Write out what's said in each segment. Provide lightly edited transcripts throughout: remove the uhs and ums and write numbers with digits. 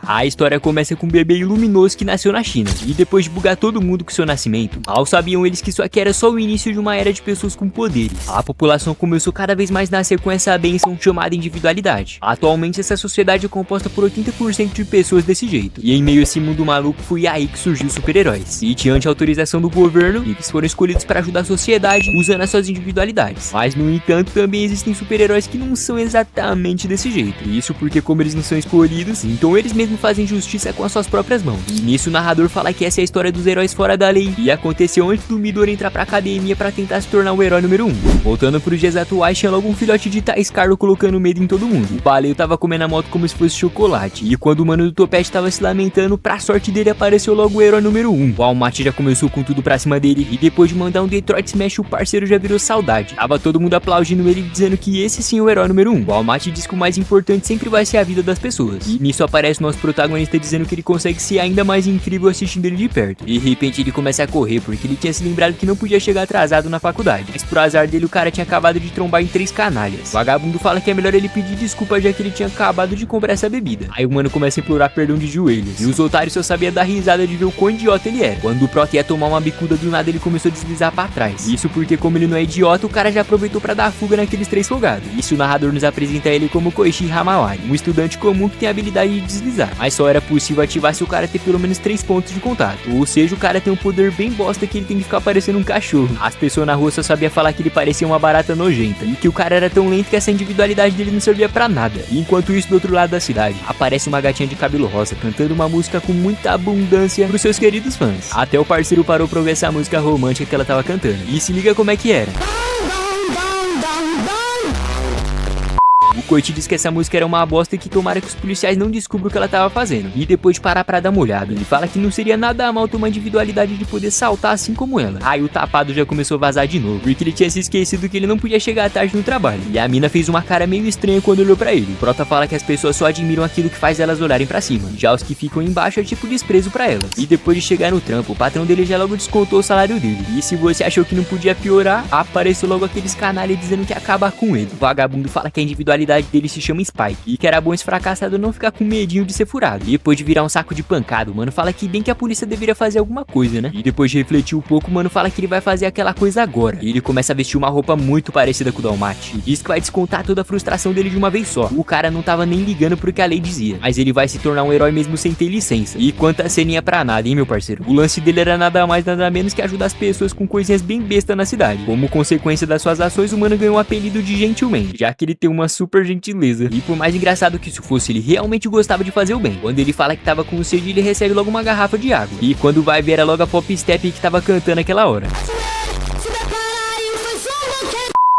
A história começa com um bebê luminoso que nasceu na China, e depois de bugar todo mundo com seu nascimento, mal sabiam eles que isso aqui era só o início de uma era de pessoas com poderes. A população começou cada vez mais a nascer com essa bênção chamada individualidade. Atualmente essa sociedade é composta por 80% de pessoas desse jeito, e em meio a esse mundo maluco foi aí que surgiu os super-heróis. E diante a autorização do governo, eles foram escolhidos para ajudar a sociedade usando as suas individualidades. Mas no entanto também existem super-heróis que não são exatamente desse jeito. Isso porque como eles não são escolhidos, então eles mesmos fazem justiça com as suas próprias mãos. E nisso o narrador fala que essa é a história dos heróis fora da lei, e aconteceu antes do Midor entrar pra academia pra tentar se tornar o herói número 1. Voltando pros dias atuais, tinha logo um filhote de Thais Carlo colocando medo em todo mundo. O baleio tava comendo a moto como se fosse chocolate, e quando o mano do topete tava se lamentando, pra sorte dele apareceu logo o herói número 1. O All Might já começou com tudo pra cima dele, e depois de mandar um Detroit Smash, o parceiro já virou saudade. Tava todo mundo aplaudindo ele, dizendo que esse sim é o herói número 1. O All Might diz que o mais importante sempre vai ser a vida das pessoas. E nisso aparece o nosso protagonista dizendo que ele consegue ser ainda mais incrível assistindo ele de perto. E de repente ele começa a correr, porque ele tinha se lembrado que não podia chegar atrasado na faculdade. Mas por azar dele, o cara tinha acabado de trombar em 3 canalhas. O vagabundo fala que é melhor ele pedir desculpa, já que ele tinha acabado de comprar essa bebida. Aí o mano começa a implorar perdão de joelhos, e os otários só sabiam dar risada de ver o quão idiota ele era. Quando o Prota ia tomar uma bicuda, do nada ele começou a deslizar pra trás. Isso porque como ele não é idiota, o cara já aproveitou pra dar fuga naqueles 3 folgados. Isso o narrador nos apresenta ele como Koichi Hamawari, um estudante comum que tem a habilidade de deslizar, mas só era possível ativar se o cara ter pelo menos 3 pontos de contato. Ou seja, o cara tem um poder bem bosta que ele tem que ficar parecendo um cachorro. As pessoas na rua só sabiam falar que ele parecia uma barata nojenta, e que o cara era tão lento que essa individualidade dele não servia pra nada. E enquanto isso, do outro lado da cidade, aparece uma gatinha de cabelo rosa cantando uma música com muita abundância pros seus queridos fãs. Até o parceiro parou pra ouvir essa música romântica que ela tava cantando. E se liga como é que era. O Koichi diz que essa música era uma bosta e que tomara que os policiais não descubram o que ela tava fazendo. E depois de parar pra dar uma olhada, ele fala que não seria nada mal ter uma individualidade de poder saltar assim como ela. Aí o tapado já começou a vazar de novo, porque ele tinha se esquecido que ele não podia chegar tarde no trabalho. E a mina fez uma cara meio estranha quando olhou pra ele. O Prota fala que as pessoas só admiram aquilo que faz elas olharem pra cima, já os que ficam embaixo é tipo desprezo pra elas. E depois de chegar no trampo, o patrão dele já logo descontou o salário dele. E se você achou que não podia piorar, apareceu logo aqueles canalhas dizendo que ia acabar com ele. O vagabundo fala que a individualidade dele se chama Spike, e que era bom esse fracassado não ficar com medinho de ser furado. E depois de virar um saco de pancada, o mano fala que bem que a polícia deveria fazer alguma coisa, né? E depois de refletir um pouco, o mano fala que ele vai fazer aquela coisa agora. E ele começa a vestir uma roupa muito parecida com o do All Might, e diz que vai descontar toda a frustração dele de uma vez só. O cara não tava nem ligando pro que a lei dizia, mas ele vai se tornar um herói mesmo sem ter licença. E quanta ceninha pra nada, hein, meu parceiro? O lance dele era nada mais nada menos que ajudar as pessoas com coisinhas bem bestas na cidade. Como consequência das suas ações, o mano ganhou o apelido de Gentleman, já que ele tem uma super gentileza. E por mais engraçado que isso fosse, ele realmente gostava de fazer o bem. Quando ele fala que tava com sede, ele recebe logo uma garrafa de água. E quando vai ver, era logo a Pop Step que tava cantando aquela hora.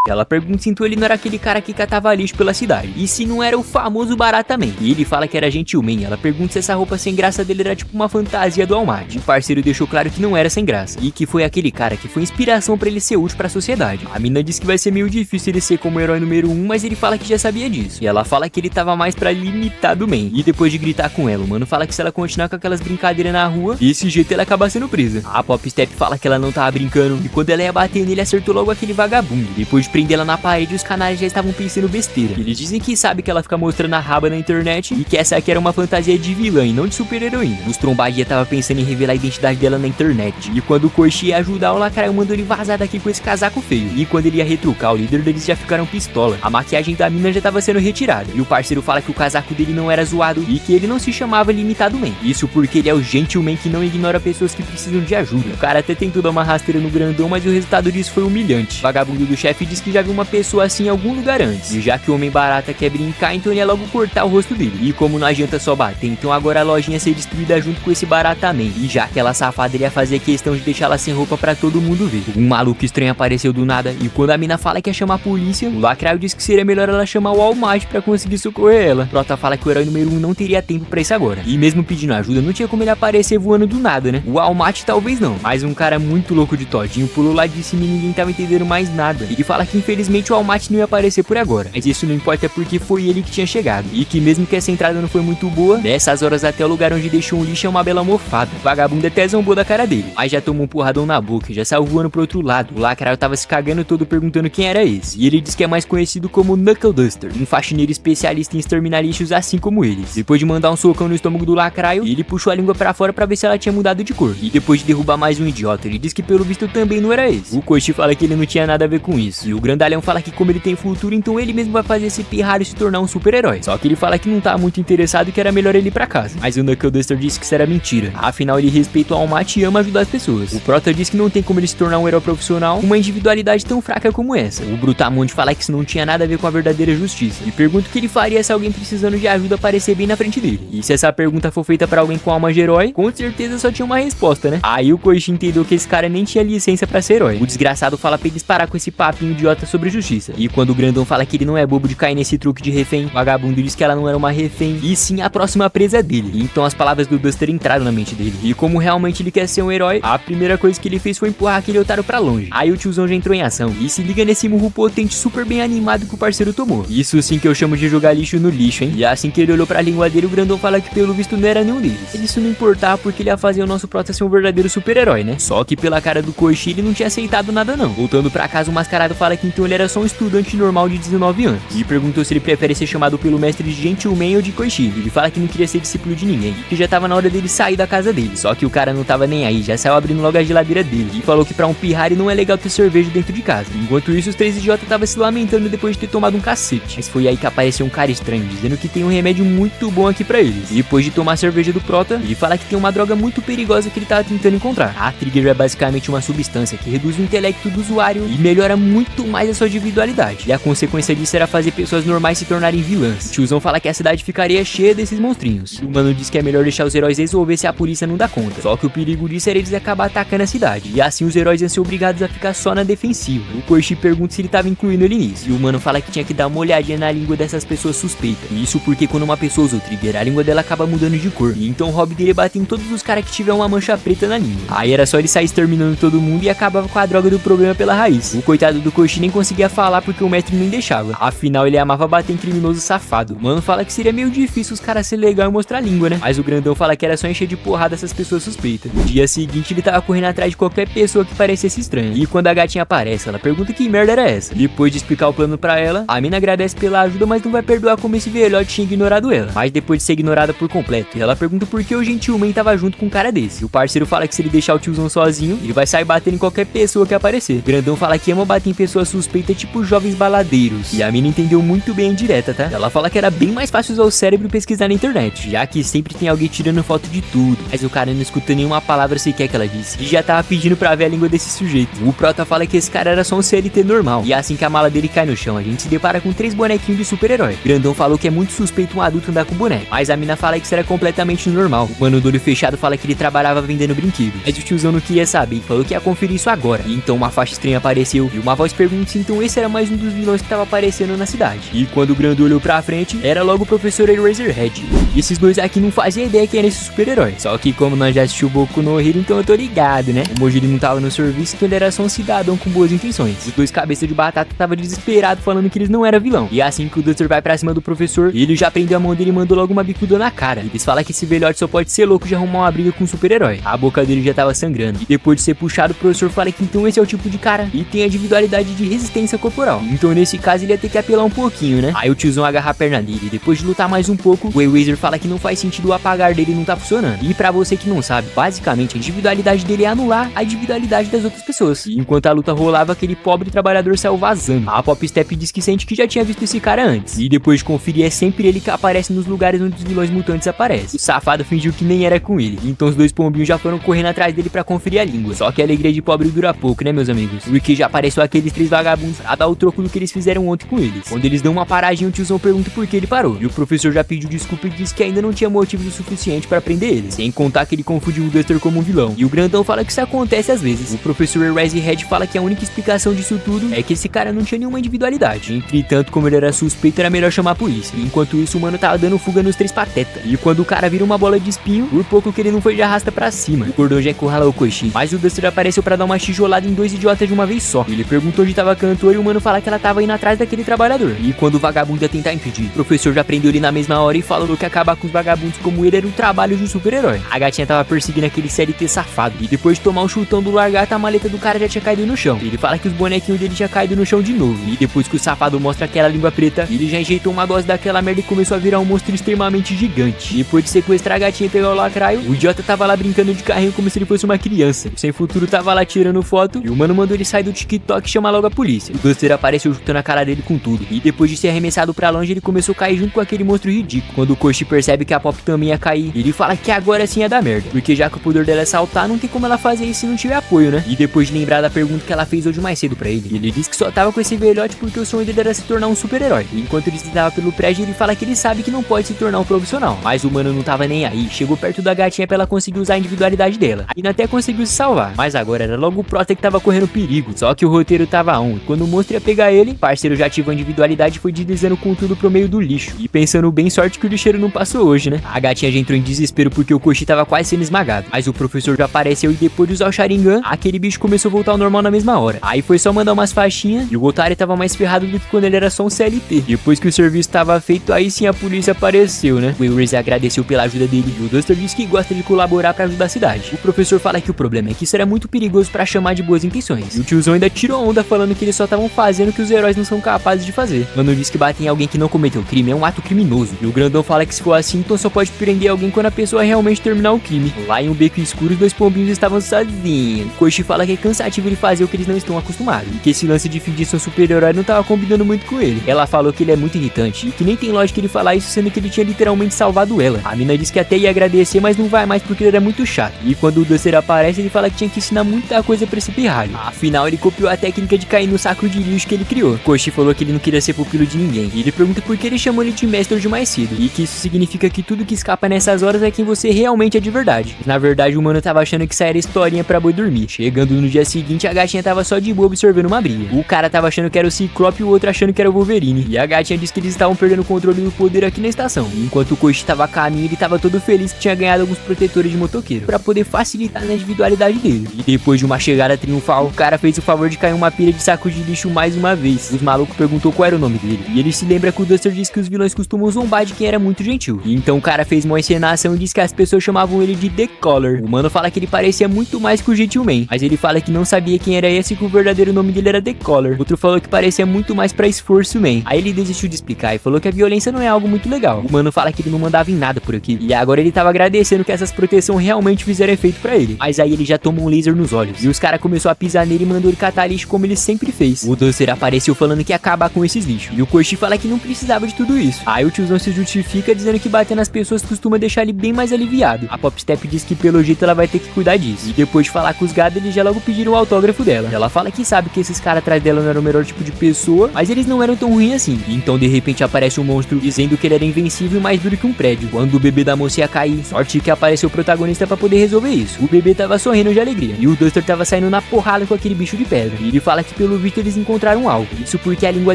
Ela pergunta se então ele não era aquele cara que catava lixo pela cidade, e se não era o famoso Barata Man. E ele fala que era Gentleman. Ela pergunta se essa roupa sem graça dele era tipo uma fantasia do All Might. O parceiro deixou claro que não era sem graça, e que foi aquele cara que foi inspiração pra ele ser útil pra sociedade. A mina diz que vai ser meio difícil ele ser como herói número 1, mas ele fala que já sabia disso. E ela fala que ele tava mais pra limitar do man. E depois de gritar com ela, o mano fala que se ela continuar com aquelas brincadeiras na rua, desse jeito ela acaba sendo presa. A Pop Step fala que ela não tava brincando, e quando ela ia bater nele, acertou logo aquele vagabundo. Depois de prender ela na parede, os canais já estavam pensando besteira. Eles dizem que sabe que ela fica mostrando a raba na internet, e que essa aqui era uma fantasia de vilã e não de super heroína. Os trombadinha tava pensando em revelar a identidade dela na internet. E quando o Koichi ia ajudar, o lacraio mandou ele vazar daqui com esse casaco feio. E quando ele ia retrucar, o líder deles já ficaram pistola. A maquiagem da mina já tava sendo retirada, e o parceiro fala que o casaco dele não era zoado e que ele não se chamava Limitado Man. Isso porque ele é o Gentleman que não ignora pessoas que precisam de ajuda. O cara até tentou dar uma rasteira no grandão, mas o resultado disso foi humilhante. O vagabundo do chefe diz que já viu uma pessoa assim em algum lugar antes, e já que o Homem Barata quer brincar, então ele ia logo cortar o rosto dele. E como não adianta só bater, então agora a lojinha ia ser destruída junto com esse Barata Man. E já que ela safada, ele ia fazer questão de deixar ela sem roupa pra todo mundo ver. Um maluco estranho apareceu do nada, e quando a mina fala que ia chamar a polícia, o lacraio diz que seria melhor ela chamar o All Might pra conseguir socorrer ela. Prota fala que o herói número 1 não teria tempo pra isso agora, e mesmo pedindo ajuda, não tinha como ele aparecer voando do nada, né? O All Might talvez não, mas um cara muito louco de todinho pulou lá de cima e ninguém tava entendendo mais nada. Ele fala que infelizmente o All Might não ia aparecer por agora, mas isso não importa porque foi ele que tinha chegado, e que mesmo que essa entrada não foi muito boa, nessas horas até o lugar onde deixou um lixo é uma bela mofada. O vagabundo até zombou da cara dele, mas já tomou um porradão na boca e já saiu voando pro outro lado. O lacraio tava se cagando todo perguntando quem era esse, e ele diz que é mais conhecido como Knuckle Duster, um faxineiro especialista em exterminar lixos assim como eles. Depois de mandar um socão no estômago do lacraio, ele puxou a língua pra fora pra ver se ela tinha mudado de cor, e depois de derrubar mais um idiota, ele diz que pelo visto também não era esse. O Koichi fala que ele não tinha nada a ver com isso, e o grandalhão fala que como ele tem futuro, então ele mesmo vai fazer esse pirralho se tornar um super-herói. Só que ele fala que não tá muito interessado e que era melhor ele ir pra casa. Mas o Knuckle Duster disse que isso era mentira, afinal ele respeita o All Might e ama ajudar as pessoas. O Prota diz que não tem como ele se tornar um herói profissional com uma individualidade tão fraca como essa. O Brutamonte fala que isso não tinha nada a ver com a verdadeira justiça, e pergunta o que ele faria se alguém precisando de ajuda aparecer bem na frente dele. E se essa pergunta for feita pra alguém com alma de herói, com certeza só tinha uma resposta, né? Aí o Koichi entendeu que esse cara nem tinha licença pra ser herói. O desgraçado fala pra eles parar com esse papinho idiota sobre justiça. E quando o grandão fala que ele não é bobo de cair nesse truque de refém, o vagabundo diz que ela não era uma refém, e sim a próxima presa dele. E então as palavras do Duster entraram na mente dele. E como realmente ele quer ser um herói, a primeira coisa que ele fez foi empurrar aquele otário pra longe. Aí o tiozão já entrou em ação, e se liga nesse murro potente super bem animado que o parceiro tomou. Isso sim que eu chamo de jogar lixo no lixo, hein? E assim que ele olhou pra língua dele, o grandão fala que pelo visto não era nenhum deles. Isso não importava porque ele ia fazer o nosso Prota ser um verdadeiro super-herói, né? Só que pela cara do Koichi ele não tinha aceitado nada não. Voltando pra casa, o mascarado fala que então ele era só um estudante normal de 19 anos. E perguntou se ele prefere ser chamado pelo mestre de Gentleman ou de Koichi. Ele fala que não queria ser discípulo de ninguém, que já tava na hora dele sair da casa dele. Só que o cara não tava nem aí, já saiu abrindo logo a geladeira dele. E falou que pra um pirrari não é legal ter cerveja dentro de casa. Enquanto isso, os três idiotas estavam se lamentando depois de ter tomado um cacete. Mas foi aí que apareceu um cara estranho, dizendo que tem um remédio muito bom aqui pra eles. E depois de tomar a cerveja do Prota, ele fala que tem uma droga muito perigosa que ele tava tentando encontrar. A Trigger é basicamente uma substância que reduz o intelecto do usuário e melhora muito mais a sua individualidade. E a consequência disso era fazer pessoas normais se tornarem vilãs. O tiozão fala que a cidade ficaria cheia desses monstrinhos. O mano diz que é melhor deixar os heróis resolver se a polícia não dá conta. Só que o perigo disso era eles acabar atacando a cidade. E assim os heróis iam ser obrigados a ficar só na defensiva. O Koichi pergunta se ele tava incluindo ele nisso. E o mano fala que tinha que dar uma olhadinha na língua dessas pessoas suspeitas. E isso porque quando uma pessoa usa o Trigger, a língua dela acaba mudando de cor. E então o hobby dele é bater em todos os caras que tiver uma mancha preta na língua. Aí era só ele sair exterminando todo mundo e acabava com a droga do problema pela raiz. O coitado do Koichi nem conseguia falar porque o mestre nem deixava. Afinal, ele amava bater em criminoso safado. O mano fala que seria meio difícil os caras ser legal e mostrar a língua, né? Mas o grandão fala que era só encher de porrada essas pessoas suspeitas. No dia seguinte, ele tava correndo atrás de qualquer pessoa que parecesse estranha. E quando a gatinha aparece, ela pergunta que merda era essa. Depois de explicar o plano pra ela, a mina agradece pela ajuda, mas não vai perdoar como esse velhote tinha ignorado ela. Mas depois de ser ignorada por completo, ela pergunta por que o Gentleman tava junto com um cara desse. E o parceiro fala que se ele deixar o tiozão sozinho, ele vai sair batendo em qualquer pessoa que aparecer. O grandão fala que ama bater em pessoas suspeitas tipo jovens baladeiros. E a mina entendeu muito bem a indireta, tá? Ela fala que era bem mais fácil usar o cérebro e pesquisar na internet, já que sempre tem alguém tirando foto de tudo. Mas o cara não escuta nenhuma palavra sequer que ela disse, e já tava pedindo pra ver a língua desse sujeito. O Prota fala que esse cara era só um CLT normal. E assim que a mala dele cai no chão, a gente se depara com 3 bonequinhos de super-herói. O grandão falou que é muito suspeito um adulto andar com boneco, mas a mina fala que isso era completamente normal. O mano do olho fechado fala que ele trabalhava vendendo brinquedos, mas o tiozão não queria saber e falou que ia conferir isso agora. E então uma faixa estranha apareceu e uma voz pergunta se então esse era mais um dos vilões que tava aparecendo na cidade. E quando o grandão olhou pra frente, era logo o professor Eraserhead. E esses dois aqui não faziam ideia quem era esse super-herói. Só que como nós já assistimos Boku no Hero, então eu tô ligado, né? O Mojiri não tava no serviço, então ele era só um cidadão com boas intenções. Os dois cabeças de batata tava desesperado falando que eles não eram vilão. E assim que o Duster vai pra cima do professor, ele já prendeu a mão dele e mandou logo uma bicuda na cara. Eles falam que esse velhote só pode ser louco de arrumar uma briga com um super-herói. A boca dele já tava sangrando. E depois de ser puxado, o professor fala que então esse é o tipo de cara e tem a individualidade de resistência corporal. Então nesse caso ele ia ter que apelar um pouquinho, né? Aí o tiozão agarra a perna dele. E depois de lutar mais um pouco, o Eraser fala que não faz sentido o apagar dele não tá funcionando. E pra você que não sabe, basicamente a individualidade dele é anular a individualidade das outras pessoas. E enquanto a luta rolava, aquele pobre trabalhador saiu vazando. A Pop Step diz que sente que já tinha visto esse cara antes. E depois de conferir, é sempre ele que aparece nos lugares onde os vilões mutantes aparecem. O safado fingiu que nem era com ele. Então os dois pombinhos já foram correndo atrás dele pra conferir a língua. Só que a alegria de pobre dura pouco, né, meus amigos? Porque já apareceu aqueles 3 vagabundos a dar o troco do que eles fizeram ontem com eles. Quando eles dão uma paradinha, o tiozão pergunta por que ele parou. E o professor já pediu desculpa e disse que ainda não tinha motivo o suficiente pra prender eles. Sem contar que ele confundiu o Duster como um vilão. E o grandão fala que isso acontece às vezes. O professor Eraserhead fala que a única explicação disso tudo é que esse cara não tinha nenhuma individualidade. Entretanto, como ele era suspeito, era melhor chamar a polícia. Enquanto isso, o mano tava dando fuga nos 3 patetas. E quando o cara vira uma bola de espinho, por pouco que ele não foi de arrasta pra cima. O gordão já encurrala o Koichi, mas o Duster apareceu pra dar uma tijolada em 2 idiotas de uma vez só. Ele perguntou onde tava cantora e o mano fala que ela tava indo atrás daquele trabalhador. E quando o vagabundo ia tentar impedir, o professor já prendeu ele na mesma hora e falou que acabar com os vagabundos como ele era o trabalho de um super-herói. A gatinha tava perseguindo aquele CLT safado. E depois de tomar um chutão do largata, a maleta do cara já tinha caído no chão. Ele fala que os bonequinhos dele tinha caído no chão de novo. E depois que o safado mostra aquela língua preta, ele já injeitou uma dose daquela merda e começou a virar um monstro extremamente gigante. Depois de sequestrar a gatinha e pegar o lacraio, o idiota tava lá brincando de carrinho como se ele fosse uma criança. O sem futuro tava lá tirando foto e o mano mandou ele sair do TikTok e chamar logo a polícia. O Duster apareceu chutando a cara dele com tudo. E depois de ser arremessado pra longe, ele começou a cair junto com aquele monstro ridículo. Quando o Koshi percebe que a Pop também ia cair, ele fala que agora sim ia dar merda. Porque já que o poder dela é saltar, não tem como ela fazer isso se não tiver apoio, né? E depois de lembrar da pergunta que ela fez hoje mais cedo pra ele disse que só tava com esse velhote porque o sonho dele era se tornar um super-herói. Enquanto ele estava pelo prédio, ele fala que ele sabe que não pode se tornar um profissional. Mas o mano não tava nem aí. Chegou perto da gatinha pra ela conseguir usar a individualidade dela. Ainda até conseguiu se salvar. Mas agora era logo o Prota que tava correndo perigo. Só que o roteiro tava on. Quando o monstro ia pegar ele, o parceiro já ativou a individualidade e foi deslizando com tudo pro meio do lixo. E pensando bem, sorte que o lixeiro não passou hoje, né? A gatinha já entrou em desespero porque o Koshi tava quase sendo esmagado. Mas o professor já apareceu e depois de usar o Sharingan, aquele bicho começou a voltar ao normal na mesma hora. Aí foi só mandar umas faixinhas e o otário tava mais ferrado do que quando ele era só um CLT. Depois que o serviço tava feito, aí sim a polícia apareceu, né? O Will agradeceu pela ajuda dele e o Duster disse que gosta de colaborar pra ajudar a cidade. O professor fala que o problema é que isso era muito perigoso pra chamar de boas intenções. E o tiozão ainda tirou onda falando que eles só estavam fazendo o que os heróis não são capazes de fazer. Mano disse que bater em alguém que não cometeu crime é um ato criminoso. E o grandão fala que se for assim, então só pode prender alguém quando a pessoa realmente terminar o crime. Lá em um beco escuro, os dois pombinhos estavam sozinhos. Koshi fala que é cansativo ele fazer o que eles não estão acostumados. E que esse lance de fingir ser um super-herói não tava combinando muito com ele. Ela falou que ele é muito irritante e que nem tem lógica ele falar isso sendo que ele tinha literalmente salvado ela. A mina disse que até ia agradecer, mas não vai mais porque ele era muito chato. E quando o Duster aparece, ele fala que tinha que ensinar muita coisa pra esse pirralho. Afinal, ele copiou a técnica de cair no saco de lixo que ele criou. Koshi falou que ele não queria ser pupilo de ninguém. E ele pergunta por que ele chamou ele de mestre de mais cedo. E que isso significa que tudo que escapa nessas horas é quem você realmente é de verdade. Na verdade, o mano tava achando que isso era historinha pra boi dormir. Chegando no dia seguinte, a gatinha tava só de boa observando uma briga. O cara tava achando que era o Ciclope e o outro achando que era o Wolverine. E a gatinha disse que eles estavam perdendo o controle do poder aqui na estação. E enquanto o Koshi tava a caminho, ele tava todo feliz que tinha ganhado alguns protetores de motoqueiro pra poder facilitar na individualidade dele. E depois de uma chegada triunfal, o cara fez o favor de cair uma pilha de saco de lixo mais uma vez. Os malucos perguntou qual era o nome dele. E ele se lembra que o Duster disse que os vilões costumam zombar de quem era muito gentil. E então o cara fez uma encenação e disse que as pessoas chamavam ele de The Collar. O mano fala que ele parecia muito mais que o Gentleman, mas ele fala que não sabia quem era esse e que o verdadeiro nome dele era The Collar. Outro falou que parecia muito mais pra Esforço Man. Aí ele desistiu de explicar e falou que a violência não é algo muito legal. O mano fala que ele não mandava em nada por aqui. E agora ele tava agradecendo que essas proteções realmente fizeram efeito pra ele. Mas aí ele já tomou um laser nos olhos. E os caras começaram a pisar nele e mandou ele catar lixo como ele sempre fez. O Duster apareceu falando que ia acabar com esses lixos. E o Koshi fala que não precisava de tudo isso. Aí o tiozão se justifica dizendo que bater nas pessoas costuma deixar ele bem mais aliviado. A Popstep diz que pelo jeito ela vai ter que cuidar disso. E depois de falar com os gados, eles já logo pediram o autógrafo dela. Ela fala que sabe que esses caras atrás dela não eram o melhor tipo de pessoa, mas eles não eram tão ruins assim. Então de repente aparece um monstro dizendo que ele era invencível e mais duro que um prédio. Quando o bebê da moça ia cair, sorte que apareceu o protagonista pra poder resolver isso. O bebê tava sorrindo de alegria e o Duster tava saindo na porrada com aquele bicho de pedra. E ele fala que pelo visto eles encontraram algo. Isso porque a língua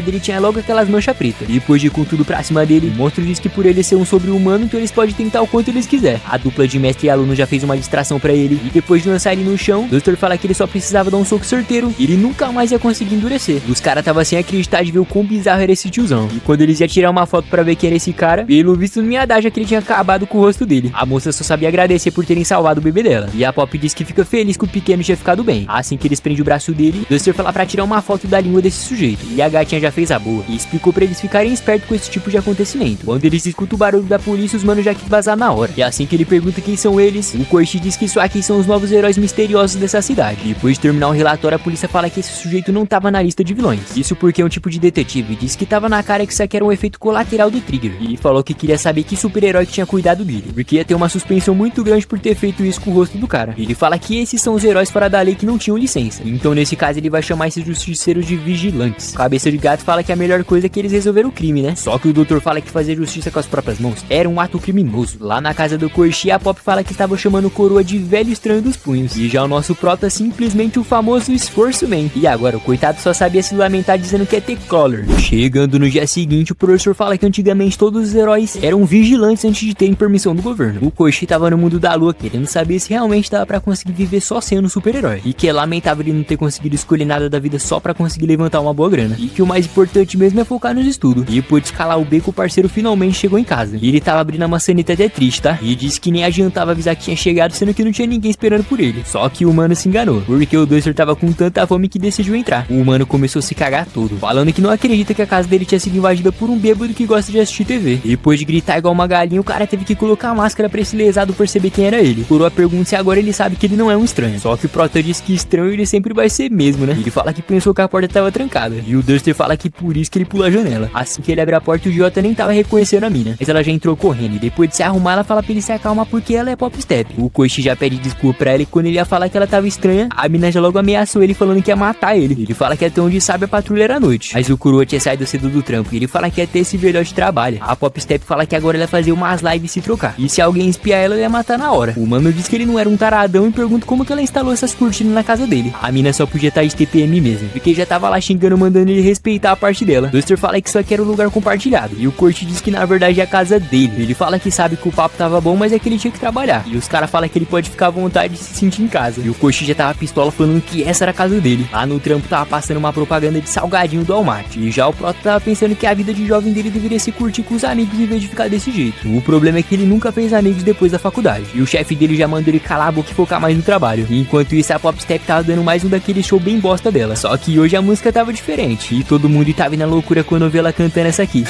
dele tinha logo aquelas manchas pretas. Depois de ir com tudo pra cima dele, o monstro diz que por ele ser um sobre-humano, então eles podem tentar o quanto eles quiser. A dupla de mestre e aluno já fez uma distração pra ele e depois de lançar ele no chão, Duster fala que ele só precisava dar um soco certeiro e ele nunca mais ia conseguir endurecer. Os caras tava sem acreditar de ver o quão bizarro era esse tiozão. E quando eles iam tirar uma foto pra ver quem era esse cara, pelo visto não ia dar já que ele tinha acabado com o rosto dele. A moça só sabia agradecer por terem salvado o bebê dela. E a Pop diz que fica feliz que o pequeno tinha ficado bem. Assim que eles prendem o braço dele, Duster fala pra tirar uma foto da língua desse sujeito. E a gatinha já fez a boa e explicou pra eles ficarem espertos com esse tipo de acontecimento. Quando eles escutam o barulho da polícia, os manos já quis vazar na hora. E assim que ele pergunta quem são eles, o Koichi diz que isso aqui são os novos heróis misteriosos dessa cidade. Depois de terminar o relatório, a polícia fala que esse sujeito não tava na lista de vilões. Isso porque é um tipo de detetive e disse que tava na cara que isso aqui era um efeito colateral do Trigger. E falou que queria saber que super-herói que tinha cuidado dele, porque ia ter uma suspensão muito grande por ter feito isso com o rosto do cara. Ele fala que esses são os heróis fora da lei que não tinham licença. Então nesse caso ele vai chamar esses justiceiros de vigilantes. Cabeça de Gato fala que a melhor coisa é que eles resolveram o crime, né? Só que o doutor fala que fazer justiça com as próprias mãos era um ato criminoso. Lá na casa do Koichi, a Pop fala que estava chamando o coroa de velho estranho dos punhos. E já o nosso prota simplesmente o famoso Esforço Man. E agora o coitado só sabia se lamentar dizendo que é The Collar. Chegando no dia seguinte, o professor fala que antigamente todos os heróis eram vigilantes antes de terem permissão do governo. O Koichi tava no mundo da lua querendo saber se realmente dava pra conseguir viver só sendo um super-herói. E que é lamentável ele não ter conseguido escolher nada da vida vida só pra conseguir levantar uma boa grana. E que o mais importante mesmo é focar nos estudos. E depois de escalar o beco, o parceiro finalmente chegou em casa. E ele tava abrindo a maçaneta até triste, tá? E disse que nem adiantava avisar que tinha chegado, sendo que não tinha ninguém esperando por ele. Só que o mano se enganou, porque o Duster tava com tanta fome que decidiu entrar. O mano começou a se cagar todo, falando que não acredita que a casa dele tinha sido invadida por um bêbado que gosta de assistir TV. Depois de gritar igual uma galinha, o cara teve que colocar a máscara pra esse lesado perceber quem era ele. Coroa pergunta se agora ele sabe que ele não é um estranho. Só que o Prota diz que estranho ele sempre vai ser mesmo, né? Ele fala que pensou que a porta tava trancada. E o Duster fala que por isso que ele pula a janela. Assim que ele abre a porta, o Jota nem tava reconhecendo a mina, mas ela já entrou correndo. E depois de se arrumar, ela fala pra ele se acalmar porque ela é pop step. O Koichi já pede desculpa pra ela e quando ele ia falar que ela tava estranha, a mina já logo ameaçou ele falando que ia matar ele. Ele fala que até onde sabe a patrulha era à noite. Mas o Coroa tinha saído cedo do trampo e ele fala que ia ter esse velhote de trabalho. A pop step fala que agora ela ia fazer umas lives e se trocar. E se alguém espiar ela, ia matar na hora. O mano diz que ele não era um taradão e pergunta como que ela instalou essas cortinas na casa dele. A mina só podia estar de TPM mesmo, porque já tava lá xingando, mandando ele respeitar a parte dela. Duster fala que isso aqui era um lugar compartilhado. E o Koichi diz que na verdade é a casa dele. Ele fala que sabe que o papo tava bom, mas é que ele tinha que trabalhar. E os caras falam que ele pode ficar à vontade de se sentir em casa. E o Koichi já tava pistola falando que essa era a casa dele. Lá no trampo tava passando uma propaganda de salgadinho do Walmart. E já o Prota tava pensando que a vida de jovem dele deveria se curtir com os amigos em vez de ficar desse jeito. O problema é que ele nunca fez amigos depois da faculdade. E o chefe dele já mandou ele calar a boca e focar mais no trabalho. E enquanto isso, a Pop Step tava dando mais um daqueles show bem bosta dela. Só que hoje a música tava diferente. E todo mundo tava indo na loucura quando eu vi ela cantando essa aqui.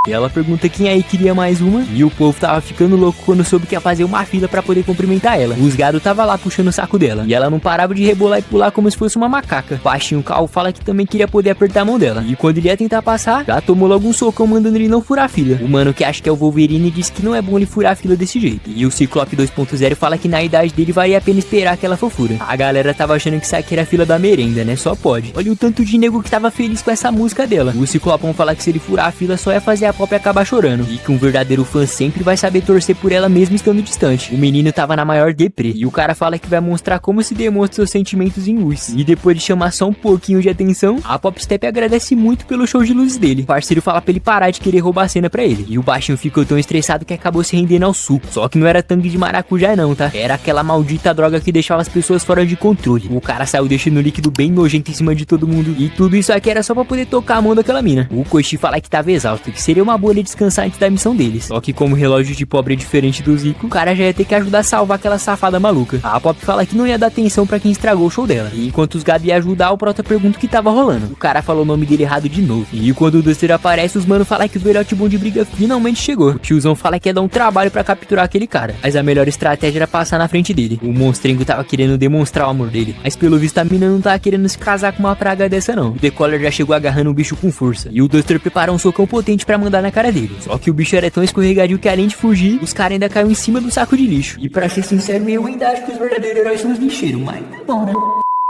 E ela pergunta quem aí queria mais uma. E o povo tava ficando louco quando soube que ia fazer uma fila pra poder cumprimentar ela. Os gados tava lá puxando o saco dela. E ela não parava de rebolar e pular como se fosse uma macaca. Baixinho Cal fala que também queria poder apertar a mão dela. E quando ele ia tentar passar, já tomou logo um socão mandando ele não furar a fila. O mano que acha que é o Wolverine diz que não é bom ele furar a fila desse jeito. E o Ciclope 2.0 fala que na idade dele valia a pena esperar aquela fofura. A galera tava achando que isso aqui era a fila da merenda, né? Só pode. Olha o tanto de nego que tava feliz com essa música dela. O Ciclopão fala que se ele furar a fila só ia fazer a Pop acabar chorando. E que um verdadeiro fã sempre vai saber torcer por ela mesmo estando distante. O menino tava na maior deprê. E o cara fala que vai mostrar como se demonstra seus sentimentos em luz. E depois de chamar só um pouquinho de atenção, a Pop Step agradece muito pelo show de luzes dele. O parceiro fala pra ele parar de querer roubar a cena pra ele. E o baixinho ficou tão estressado que acabou se rendendo ao suco. Só que não era tangue de maracujá não, tá? Era aquela maldita droga que deixava as pessoas fora de controle. O cara saiu deixando o líquido bem nojento em cima de todo mundo. E tudo isso aqui era só pra poder tocar a mão daquela mina. O Koichi fala que tava exausto, que seria uma boa ele descansar antes da missão deles. Só que como o relógio de pobre é diferente do Zico, o cara já ia ter que ajudar a salvar aquela safada maluca. A Pop fala que não ia dar atenção pra quem estragou o show dela. E enquanto os gados iam ajudar, o Prota pergunta o que tava rolando. O cara falou o nome dele errado de novo. E quando o Duster aparece, os mano falam que o velhote bom de briga finalmente chegou. O tiozão fala que ia dar um trabalho pra capturar aquele cara. Mas a melhor estratégia era passar na frente dele. O monstrengo tava querendo demonstrar o amor dele. Mas pelo visto a mina não tava querendo se casar com uma praga dessa não. O Decoller já chegou agarrando o bicho com força. E o Duster preparou um socão potente pra mandar na cara dele. Só que o bicho era tão escorregadio que além de fugir, os caras ainda caíram em cima do saco de lixo. E pra ser sincero, eu ainda acho que os verdadeiros heróis são os lixeiros, mas bom, né?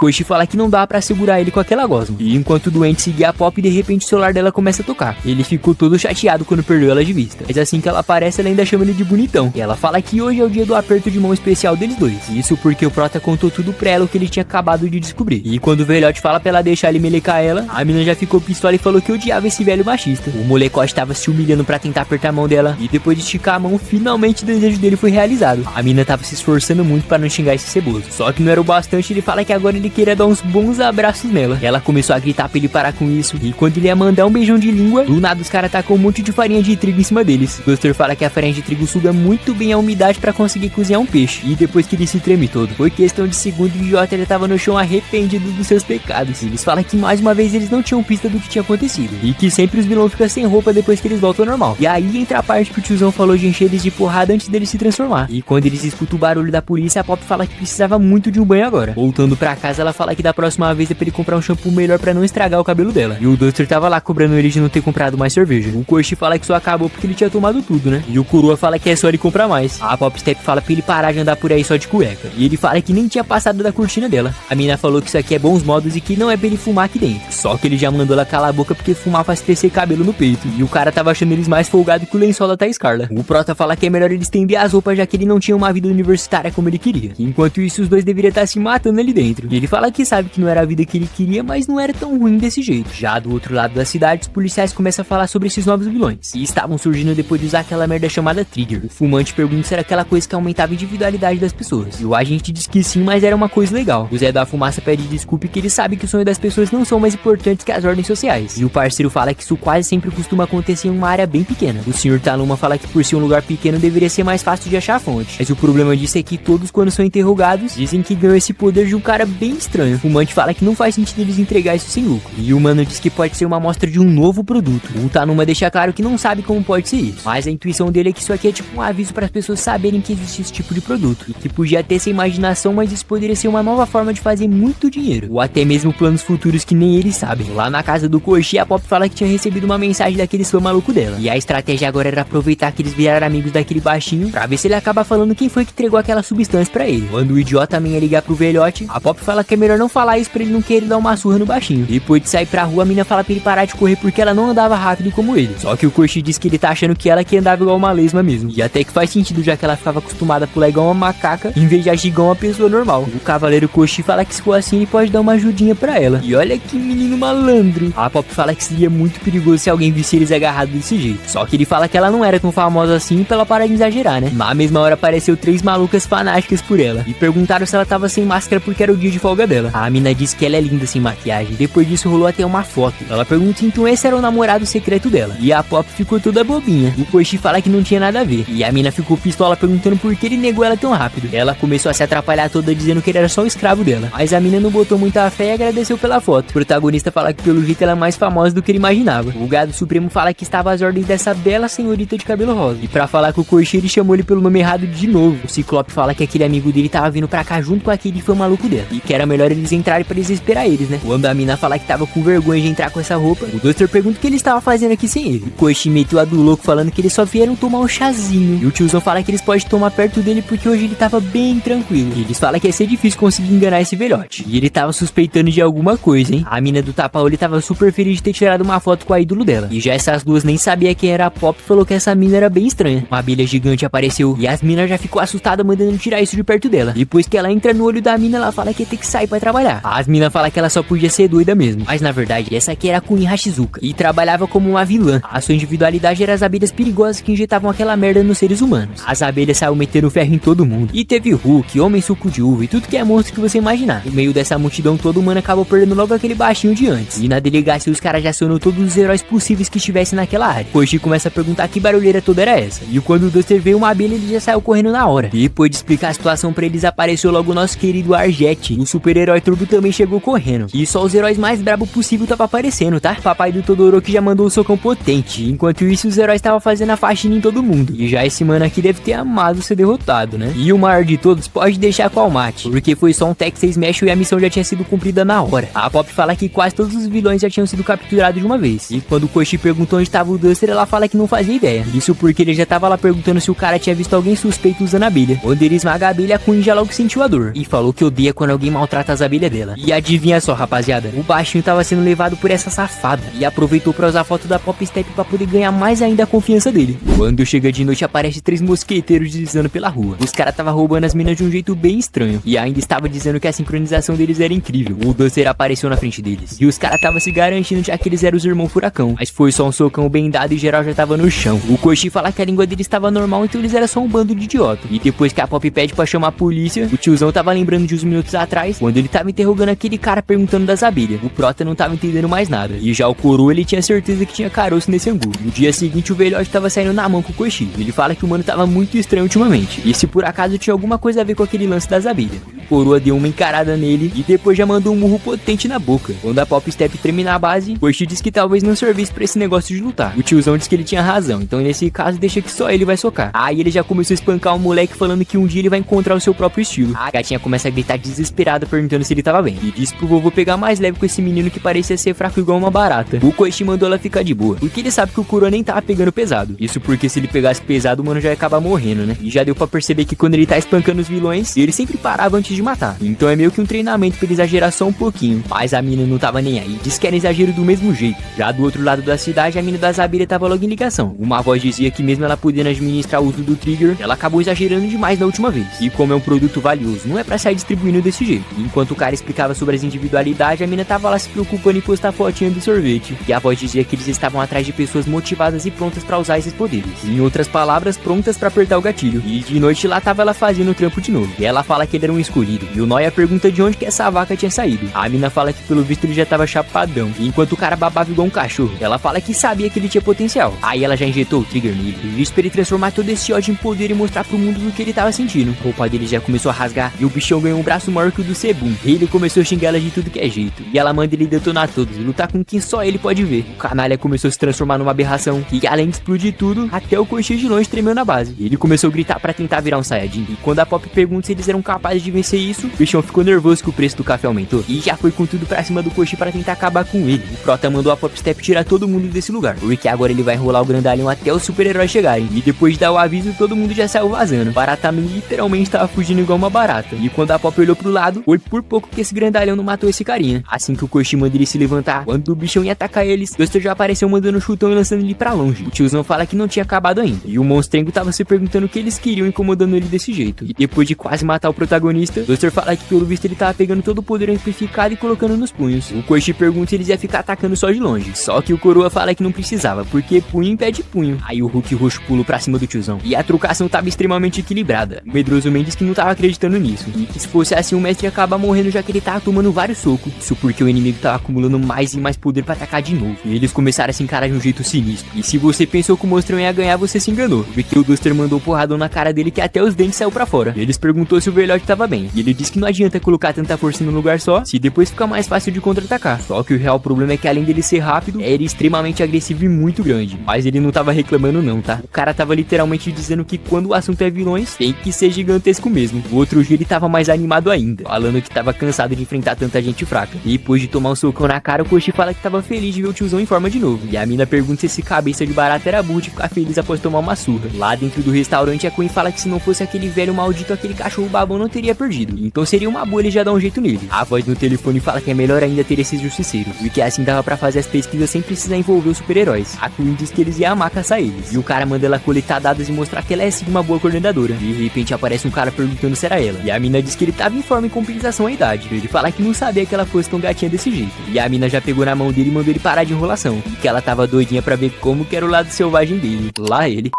Koichi fala que não dá pra segurar ele com aquela gosma. E enquanto o doente seguia a Pop, de repente o celular dela começa a tocar. Ele ficou todo chateado quando perdeu ela de vista. Mas assim que ela aparece, ela ainda chama ele de bonitão. E ela fala que hoje é o dia do aperto de mão especial deles dois. Isso porque o Prota contou tudo pra ela o que ele tinha acabado de descobrir. E quando o velhote fala pra ela deixar ele melecar ela, a mina já ficou pistola e falou que odiava esse velho machista. O molecote tava se humilhando pra tentar apertar a mão dela. E depois de esticar a mão, finalmente o desejo dele foi realizado. A mina tava se esforçando muito pra não xingar esse ceboso. Só que não era o bastante, ele fala que agora ele queria dar uns bons abraços nela. Ela começou a gritar pra ele parar com isso. E quando ele ia mandar um beijão de língua, do nada os caras tacam um monte de farinha de trigo em cima deles. O Duster fala que a farinha de trigo suga muito bem a umidade pra conseguir cozinhar um peixe. E depois que ele se treme todo, foi questão de segundo e o Jota já tava no chão arrependido dos seus pecados. Eles falam que mais uma vez eles não tinham pista do que tinha acontecido. E que sempre os vilões ficam sem roupa depois que eles voltam ao normal. E aí entra a parte que o tiozão falou de encher eles de porrada antes deles se transformar. E quando eles escutam o barulho da polícia, a Pop fala que precisava muito de um banho agora. Voltando pra casa, ela fala que da próxima vez é pra ele comprar um shampoo melhor pra não estragar o cabelo dela. E o Duster tava lá cobrando ele de não ter comprado mais cerveja. O Koichi fala que só acabou porque ele tinha tomado tudo, né? E o Coroa fala que é só ele comprar mais. A Pop Step fala pra ele parar de andar por aí só de cueca. E ele fala que nem tinha passado da cortina dela. A mina falou que isso aqui é bons modos e que não é pra ele fumar aqui dentro. Só que ele já mandou ela calar a boca porque fumar faz crescer cabelo no peito. E o cara tava achando eles mais folgados que o lençol da Thaís Carla. O Prota fala que é melhor ele estender as roupas já que ele não tinha uma vida universitária como ele queria. Enquanto isso, os dois deveriam estar se matando ali dentro. E ele fala que sabe que não era a vida que ele queria, mas não era tão ruim desse jeito. Já do outro lado da cidade, os policiais começam a falar sobre esses novos vilões, e estavam surgindo depois de usar aquela merda chamada Trigger. O fumante pergunta se era aquela coisa que aumentava a individualidade das pessoas, e o agente diz que sim, mas era uma coisa legal. O Zé da Fumaça pede desculpa que ele sabe que o sonho das pessoas não são mais importantes que as ordens sociais, e o parceiro fala que isso quase sempre costuma acontecer em uma área bem pequena. O Sr. Taluma fala que por ser um lugar pequeno deveria ser mais fácil de achar a fonte, mas o problema disso é que todos, quando são interrogados, dizem que ganham esse poder de um cara bem estranho. O fumante fala que não faz sentido eles entregar isso sem lucro, e o mano diz que pode ser uma amostra de um novo produto. O Taluma deixa claro que não sabe como pode ser isso, mas a intuição dele é que isso aqui é tipo um aviso para as pessoas saberem que existe esse tipo de produto, e que podia ter essa imaginação, mas isso poderia ser uma nova forma de fazer muito dinheiro, ou até mesmo planos futuros que nem eles sabem. Lá na casa do Koshi, a Pop fala que tinha recebido uma mensagem daqueles fã maluco dela, e a estratégia agora era aproveitar que eles viraram amigos daquele baixinho, pra ver se ele acaba falando quem foi que entregou aquela substância pra ele. Quando o idiota também ia ligar pro velhote, a Pop fala que é melhor não falar isso pra ele não querer dar uma surra no baixinho. Depois de sair pra rua, a mina fala pra ele parar de correr porque ela não andava rápido como ele. Só que o Koshi diz que ele tá achando que ela que andava igual uma lesma mesmo, e até que faz sentido, já que ela ficava acostumada a pular igual uma macaca em vez de agir igual uma pessoa normal. O cavaleiro Koshi fala que se for assim ele pode dar uma ajudinha pra ela, e olha que menino malandro. A Pop fala que seria muito perigoso se alguém visse eles agarrados desse jeito, só que ele fala que ela não era tão famosa assim pra ela parar de exagerar, né? Na mesma hora apareceu 3 malucas fanáticas por ela, e perguntaram se ela tava sem máscara porque era o dia de folga dela. A mina disse que ela é linda sem maquiagem. Depois disso rolou até uma foto. Ela pergunta se então esse era o namorado secreto dela, e a Pop ficou toda bobinha. O Koshi fala que não tinha nada a ver, e a mina ficou pistola perguntando por que ele negou ela tão rápido. Ela começou a se atrapalhar toda dizendo que ele era só o escravo dela, mas a mina não botou muita fé e agradeceu pela foto. O protagonista fala que pelo jeito ela é mais famosa do que ele imaginava. O Gado Supremo fala que estava às ordens dessa bela senhorita de cabelo rosa, e pra falar com o Koshi ele chamou ele pelo nome errado de novo. O Ciclope fala que aquele amigo dele tava vindo pra cá junto com aquele fã maluco dela, e que era melhor eles entrarem pra desesperar eles, né? Quando a mina fala que tava com vergonha de entrar com essa roupa, o Duster pergunta o que ele estava fazendo aqui sem ele. O Koshi meteu a do louco falando que eles só vieram tomar um chazinho, e o tiozão fala que eles podem tomar perto dele porque hoje ele tava bem tranquilo. E eles falam que ia ser difícil conseguir enganar esse velhote, e ele tava suspeitando de alguma coisa, hein? A mina do tapa-olho tava super feliz de ter tirado uma foto com a ídolo dela, e já essas duas nem sabia quem era a Pop, falou que essa mina era bem estranha. Uma abelha gigante apareceu, e as minas já ficou assustada mandando tirar isso de perto dela. Depois que ela entra no olho da mina, ela fala que ia ter que sair pra trabalhar. As minas falam que ela só podia ser doida mesmo, mas na verdade essa aqui era a Queen Hashizuka, e trabalhava como uma vilã. A sua individualidade era as abelhas perigosas que injetavam aquela merda nos seres humanos. As abelhas saíram metendo ferro em todo mundo, e teve Hulk, Homem Suco de Uva e tudo que é monstro que você imaginar. No meio dessa multidão todo humano acabou perdendo logo aquele baixinho de antes, e na delegacia os caras já acionou todos os heróis possíveis que estivessem naquela área. Koshi começa a perguntar que barulheira toda era essa, e quando o Duster veio uma abelha ele já saiu correndo na hora. Depois de explicar a situação pra eles, apareceu logo o nosso querido Arjet. O super-herói Turbo também chegou correndo, e só os heróis mais brabo possível tava aparecendo, tá? Papai do Todoroki já mandou um socão potente, enquanto isso os heróis estavam fazendo a faxina em todo mundo, e já esse mano aqui deve ter amado ser derrotado, né? E o maior de todos pode deixar com o Almaty, porque foi só um Texas Smash e a missão já tinha sido cumprida na hora. A Pop fala que quase todos os vilões já tinham sido capturados de uma vez, e quando o Koshi perguntou onde estava o Duster, ela fala que não fazia ideia. Isso porque ele já tava lá perguntando se o cara tinha visto alguém suspeito usando a abelha. Quando ele esmaga a abelha, a Queen já logo sentiu a dor, e falou que odeia quando alguém maltrata as abelhas dela. E adivinha só, rapaziada, o baixinho tava sendo levado por essa safada, e aproveitou pra usar a foto da Pop Step pra poder ganhar mais ainda a confiança dele. Quando chega de noite, aparece 3 mosqueteiros deslizando pela rua. Os caras tava roubando as minas de um jeito bem estranho, e ainda estava dizendo que a sincronização deles era incrível. O Duster apareceu na frente deles, e os caras tava se garantindo já que eles eram os irmãos Furacão, mas foi só um socão bem dado e geral já tava no chão. O Koshi fala que a língua deles estava normal, então eles eram só um bando de idiota. E depois que a Pop pede pra chamar a polícia, o tiozão tava lembrando de uns minutos atrás, quando ele tava interrogando aquele cara perguntando das abelhas. O Prota não tava entendendo mais nada, e já o Coroa ele tinha certeza que tinha caroço nesse angu. No dia seguinte o velhote tava saindo na mão com o Koshi. Ele fala que o mano tava muito estranho ultimamente, e se por acaso tinha alguma coisa a ver com aquele lance das abelhas. O Coroa deu uma encarada nele, e depois já mandou um murro potente na boca. Quando a Pop Step treme na base, o Koshi diz que talvez não servisse pra esse negócio de lutar. O tiozão diz que ele tinha razão, então nesse caso deixa que só ele vai socar. Aí ele já começou a espancar o moleque falando que um dia ele vai encontrar o seu próprio estilo. A gatinha começa a gritar desesperada perguntando se ele tava bem, e disse pro vovô pegar mais leve com esse menino que parecia ser fraco igual uma barata. O Koichi mandou ela ficar de boa, porque ele sabe que o Kuro nem tava pegando pesado. Isso porque se ele pegasse pesado, o mano já ia acabar morrendo, né? E já deu pra perceber que quando ele tá espancando os vilões, ele sempre parava antes de de matar. Então é meio que um treinamento pra ele exagerar só um pouquinho. Mas a mina não tava nem aí, disse que era exagero do mesmo jeito. Já do outro lado da cidade, a mina das abelhas tava logo em ligação. Uma voz dizia que mesmo ela podendo administrar o uso do trigger, ela acabou exagerando demais da última vez. E como é um produto valioso, não é pra sair distribuindo desse jeito. Enquanto o cara explicava sobre as individualidades, a mina tava lá se preocupando em postar fotinha do sorvete. E a voz dizia que eles estavam atrás de pessoas motivadas e prontas pra usar esses poderes. Em outras palavras, prontas pra apertar o gatilho. E de noite lá tava ela fazendo o trampo de novo. E ela fala que ele era um escolhido. E o Noia pergunta de onde que essa vaca tinha saído. A mina fala que pelo visto ele já tava chapadão. E enquanto o cara babava igual um cachorro, ela fala que sabia que ele tinha potencial. Aí ela já injetou o trigger nele. E disse pra ele transformar todo esse ódio em poder e mostrar pro mundo do que ele tava sentindo. A roupa dele já começou a rasgar. E o bichão ganhou um braço maior que o do Sebum. E ele começou a xingar ela de tudo que é jeito. E ela manda ele detonar todos e lutar com quem só ele pode ver. O canalha começou a se transformar numa aberração. E além de explodir tudo, até o coxinha de longe tremeu na base. Ele começou a gritar pra tentar virar um Saiyajin. E quando a Pop pergunta se eles eram capazes de vencer isso, o bichão ficou nervoso que o preço do café aumentou. E já foi com tudo pra cima do coxinha pra tentar acabar com ele. O Prota mandou a Pop Step tirar todo mundo desse lugar. Porque agora ele vai enrolar o grandalhão até os super-heróis chegarem. E depois de dar o aviso, todo mundo já saiu vazando. Baratamente literalmente tava fugindo igual uma barata. E quando a Pop olhou pro lado, foi por pouco que esse grandalhão não matou esse carinha. Assim que o coxinha manda ele se levantar, quando o bichão ia atacar eles, Duster já apareceu mandando um chutão e lançando ele pra longe. O tiozão fala que não tinha acabado ainda. E o monstrengo tava se perguntando o que eles queriam, incomodando ele desse jeito. E depois de quase matar o protagonista, Duster fala que pelo visto ele tava pegando todo o poder amplificado e colocando nos punhos. O coxinha pergunta se eles iam ficar atacando só de longe. Só que o coroa fala que não precisava, porque punho impede punho. Aí o Hulk roxo pulou pra cima do tiozão. E a trocação tava extremamente equilibrada. O medroso Mendes que não tava acreditando nisso. E que se fosse assim o mestre ia acabar morrendo, já que ele tava tomando vários socos. Isso porque o inimigo tava acumulando mais e mais poder pra atacar de novo. E eles começaram a se encarar de um jeito sinistro. E se você pensou que o monstrão ia ganhar, você se enganou. Porque o Duster mandou porradão na cara dele que até os dentes saiu pra fora. E eles perguntou se o velhote tava bem. E ele disse que não adianta colocar tanta força num lugar só, se depois fica mais fácil de contra-atacar. Só que o real problema é que além dele ser rápido, era extremamente agressivo e muito grande. Mas ele não tava reclamando não, tá? O cara tava literalmente dizendo que quando o assunto é vilões, tem que ser gigantesco mesmo. O outro dia ele tava mais animado ainda, falando que tava cansado de enfrentar tanta gente fraca. E depois de tomar um socão na cara, o Koshi fala que tava feliz de ver o tiozão em forma de novo. E a mina pergunta se esse cabeça de barata era burro de ficar feliz após tomar uma surra. Lá dentro do restaurante, a Queen fala que se não fosse aquele velho maldito, aquele cachorro babão não teria perdido. Então seria uma boa ele já dar um jeito nele. A voz no telefone fala que é melhor ainda ter esses justiceiros, e que assim dava pra fazer as pesquisas sem precisar envolver os super-heróis. A Queen diz que eles iam amar caçar eles. E o cara manda ela coletar dados e mostrar que ela é sim uma boa coordenadora. E de repente aparece um cara perguntando se era ela. E a mina diz que ele tava em forma em compensação à idade. Ele fala que não sabia que ela fosse tão gatinha desse jeito. E a mina já pegou na mão dele e mandou ele parar de enrolação. E que ela tava doidinha pra ver como que era o lado selvagem dele. Lá ele.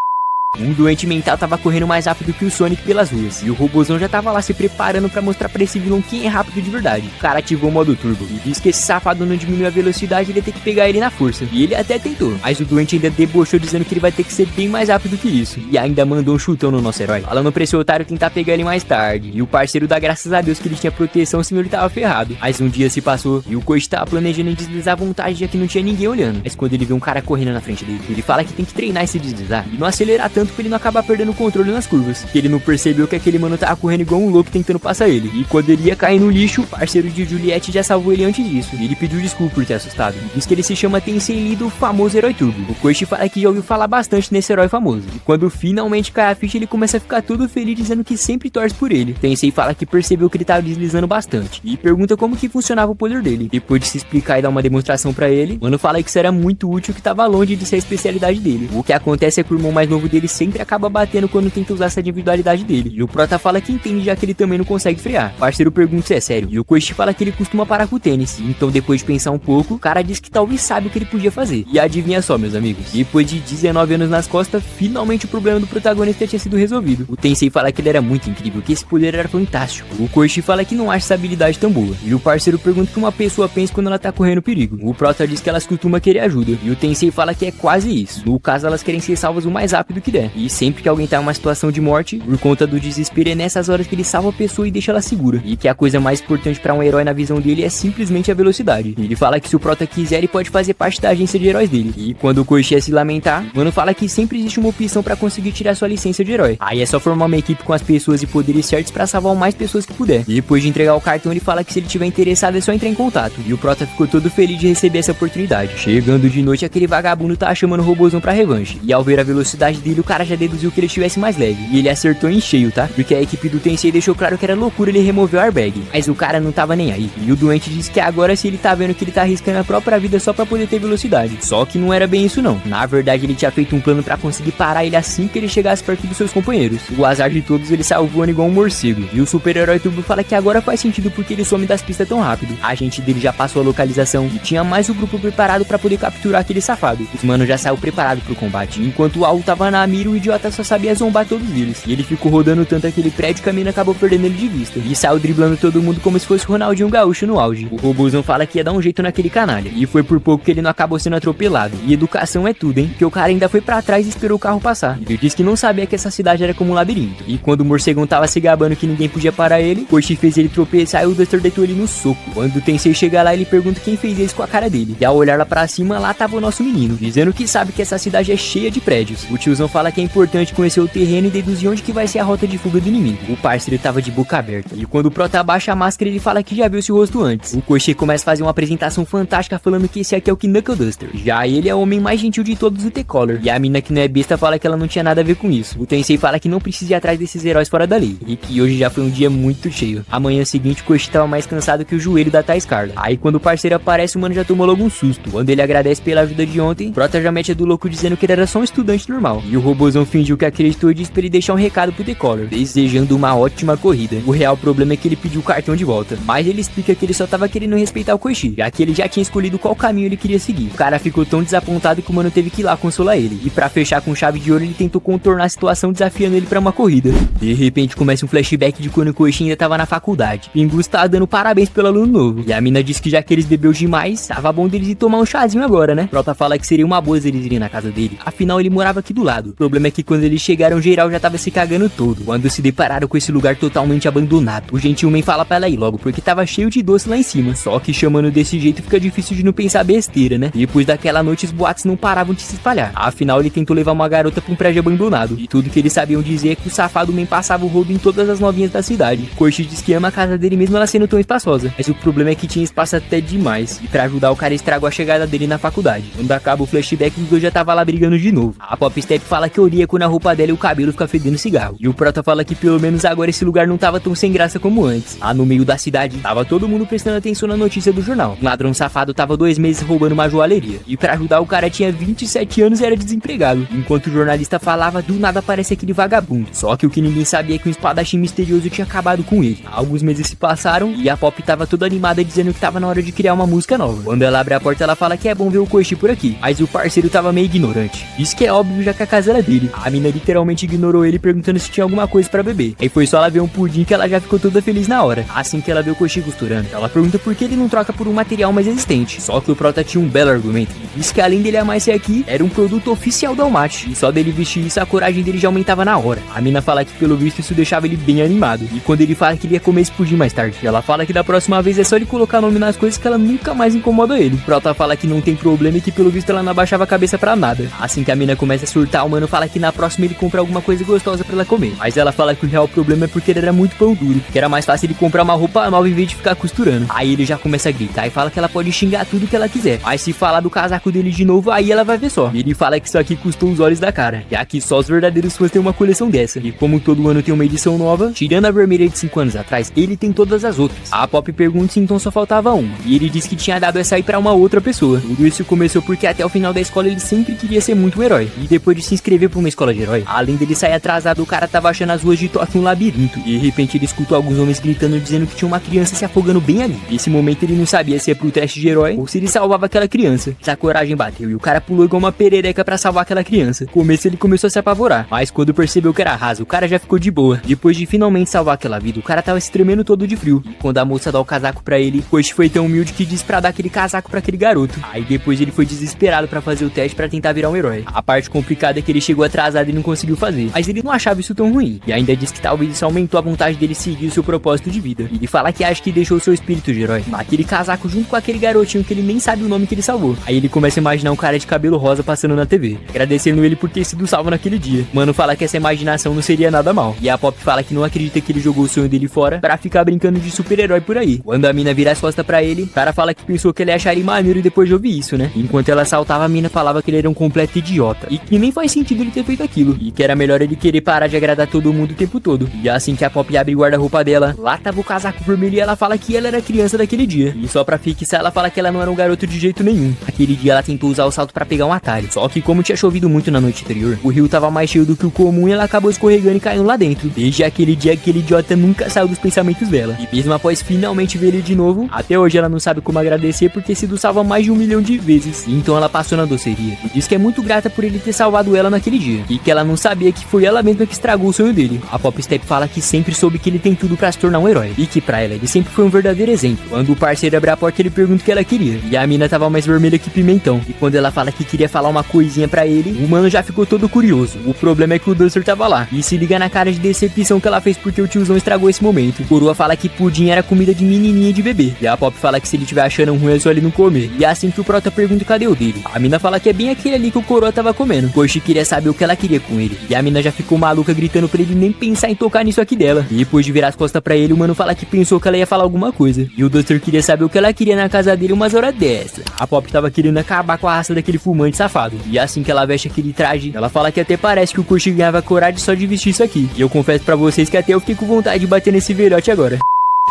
Um doente mental tava correndo mais rápido que o Sonic pelas ruas. E o robôzão já tava lá se preparando pra mostrar pra esse vilão quem é rápido de verdade. O cara ativou o modo turbo e disse que esse safado não diminuiu a velocidade, ele ia ter que pegar ele na força. E ele até tentou, mas o doente ainda debochou dizendo que ele vai ter que ser bem mais rápido que isso. E ainda mandou um chutão no nosso herói, falando pra esse otário tentar pegar ele mais tarde. E o parceiro dá graças a Deus que ele tinha proteção, senão ele tava ferrado. Mas um dia se passou e o Koichi tava planejando em deslizar à vontade, já que não tinha ninguém olhando. Mas quando ele vê um cara correndo na frente dele, ele fala que tem que treinar esse deslizar e não acelerar tanto pra ele não acabar perdendo o controle nas curvas. Que ele não percebeu que aquele mano tava correndo igual um louco tentando passar ele. E quando ele ia cair no lixo, o parceiro de Juliette já salvou ele antes disso. E ele pediu desculpa por ter assustado. E diz que ele se chama Tensei Lee, do famoso herói turbo. O Koichi fala que já ouviu falar bastante nesse herói famoso. E quando finalmente cai a ficha, ele começa a ficar todo feliz dizendo que sempre torce por ele. Tensei fala que percebeu que ele tava deslizando bastante. E pergunta como que funcionava o poder dele. Depois de se explicar e dar uma demonstração pra ele, o mano fala que isso era muito útil, que tava longe de ser a especialidade dele. O que acontece é que o irmão mais novo dele sempre acaba batendo quando tenta usar essa individualidade dele. E o Prota fala que entende, já que ele também não consegue frear. O parceiro pergunta se é sério. E o Koichi fala que ele costuma parar com o tênis. Então depois de pensar um pouco, o cara diz que talvez sabe o que ele podia fazer. E adivinha só, meus amigos, depois de 19 anos nas costas, finalmente o problema do protagonista tinha sido resolvido. O Tensei fala que ele era muito incrível, que esse poder era fantástico. O Koichi fala que não acha essa habilidade tão boa. E o parceiro pergunta o que uma pessoa pensa quando ela tá correndo perigo. O Prota diz que elas costumam querer ajuda. E o Tensei fala que é quase isso. No caso, elas querem ser salvas o mais rápido que der. E sempre que alguém tá em uma situação de morte, por conta do desespero, é nessas horas que ele salva a pessoa e deixa ela segura. E que a coisa mais importante pra um herói na visão dele é simplesmente a velocidade. Ele fala que se o Prota quiser, ele pode fazer parte da agência de heróis dele. E quando o Koichi ia se lamentar, o mano fala que sempre existe uma opção pra conseguir tirar sua licença de herói. Aí é só formar uma equipe com as pessoas e poderes certos pra salvar o mais pessoas que puder. E depois de entregar o cartão, ele fala que se ele tiver interessado é só entrar em contato. E o Prota ficou todo feliz de receber essa oportunidade. Chegando de noite, aquele vagabundo tá chamando o robôzão pra revanche. E ao ver a velocidade dele, o cara já deduziu que ele estivesse mais leve. E ele acertou em cheio, tá? Porque a equipe do Tensei deixou claro que era loucura ele remover o airbag. Mas o cara não tava nem aí. E o doente disse que agora se ele tá vendo que ele tá arriscando a própria vida só pra poder ter velocidade. Só que não era bem isso não. Na verdade ele tinha feito um plano pra conseguir parar ele assim que ele chegasse perto dos seus companheiros. O azar de todos, ele saiu voando igual um morcego. E o super-herói Turbo fala que agora faz sentido porque ele some das pistas tão rápido. A agente dele já passou a localização e tinha mais o grupo preparado pra poder capturar aquele safado. Os manos já saiu preparado pro combate. Enquanto o Al tava na mira, o idiota só sabia zombar todos eles. E ele ficou rodando tanto aquele prédio que a mina acabou perdendo ele de vista. E saiu driblando todo mundo como se fosse Ronaldinho Gaúcho no auge. O robôzão fala que ia dar um jeito naquele canalha. E foi por pouco que ele não acabou sendo atropelado. E educação é tudo, hein? Porque o cara ainda foi pra trás e esperou o carro passar. Ele disse que não sabia que essa cidade era como um labirinto. E quando o morcegão tava se gabando que ninguém podia parar ele, Koichi fez ele tropeçar e o Duster deitou ele no soco. Quando o Tensei chega lá, ele pergunta quem fez isso com a cara dele. E ao olhar lá pra cima, lá tava o nosso menino, dizendo que sabe que essa cidade é cheia de prédios. O tiozão fala que é importante conhecer o terreno e deduzir onde que vai ser a rota de fuga do inimigo. O parceiro tava de boca aberta. E quando o Prota abaixa a máscara, ele fala que já viu seu rosto antes. O Koichi começa a fazer uma apresentação fantástica falando que esse aqui é o Knuckle Duster. Já ele é o homem mais gentil de todos, o T-Collar. E a mina que não é besta fala que ela não tinha nada a ver com isso. O Tensei fala que não precisa ir atrás desses heróis fora da lei. E que hoje já foi um dia muito cheio. Amanhã seguinte, o Koichi tava mais cansado que o joelho da Thais Carla. Aí quando o parceiro aparece, o mano já tomou logo um susto. Quando ele agradece pela ajuda de ontem, Prota já mete a do louco dizendo que ele era só um estudante normal. E o robôzão fingiu que acreditou e disse pra ele deixar um recado pro T-Collar, desejando uma ótima corrida. O real problema é que ele pediu o cartão de volta. Mas ele explica que ele só tava querendo respeitar o Koichi, já que ele já tinha escolhido qual caminho ele queria seguir. O cara ficou tão desapontado que o mano teve que ir lá consolar ele. E pra fechar com chave de ouro, ele tentou contornar a situação desafiando ele pra uma corrida. De repente começa um flashback de quando o Koichi ainda tava na faculdade. Pingus tava dando parabéns pelo aluno novo. E a mina disse que já que eles bebeu demais, tava bom deles ir tomar um chazinho agora, né? Prota fala que seria uma boa eles irem na casa dele. Afinal, ele morava aqui do lado. O problema é que quando eles chegaram, geral já tava se cagando todo. Quando se depararam com esse lugar totalmente abandonado, o Gentilman fala pra ela ir logo, porque tava cheio de doce lá em cima. Só que chamando desse jeito fica difícil de não pensar besteira, né? E depois daquela noite, os boatos não paravam de se espalhar. Afinal, ele tentou levar uma garota pra um prédio abandonado. E tudo que eles sabiam dizer é que o safado man passava o rodo em todas as novinhas da cidade. Koichi diz que ama a casa dele mesmo ela sendo tão espaçosa. Mas o problema é que tinha espaço até demais. E pra ajudar, o cara estragou a chegada dele na faculdade. Quando acaba o flashback, os dois já tava lá brigando de novo. A Pop Step fala que odeia quando a roupa dela e o cabelo fica fedendo cigarro. E o Prota fala que pelo menos agora esse lugar não tava tão sem graça como antes. Lá no meio da cidade, tava todo mundo prestando atenção na notícia do jornal. Um ladrão safado tava 2 meses roubando uma joalheria. E pra ajudar, o cara tinha 27 anos e era desempregado. Enquanto o jornalista falava, do nada aparece aquele vagabundo. Só que o que ninguém sabia é que um espadachim misterioso tinha acabado com ele. Alguns meses se passaram e a Pop tava toda animada dizendo que tava na hora de criar uma música nova. Quando ela abre a porta, ela fala que é bom ver o Koichi por aqui. Mas o parceiro tava meio ignorante. Diz que é óbvio já que a casa era dele. A mina literalmente ignorou ele perguntando se tinha alguma coisa pra beber. Aí foi só ela ver um pudim que ela já ficou toda feliz na hora. Assim que ela vê o Koichi costurando, ela pergunta por que ele não troca por um material mais resistente. Só que o Prota tinha um belo argumento. Diz que além dele amar esse aqui, era um produto oficial da Almaty. E só dele vestir isso, a coragem dele já aumentava na hora. A mina fala que pelo visto isso deixava ele bem animado. E quando ele fala que ele ia comer esse pudim mais tarde, ela fala que da próxima vez é só ele colocar nome nas coisas que ela nunca mais incomoda ele. Prota fala que não tem problema e que pelo visto ela não abaixava a cabeça pra nada. Assim que a mina começa a surtar, o mano fala que na próxima ele compra alguma coisa gostosa pra ela comer. Mas ela fala que o real problema é porque ele era muito pão duro, que era mais fácil ele comprar uma roupa nova em vez de ficar costurando. Aí ele já começa a gritar e fala que ela pode xingar tudo que ela quiser. Mas se falar do casaco dele de novo, aí ela vai ver só. E ele fala que isso aqui custou os olhos da cara, já que só os verdadeiros fãs têm uma coleção dessa. E como todo ano tem uma edição nova, tirando a vermelha de 5 anos atrás, ele tem todas as outras. A Pop pergunta se então só faltava uma. E ele diz que tinha dado essa aí pra uma outra pessoa. Tudo isso começou porque até o final da escola ele sempre queria ser muito um herói. E depois de se inscrever pra uma escola de herói, além dele sair atrasado, o cara tava achando as ruas de Tóquio um labirinto. E de repente ele escutou alguns homens gritando dizendo que tinha uma criança se afogando bem ali. Nesse momento ele não sabia se ia pro teste de herói ou se ele salvava aquela criança. Essa coragem bateu e o cara pulou igual uma perereca pra salvar aquela criança. No começo ele começou a se apavorar, mas quando percebeu que era raso, o cara já ficou de boa. Depois de finalmente salvar aquela vida, o cara tava se tremendo todo de frio. E quando a moça dá o casaco pra ele, Koichi foi tão humilde que disse pra dar aquele casaco pra aquele garoto. Aí depois ele foi desesperado pra fazer o teste pra tentar virar um herói. A parte complicada é que ele chegou atrasado e não conseguiu fazer, mas ele não achava isso tão ruim. E ainda disse que talvez isso aumentou a vontade dele seguir o seu propósito de vida. Ele fala que acha que deixou o seu espírito de herói naquele casaco junto com aquele garotinho que ele nem sabe o nome que ele salvou. Aí ele começa a imaginar um cara de cabelo rosa passando na TV, agradecendo ele por ter sido salvo naquele dia. Mano fala que essa imaginação não seria nada mal. E a Pop fala que não acredita que ele jogou o sonho dele fora pra ficar brincando de super-herói por aí. Quando a mina vira as costas pra ele, o cara fala que pensou que ele acharia maneiro depois de ouvir isso, né? Enquanto ela saltava, a mina falava que ele era um completo idiota e que nem faz sentido sentido ele ter feito aquilo, e que era melhor ele querer parar de agradar todo mundo o tempo todo. E assim que a Pop abre o guarda-roupa dela, lá tava o casaco vermelho e ela fala que ela era criança daquele dia. E só pra fixar, ela fala que ela não era um garoto de jeito nenhum. Aquele dia ela tentou usar o salto pra pegar um atalho, só que como tinha chovido muito na noite anterior, o rio tava mais cheio do que o comum e ela acabou escorregando e caindo lá dentro. Desde aquele dia, aquele idiota nunca saiu dos pensamentos dela. E mesmo após finalmente ver ele de novo, até hoje ela não sabe como agradecer por ter sido salva mais de 1 milhão de vezes. E então ela passou na doceria e diz que é muito grata por ele ter salvado ela naquele dia, e que ela não sabia que foi ela mesma que estragou o sonho dele. A Pop Step fala que sempre soube que ele tem tudo pra se tornar um herói, e que pra ela ele sempre foi um verdadeiro exemplo. Quando o parceiro abre a porta, ele pergunta o que ela queria, e a mina tava mais vermelha que pimentão. E quando ela fala que queria falar uma coisinha pra ele, o mano já ficou todo curioso. O problema é que o Duster tava lá, e se liga na cara de decepção que ela fez porque o tiozão estragou esse momento. Coroa fala que pudim era comida de menininha e de bebê, e a Pop fala que se ele tiver achando ruim é só ele não comer. E é assim que o Prota pergunta cadê o dele. A mina fala que é bem aquele ali que o Coroa tava comendo. Koshi queria saber o que ela queria com ele, e a mina já ficou maluca gritando pra ele nem pensar em tocar nisso aqui dela. E depois de virar as costas pra ele, o mano fala que pensou que ela ia falar alguma coisa, e o Duster queria saber o que ela queria na casa dele umas horas dessa. A Pop tava querendo acabar com a raça daquele fumante safado, e assim que ela veste aquele traje, ela fala que até parece que o Koshi ganhava coragem só de vestir isso aqui. E eu confesso pra vocês que até eu fiquei com vontade de bater nesse velhote agora.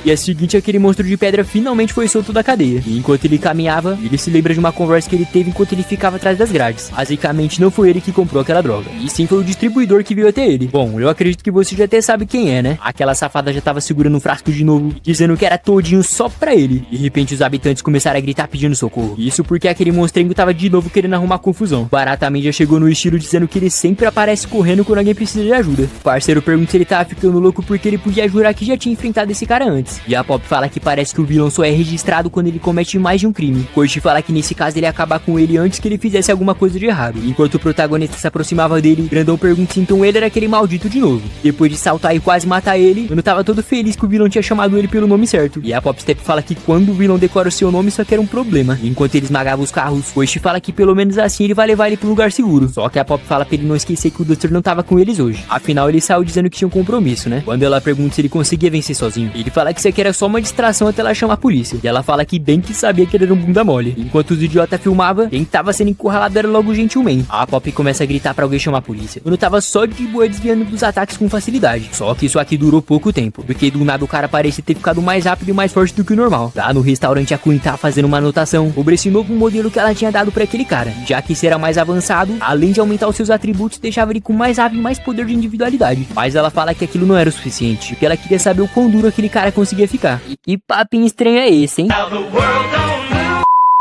E a seguinte, aquele monstro de pedra finalmente foi solto da cadeia. E enquanto ele caminhava, ele se lembra de uma conversa que ele teve enquanto ele ficava atrás das grades. Basicamente, não foi ele que comprou aquela droga, e sim foi o distribuidor que veio até ele. Bom, eu acredito que você já até sabe quem é, né? Aquela safada já tava segurando um frasco de novo, dizendo que era todinho só pra ele. De repente, os habitantes começaram a gritar pedindo socorro. Isso porque aquele monstrengo tava de novo querendo arrumar confusão. Bará também já chegou no estilo dizendo que ele sempre aparece correndo quando alguém precisa de ajuda. O parceiro pergunta se ele tava ficando louco porque ele podia jurar que já tinha enfrentado esse cara antes. E a Pop fala que parece que o vilão só é registrado quando ele comete mais de um crime. Koichi fala que nesse caso ele ia acabar com ele antes que ele fizesse alguma coisa de errado. Enquanto o protagonista se aproximava dele, Grandão pergunta se então ele era aquele maldito de novo. Depois de saltar e quase matar ele, Mano tava todo feliz que o vilão tinha chamado ele pelo nome certo. E a Pop Step fala que quando o vilão decora o seu nome, isso aqui era um problema. Enquanto ele esmagava os carros, Koichi fala que pelo menos assim ele vai levar ele pra um lugar seguro. Só que a Pop fala pra ele não esquecer que o Duster não tava com eles hoje. Afinal, ele saiu dizendo que tinha um compromisso, né? Quando ela pergunta se ele conseguia vencer sozinho, ele fala que isso aqui era só uma distração até ela chamar a polícia. E ela fala que bem que sabia que ele era um bunda mole. Enquanto os idiotas filmavam, quem tava sendo encurralado era logo o Gentleman. A Pop começa a gritar pra alguém chamar a polícia. Quando tava só de boa desviando dos ataques com facilidade. Só que isso aqui durou pouco tempo, porque do nada o cara parecia ter ficado mais rápido e mais forte do que o normal. Lá no restaurante, a Queen tá fazendo uma anotação sobre esse novo modelo que ela tinha dado pra aquele cara, já que será mais avançado, além de aumentar os seus atributos, deixava ele com mais ave e mais poder de individualidade. Mas ela fala que aquilo não era o suficiente, porque ela queria saber o quão duro aquele cara conseguia ficar. E papinho estranho é esse, hein?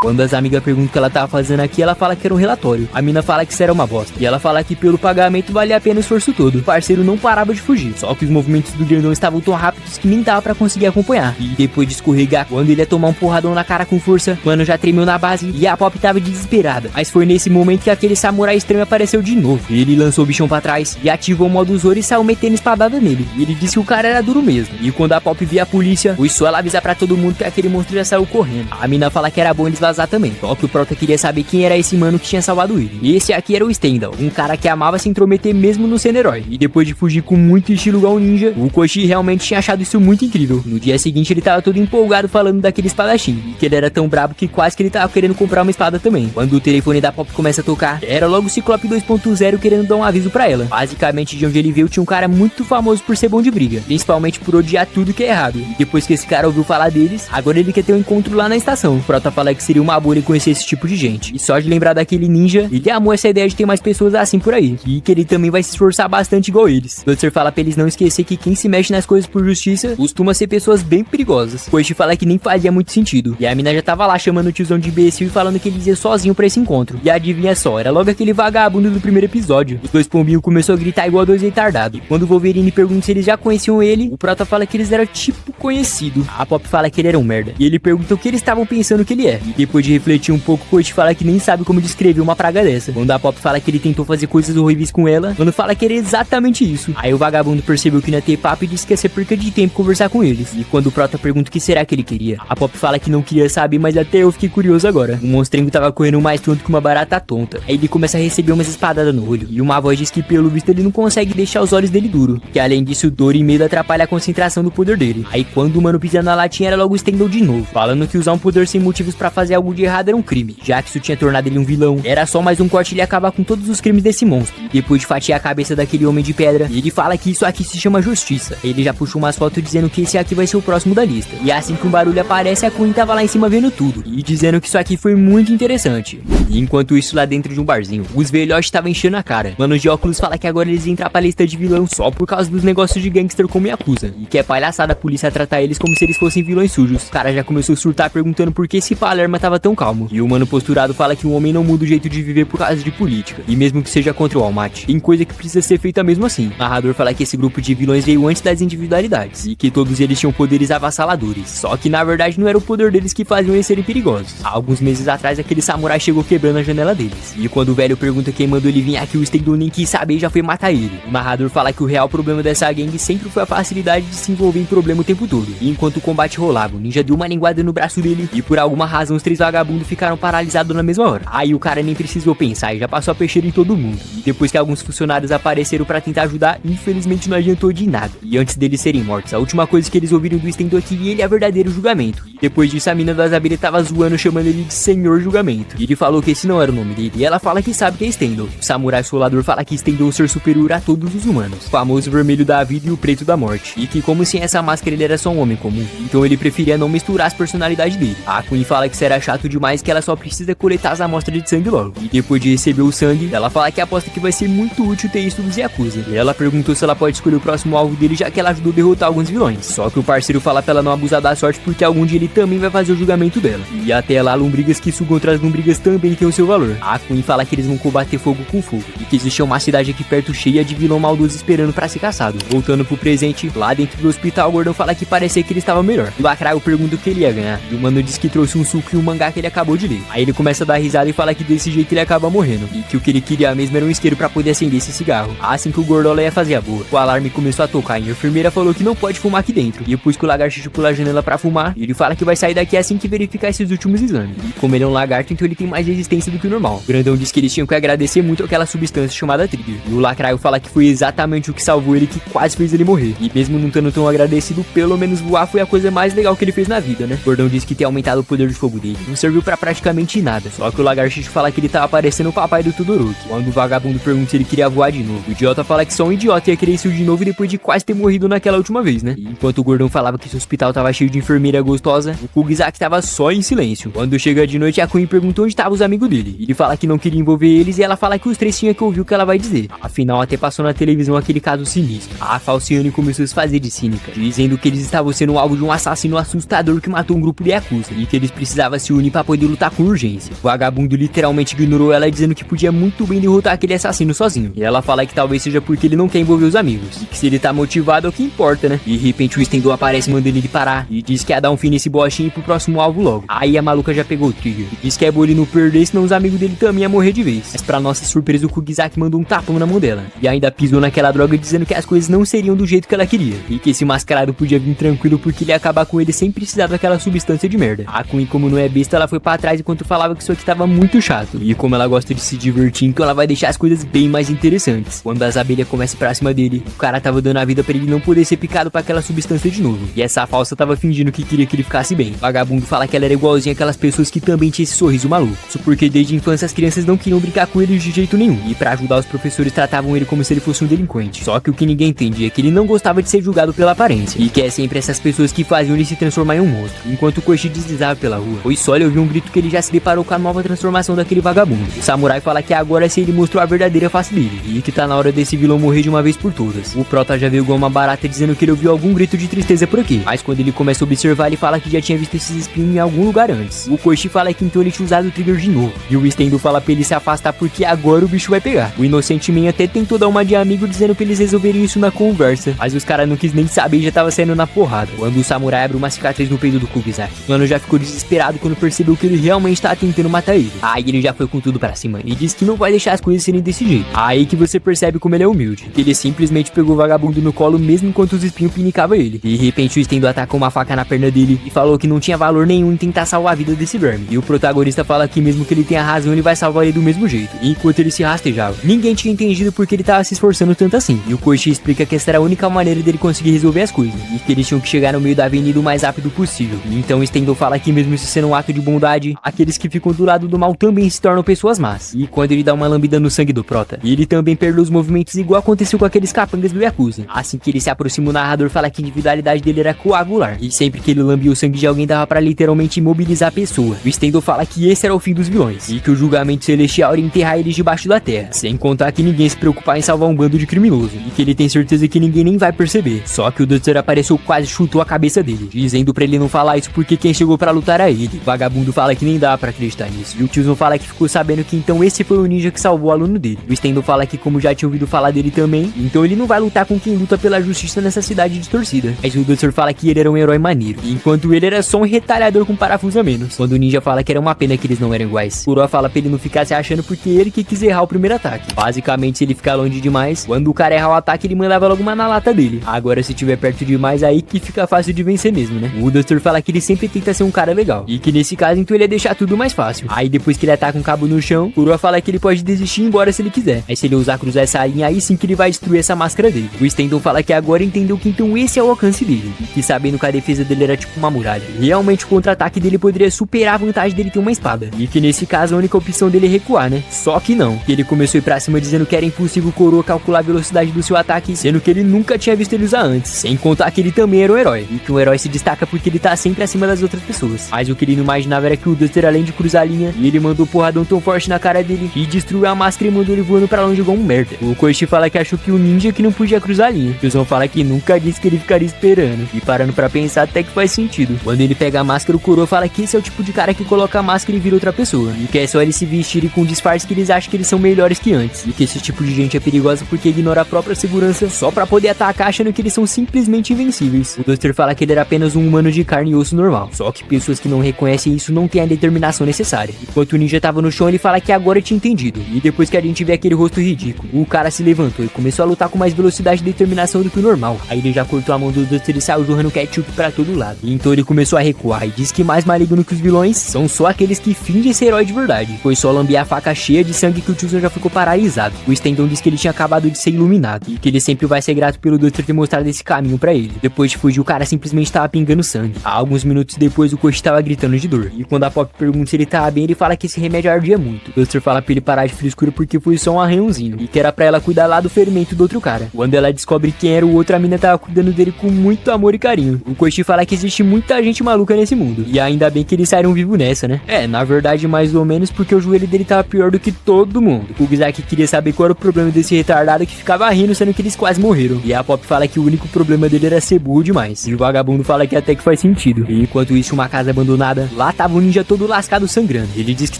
Quando as amigas perguntam o que ela tava fazendo aqui, ela fala que era um relatório. A mina fala que isso era uma bosta, e ela fala que pelo pagamento valia a pena o esforço todo. O parceiro não parava de fugir, só que os movimentos do grandão estavam tão rápidos que nem dava pra conseguir acompanhar. E depois de escorregar, quando ele ia tomar um porradão na cara com força, o mano já tremeu na base e a Pop tava desesperada. Mas foi nesse momento que aquele samurai estranho apareceu de novo. Ele lançou o bichão pra trás e ativou o modo Zoro e saiu metendo espadada nele. E ele disse que o cara era duro mesmo. E quando a Pop via a polícia, foi só ela avisar pra todo mundo que aquele monstro já saiu correndo. A mina fala que era bom eles vazar também. Só que o Prota queria saber quem era esse mano que tinha salvado ele. E esse aqui era o Stendhal, um cara que amava se intrometer mesmo no sendo herói. E depois de fugir com muito estilo igual um ninja, o Koshi realmente tinha achado isso muito incrível. No dia seguinte ele tava todo empolgado falando daquele espadachim, e que ele era tão brabo que quase que ele tava querendo comprar uma espada também. Quando o telefone da Pop começa a tocar, era logo o Ciclope 2.0 querendo dar um aviso pra ela. Basicamente, de onde ele veio tinha um cara muito famoso por ser bom de briga, principalmente por odiar tudo que é errado. E depois que esse cara ouviu falar deles, agora ele quer ter um encontro lá na estação. O Prota fala que seria uma boa ele conhecer esse tipo de gente. E só de lembrar daquele ninja, ele amou essa ideia de ter mais pessoas assim por aí. E que ele também vai se esforçar bastante igual eles. Duster fala pra eles não esquecer que quem se mexe nas coisas por justiça costuma ser pessoas bem perigosas. Koichi fala que nem fazia muito sentido. E a mina já tava lá chamando o tiozão de imbecil e falando que ele ia sozinho pra esse encontro. E adivinha só, era logo aquele vagabundo do primeiro episódio. Os dois pombinhos começou a gritar igual dois retardados. E quando o Wolverine pergunta se eles já conheciam ele, o Prota fala que eles eram tipo conhecido. A Pop fala que ele era um merda. E ele pergunta o que eles estavam pensando que ele é. E depois de refletir um pouco, Koichi fala que nem sabe como descrever uma praga dessa. Quando a Pop fala que ele tentou fazer coisas horríveis com ela, quando fala que era exatamente isso. Aí o vagabundo percebeu que não ia ter papo e disse que ia ser perca de tempo conversar com eles. E quando o Prota pergunta o que será que ele queria, a Pop fala que não queria saber, mas até eu fiquei curioso agora. O monstrengo tava correndo mais tonto que uma barata tonta. Aí ele começa a receber umas espadadas no olho. E uma voz diz que pelo visto ele não consegue deixar os olhos dele duro. Que além disso, dor e medo atrapalha a concentração do poder dele. Aí quando o mano pisa na latinha, era logo o Stendhal de novo, falando que usar um poder sem motivos pra fazer algo de errado era um crime, já que isso tinha tornado ele um vilão. Era só mais um corte ele acabar com todos os crimes desse monstro. Depois de fatiar a cabeça daquele homem de pedra, ele fala que isso aqui se chama justiça. Ele já puxou umas fotos dizendo que esse aqui vai ser o próximo da lista. E assim que um barulho aparece, a Queen tava lá em cima vendo tudo e dizendo que isso aqui foi muito interessante. E enquanto isso, lá dentro de um barzinho, os velhotes estavam enchendo a cara. Mano de óculos fala que agora eles entram pra lista de vilão só por causa dos negócios de gangster como Yakuza. E que é palhaçada a polícia tratar eles como se eles fossem vilões sujos. O cara já começou a surtar perguntando por que esse Palerma tava tão calmo. E o mano posturado fala que um homem não muda o jeito de viver por causa de política. E mesmo que seja contra o All Might, tem coisa que precisa ser feita mesmo assim. O narrador fala que esse grupo de vilões veio antes das individualidades. E que todos eles tinham poderes avassaladores. Só que na verdade não era o poder deles que faziam eles serem perigosos. Há alguns meses atrás aquele samurai chegou quebrando a janela deles. E quando o velho pergunta quem mandou ele vir aqui, o Stendon nem quis saber e já foi matar ele. O narrador fala que o real problema dessa gangue sempre foi a facilidade de se envolver em problema o tempo todo. E enquanto o combate rolava, o ninja deu uma linguada no braço dele e por alguma razão os três vagabundos ficaram paralisados na mesma hora. Aí o cara nem precisou pensar e já passou a peixeira em todo mundo. E depois que alguns funcionários apareceram pra tentar ajudar, infelizmente não adiantou de nada. E antes deles serem mortos, a última coisa que eles ouviram do Stendon é que ele é verdadeiro julgamento. E depois disso a mina das abelhas tava zoando, chamando ele de Senhor Julgamento. E ele falou que esse não era o nome dele e ela fala que sabe que é Stendon. O samurai solador fala que Stendon é o ser superior a todos os humanos, o famoso vermelho da vida e o preto da morte. E que como sem essa máscara ele era só um homem comum, então ele preferia não misturar as personalidades dele. A Queen fala que será chato demais, que ela só precisa coletar as amostras de sangue logo. E depois de receber o sangue, ela fala que aposta que vai ser muito útil ter isso dos Yakuza. E ela perguntou se ela pode escolher o próximo alvo dele, já que ela ajudou a derrotar alguns vilões. Só que o parceiro fala pra ela não abusar da sorte, porque algum dia ele também vai fazer o julgamento dela. E até lá, lombrigas que sugam outras lombrigas também tem o seu valor. A Queen fala que eles vão combater fogo com fogo, e que existe uma cidade aqui perto cheia de vilão maldoso esperando pra ser caçado. Voltando pro presente, lá dentro do hospital, o Gordão fala que parecia que ele estava melhor. O Lacraio pergunta o que ele ia ganhar, e o mano diz que trouxe um suco e um mangá que ele acabou de ler. Aí ele começa a dar risada e fala que desse jeito ele acaba morrendo, e que o que ele queria mesmo era um isqueiro pra poder acender esse cigarro. Assim que o Gordola ia fazer a boa, o alarme começou a tocar e a enfermeira falou que não pode fumar aqui dentro. E depois que o lagartixa pula a janela pra fumar, ele fala que vai sair daqui assim que verificar esses últimos exames. E como ele é um lagarto, então ele tem mais resistência do que o normal. O Grandão diz que eles tinham que agradecer muito aquela substância chamada Trigger. E o Lacraio fala que foi exatamente o que salvou ele, que quase fez ele morrer. E mesmo não estando tão agradecido, pelo menos voar foi a coisa mais legal que ele fez na vida, né? O Gordão diz que ter aumentado o poder de fogo dele não serviu pra praticamente nada. Só que o lagartixa fala que ele tava parecendo o papai do Todoroki. Quando o vagabundo pergunta se ele queria voar de novo, o idiota fala que só um idiota ia querer isso de novo depois de quase ter morrido naquela última vez, né? E enquanto o Gordão falava que esse hospital tava cheio de enfermeira gostosa, o Kugizaki tava só em silêncio. Quando chega de noite, a Queen perguntou onde estavam os amigos dele. Ele fala que não queria envolver eles e ela fala que os três tinham que ouvir o que ela vai dizer. Afinal, até passou na televisão aquele caso sinistro. A Falciane começou a se fazer de cínica, dizendo que eles estavam sendo alvo de um assassino assustador que matou um grupo de Yakuza e que eles precisavam se unir pra poder lutar com urgência. O vagabundo literalmente ignorou ela, dizendo que podia muito bem derrotar aquele assassino sozinho. E ela fala que talvez seja porque ele não quer envolver os amigos, e que se ele tá motivado é o que importa, né? E de repente o Stendon aparece mandando ele parar e diz que ia dar um fim nesse bostinho e pro próximo alvo logo. Aí a maluca já pegou o trigger e diz que é bom ele não perder, senão os amigos dele também iam morrer de vez. Mas pra nossa surpresa, o Kugizaki mandou um tapão na mão dela e ainda pisou naquela droga, dizendo que as coisas não seriam do jeito que ela queria e que esse mascarado podia vir tranquilo porque ele ia acabar com ele sem precisar daquela substância de merda. A Queen, como não é besta, ela foi pra trás enquanto falava que isso aqui tava muito chato. E como ela gosta de se divertir, então ela vai deixar as coisas bem mais interessantes. Quando as abelhas começam pra cima dele, o cara tava dando a vida pra ele não poder ser picado pra aquela substância de novo. E essa falsa tava fingindo que queria que ele ficasse bem. O vagabundo fala que ela era igualzinha aquelas pessoas que também tinha esse sorriso maluco. Isso porque desde a infância as crianças não queriam brincar com ele de jeito nenhum. E pra ajudar, os professores tratavam ele como se ele fosse um delinquente. Só que o que ninguém entendia é que ele não gostava de ser julgado pela aparência. E que é sempre essas pessoas que faziam ele se transformar em um monstro. Enquanto o Koichi deslizava pela rua, o Isole ouviu um grito que ele já se deparou com a nova transformação daquele vagabundo. O samurai fala que agora se ele mostrou a verdadeira face dele. E que tá na hora desse vilão morrer de uma vez por todas. O Prota já veio igual uma barata, dizendo que ele ouviu algum grito de tristeza por aqui. Mas quando ele começa a observar, ele fala que já tinha visto esses espinhos em algum lugar antes. O Koichi fala que então ele tinha usado o trigger de novo. E o Stendon fala pra ele se afastar porque agora o bicho vai pegar. O Inocente Man até tentou dar uma de amigo, dizendo pra eles resolverem isso na conversa. Mas os caras não quis nem saber e já tava saindo na porrada. Quando o samurai abre uma cicatriz no peito do Kugizaki, o mano já ficou desesperado quando percebeu que ele realmente tava tentando matar ele. Aí ele já foi com tudo pra cima e disse que não vai deixar as coisas serem desse jeito. Aí que você percebe como ele é humilde. Ele simplesmente pegou o vagabundo no colo mesmo enquanto os espinhos pinicavam ele. E de repente o Stendon atacou uma faca na perna dele e falou que não tinha valor nenhum em tentar salvar a vida desse verme. E o protagonista fala que mesmo que ele tenha razão, ele vai salvar ele do mesmo jeito. E enquanto ele se rastejava, ninguém tinha entendido porque ele tava se esforçando tanto assim. E o Koichi explica que essa era a única maneira dele conseguir resolver as coisas, e que eles tinham que chegar no meio da avenida o mais rápido possível. E então o Stendon fala que mesmo isso sendo um ato de bondade, aqueles que ficam do lado do mal também se tornam pessoas más. E quando ele dá uma lambida no sangue do prota, ele também perdeu os movimentos igual aconteceu com aqueles capangas do Yakuza. Assim que ele se aproxima, o narrador fala que a individualidade dele era coagular, e sempre que ele lambia o sangue de alguém dava pra literalmente imobilizar a pessoa. O Stendhal fala que esse era o fim dos vilões, e que o julgamento celestial iria enterrar eles debaixo da terra, sem contar que ninguém se preocupar em salvar um bando de criminoso, e que ele tem certeza que ninguém nem vai perceber. Só que o Duster apareceu, quase chutou a cabeça dele, dizendo pra ele não falar isso porque quem chegou pra lutar era ele. O vagabundo fala que nem dá pra acreditar nisso, e o tiozão fala que ficou sabendo que então esse foi o ninja que salvou o aluno dele. O Stendhal fala que como já tinha ouvido falar dele também, então ele não vai lutar com quem luta pela justiça nessa cidade distorcida. Mas o Duster fala que ele era um herói maneiro, enquanto ele era só um retalhador com parafuso a menos. Quando o ninja fala que era uma pena que eles não eram iguais, Kuroa fala pra ele não ficar se achando porque ele que quis errar o primeiro ataque. Basicamente, se ele ficar longe demais, quando o cara errar o ataque, ele mandava logo uma na lata dele. Agora, se tiver perto demais, aí que fica fácil de vencer mesmo, né? O Duster fala que ele sempre tenta ser um cara legal, e que nesse caso, então ele ia deixar tudo mais fácil. Aí depois que ele ataca um cabo no chão, Kuroa fala que ele pode desistir e ir embora se ele quiser. Aí se ele usar cruzar essa linha, aí sim que ele vai destruir essa máscara dele. O Stendhal fala que agora entendeu que então esse é o alcance dele, e que sabendo que a defesa dele era tipo uma muralha, realmente o contra-ataque dele poderia superar a vantagem dele ter uma espada, e que nesse caso a única opção dele é recuar, né? Só que não, que ele começou a ir pra cima dizendo que era impossível o Kuroa calcular a velocidade do seu ataque, sendo que ele nunca tinha visto ele usar antes, sem contar que ele também era um herói, e que um herói se destaca porque ele tá sempre acima das outras pessoas. Mas o que ele não imaginava era que o Duster, além de cruzar a linha, ele mandou porradão tão forte na cara dele e destruiu a máscara e mandou ele voando pra longe igual um merda. O Koichi fala que achou que o ninja que não podia cruzar a linha. O tiozão fala que nunca disse que ele ficaria esperando, e parando pra pensar até que faz sentido. Quando ele pega a máscara, o Kuroa fala que esse é o tipo de cara que coloca a máscara e vira outra pessoa, e que é só eles se vestirem com disfarce que eles acham que eles são melhores que antes, e que esse tipo de gente é perigosa porque ignora a própria segurança só pra poder atacar achando que eles são simplesmente invencíveis. O Duster fala que ele era apenas um humano de carne e osso normal, só que pessoas que não reconhecem isso não têm a determinação necessária. Enquanto o ninja tava no chão, ele fala que agora tinha entendido, e depois que a gente vê aquele rosto ridículo, o cara se levantou e começou a lutar com mais velocidade e determinação do que o normal. Aí ele já cortou a mão do Duster e saiu jorrando ketchup pra todo lado, e então ele começou a recuar e diz que mais maligno que os vilões são só aqueles que fingem ser herói de verdade. Foi só lamber a faca cheia de sangue que o tiozão já ficou paralisado. O Stendhal diz que ele tinha acabado de ser iluminado, e que ele sempre vai ser grato pelo Duster ter mostrado esse caminho pra ele. Depois de fugir, o cara simplesmente tava pingando sangue. Há alguns minutos depois, o Koichi tava gritando de dor, e quando a Pop pergunta se ele tava bem, ele fala que esse remédio ardia muito. O Duster fala pra ele parar de frescura porque foi só um arranhãozinho, e que era pra ela cuidar lá do ferimento do outro cara. Quando ela descobre quem era o outro, a mina tava cuidando dele com muito amor e carinho. O Koichi fala que existe muita gente maluca nesse mundo, e ainda bem que eles saíram vivos nessa, né? É, na verdade mais ou menos porque o joelho dele tava pior do que todo mundo. O Kugzaki queria saber qual era o problema desse retardado que ficava rindo sendo que eles quase morreram, e a Pop fala que o único problema dele era ser burro demais, e o vagabundo fala que até que faz sentido. E enquanto isso, uma casa abandonada, lá tava o ninja todo lascado sangrando. Ele diz que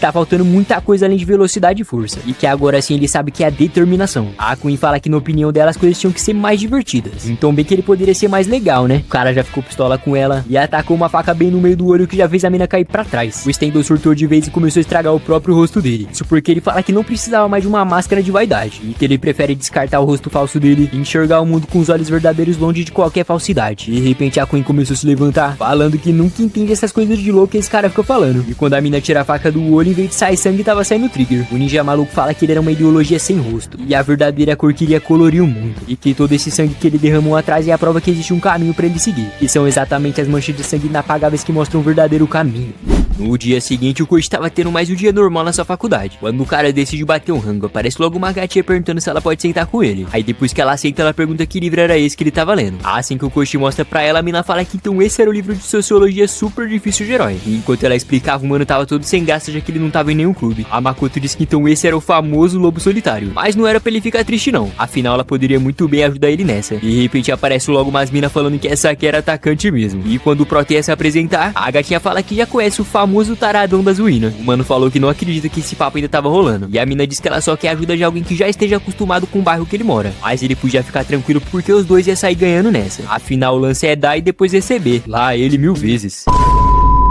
tá faltando muita coisa além de velocidade e força, e que agora sim ele sabe que é a determinação. A Queen fala que na opinião dela as coisas tinham que ser mais divertidas, então bem que ele poderia ser mais legal, né? O cara já ficou pistola com ela e atacou uma faca bem no meio do olho que já fez a mina cair pra trás. O Stendhal surtou de vez e começou a estragar o próprio rosto dele. Isso porque ele fala que não precisava mais de uma máscara de vaidade, e que ele prefere descartar o rosto falso dele e enxergar o mundo com os olhos verdadeiros longe de qualquer falsidade. E de repente a Queen começou a se levantar, falando que nunca entende essas coisas de louco que esse cara fica falando. E quando a mina tira a faca do olho, em vez de sair sangue, tava saindo trigger. O ninja maluco fala que ele era uma ideologia sem rosto, e a verdadeira cor queria colorir o mundo, e que todo esse sangue que ele derramou atrás é a prova que existe um caminho pra ele seguir, que são exatamente as manchas de sangue inapagáveis que mostram o verdadeiro caminho. No dia seguinte, o Koichi estava tendo mais um dia normal na sua faculdade. Quando o cara decide bater um rango, aparece logo uma gatinha perguntando se ela pode sentar com ele. Aí depois que ela aceita, ela pergunta que livro era esse que ele tava lendo. Assim que o Koichi mostra pra ela, a mina fala que então esse era o livro de sociologia super difícil de herói. E enquanto ela explicava, o mano tava todo sem graça, já que ele não tava em nenhum clube. A Makoto disse que então esse era o famoso lobo solitário. Mas não era pra ele ficar triste não, afinal ela poderia muito bem ajudar ele nessa. E de repente aparece logo umas minas falando que essa aqui era atacante mesmo. E quando o Proto ia se apresentar, a gatinha fala que já conhece o famoso taradão das ruínas. O mano falou que não acredita que esse papo ainda tava rolando, e a mina diz que ela só quer ajuda de alguém que já esteja acostumado com o bairro que ele mora. Mas ele podia ficar tranquilo porque os dois iam sair ganhando nessa. Afinal o lance é dar e depois receber. Lá ele 1000 vezes.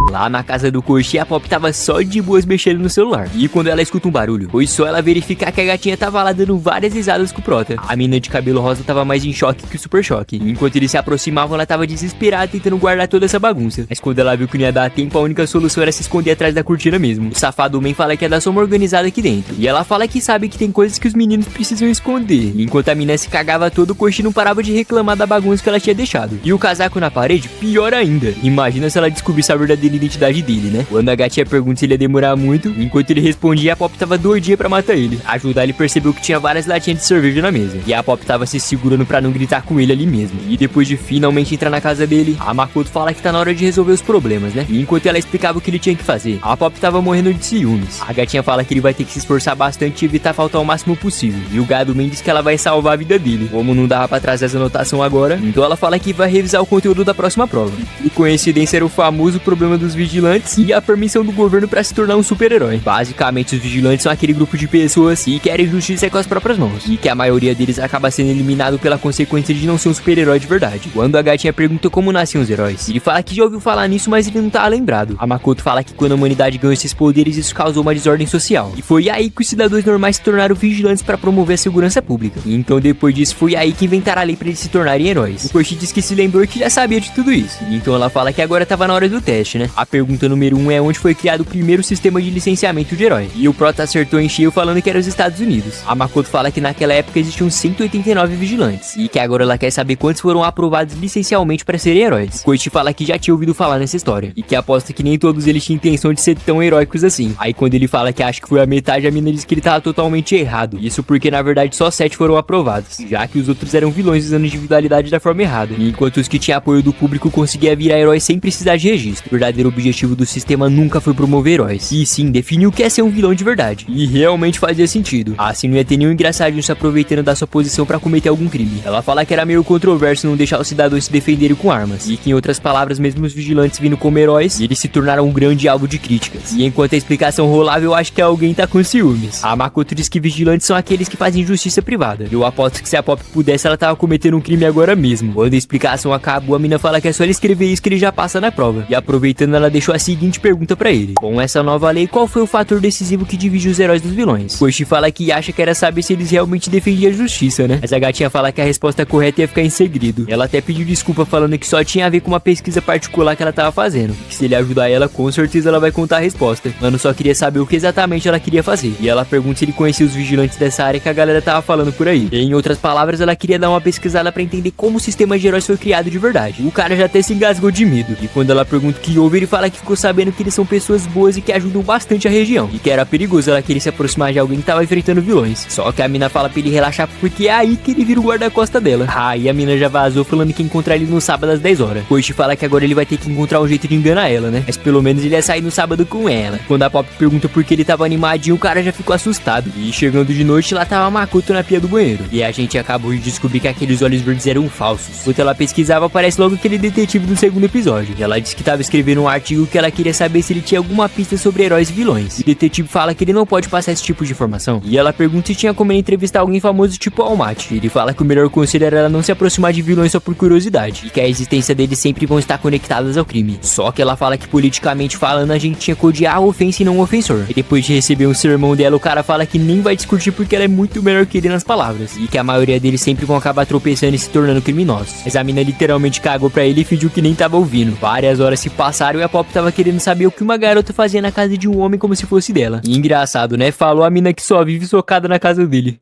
Lá na casa do Koichi, a Pop tava só de boas mexendo no celular. E quando ela escuta um barulho, foi só ela verificar que a gatinha tava lá dando várias risadas com o Prota. A mina de cabelo rosa tava mais em choque que o Super Choque. E enquanto eles se aproximavam, ela tava desesperada tentando guardar toda essa bagunça. Mas quando ela viu que não ia dar tempo, a única solução era se esconder atrás da cortina mesmo. O safado man fala que ia dar só uma organizada aqui dentro. E ela fala que sabe que tem coisas que os meninos precisam esconder. E enquanto a mina se cagava todo, o Koichi não parava de reclamar da bagunça que ela tinha deixado. E o casaco na parede, pior ainda. Imagina se ela descobrisse a verdadeira identidade dele, né? Quando a gatinha pergunta se ele ia demorar muito, enquanto ele respondia, a Pop tava doidinha pra matar ele. Ajudar ele percebeu que tinha várias latinhas de cerveja na mesa, e a Pop tava se segurando pra não gritar com ele ali mesmo. E depois de finalmente entrar na casa dele, a Makoto fala que tá na hora de resolver os problemas, né? E enquanto ela explicava o que ele tinha que fazer, a Pop tava morrendo de ciúmes. A gatinha fala que ele vai ter que se esforçar bastante e evitar faltar o máximo possível. E o Gado Man diz que ela vai salvar a vida dele. Como não dava pra trazer essa anotação agora, então ela fala que vai revisar o conteúdo da próxima prova. E coincidência era o famoso problema dos vigilantes e a permissão do governo pra se tornar um super-herói. Basicamente, os vigilantes são aquele grupo de pessoas que querem justiça com as próprias mãos, e que a maioria deles acaba sendo eliminado pela consequência de não ser um super-herói de verdade. Quando a gatinha pergunta como nascem os heróis, ele fala que já ouviu falar nisso, mas ele não tá lembrado. A Makoto fala que quando a humanidade ganhou esses poderes, isso causou uma desordem social. E foi aí que os cidadãos normais se tornaram vigilantes pra promover a segurança pública. E então depois disso foi aí que inventaram a lei pra eles se tornarem heróis. O Koichi diz que se lembrou que já sabia de tudo isso. E então ela fala que agora tava na hora do teste, né? A pergunta número 1 é onde foi criado o primeiro sistema de licenciamento de herói. E o Prota acertou em cheio falando que era os Estados Unidos. A Makoto fala que naquela época existiam 189 vigilantes, e que agora ela quer saber quantos foram aprovados licencialmente para serem heróis. Koichi fala que já tinha ouvido falar nessa história, e que aposta que nem todos eles tinham intenção de ser tão heróicos assim. Aí quando ele fala que acha que foi a metade, a mina diz que ele tava totalmente errado. Isso porque na verdade só 7 foram aprovados, já que os outros eram vilões usando individualidade da forma errada, enquanto os que tinham apoio do público conseguiam virar heróis sem precisar de registro. O verdadeiro objetivo do sistema nunca foi promover heróis, e sim definir o que é ser um vilão de verdade. E realmente fazia sentido. Assim não ia ter nenhum engraçadinho se aproveitando da sua posição pra cometer algum crime. Ela fala que era meio controverso não deixar os cidadãos se defenderem com armas, e que em outras palavras, mesmo os vigilantes vindo como heróis, eles se tornaram um grande alvo de críticas. E enquanto a explicação rolava, eu acho que alguém tá com ciúmes. A Makoto diz que vigilantes são aqueles que fazem justiça privada. Eu aposto que se a Pop pudesse, ela tava cometendo um crime agora mesmo. Quando a explicação acabou, a mina fala que é só ele escrever isso que ele já passa na prova. E aproveitando, ela deixou a seguinte pergunta pra ele: com essa nova lei, qual foi o fator decisivo que divide os heróis dos vilões? Koichi fala que acha que era saber se eles realmente defendiam a justiça, né? Mas a gatinha fala que a resposta correta ia ficar em segredo. Ela até pediu desculpa falando que só tinha a ver com uma pesquisa particular que ela tava fazendo, que se ele ajudar ela, com certeza ela vai contar a resposta. Mano só queria saber o que exatamente ela queria fazer, e ela pergunta se ele conhecia os vigilantes dessa área que a galera tava falando por aí. E, em outras palavras, ela queria dar uma pesquisada pra entender como o sistema de heróis foi criado de verdade. O cara já até se engasgou de medo, e quando ela pergunta o que houve, ele fala que ficou sabendo que eles são pessoas boas e que ajudam bastante a região, e que era perigoso ela querer se aproximar de alguém que tava enfrentando vilões. Só que a mina fala pra ele relaxar porque é aí que ele vira o guarda-costa dela. Aí a mina já vazou falando que ia encontrar ele no sábado às 10 horas. Koichi fala que agora ele vai ter que encontrar um jeito de enganar ela, né? Mas pelo menos ele ia sair no sábado com ela. Quando a Pop pergunta por que ele tava animadinho, o cara já ficou assustado. E chegando de noite, lá tava a Makoto na pia do banheiro. E a gente acabou de descobrir que aqueles olhos verdes eram falsos. Enquanto ela pesquisava, aparece logo aquele detetive do segundo episódio. E ela disse que tava escrevendo um artigo que ela queria saber se ele tinha alguma pista sobre heróis e vilões. E o detetive fala que ele não pode passar esse tipo de informação. E ela pergunta se tinha como ele entrevistar alguém famoso tipo Almaty. Ele fala que o melhor conselho era ela não se aproximar de vilões só por curiosidade, e que a existência deles sempre vão estar conectadas ao crime. Só que ela fala que politicamente falando, a gente tinha que odiar a ofensa e não o ofensor. E depois de receber um sermão dela, o cara fala que nem vai discutir porque ela é muito melhor que ele nas palavras, e que a maioria deles sempre vão acabar tropeçando e se tornando criminosos. Mas a mina literalmente cagou pra ele e fingiu que nem tava ouvindo. Várias horas se passaram e a Pop tava querendo saber o que uma garota fazia na casa de um homem como se fosse dela. E engraçado, né? Falou a mina que só vive socada na casa dele.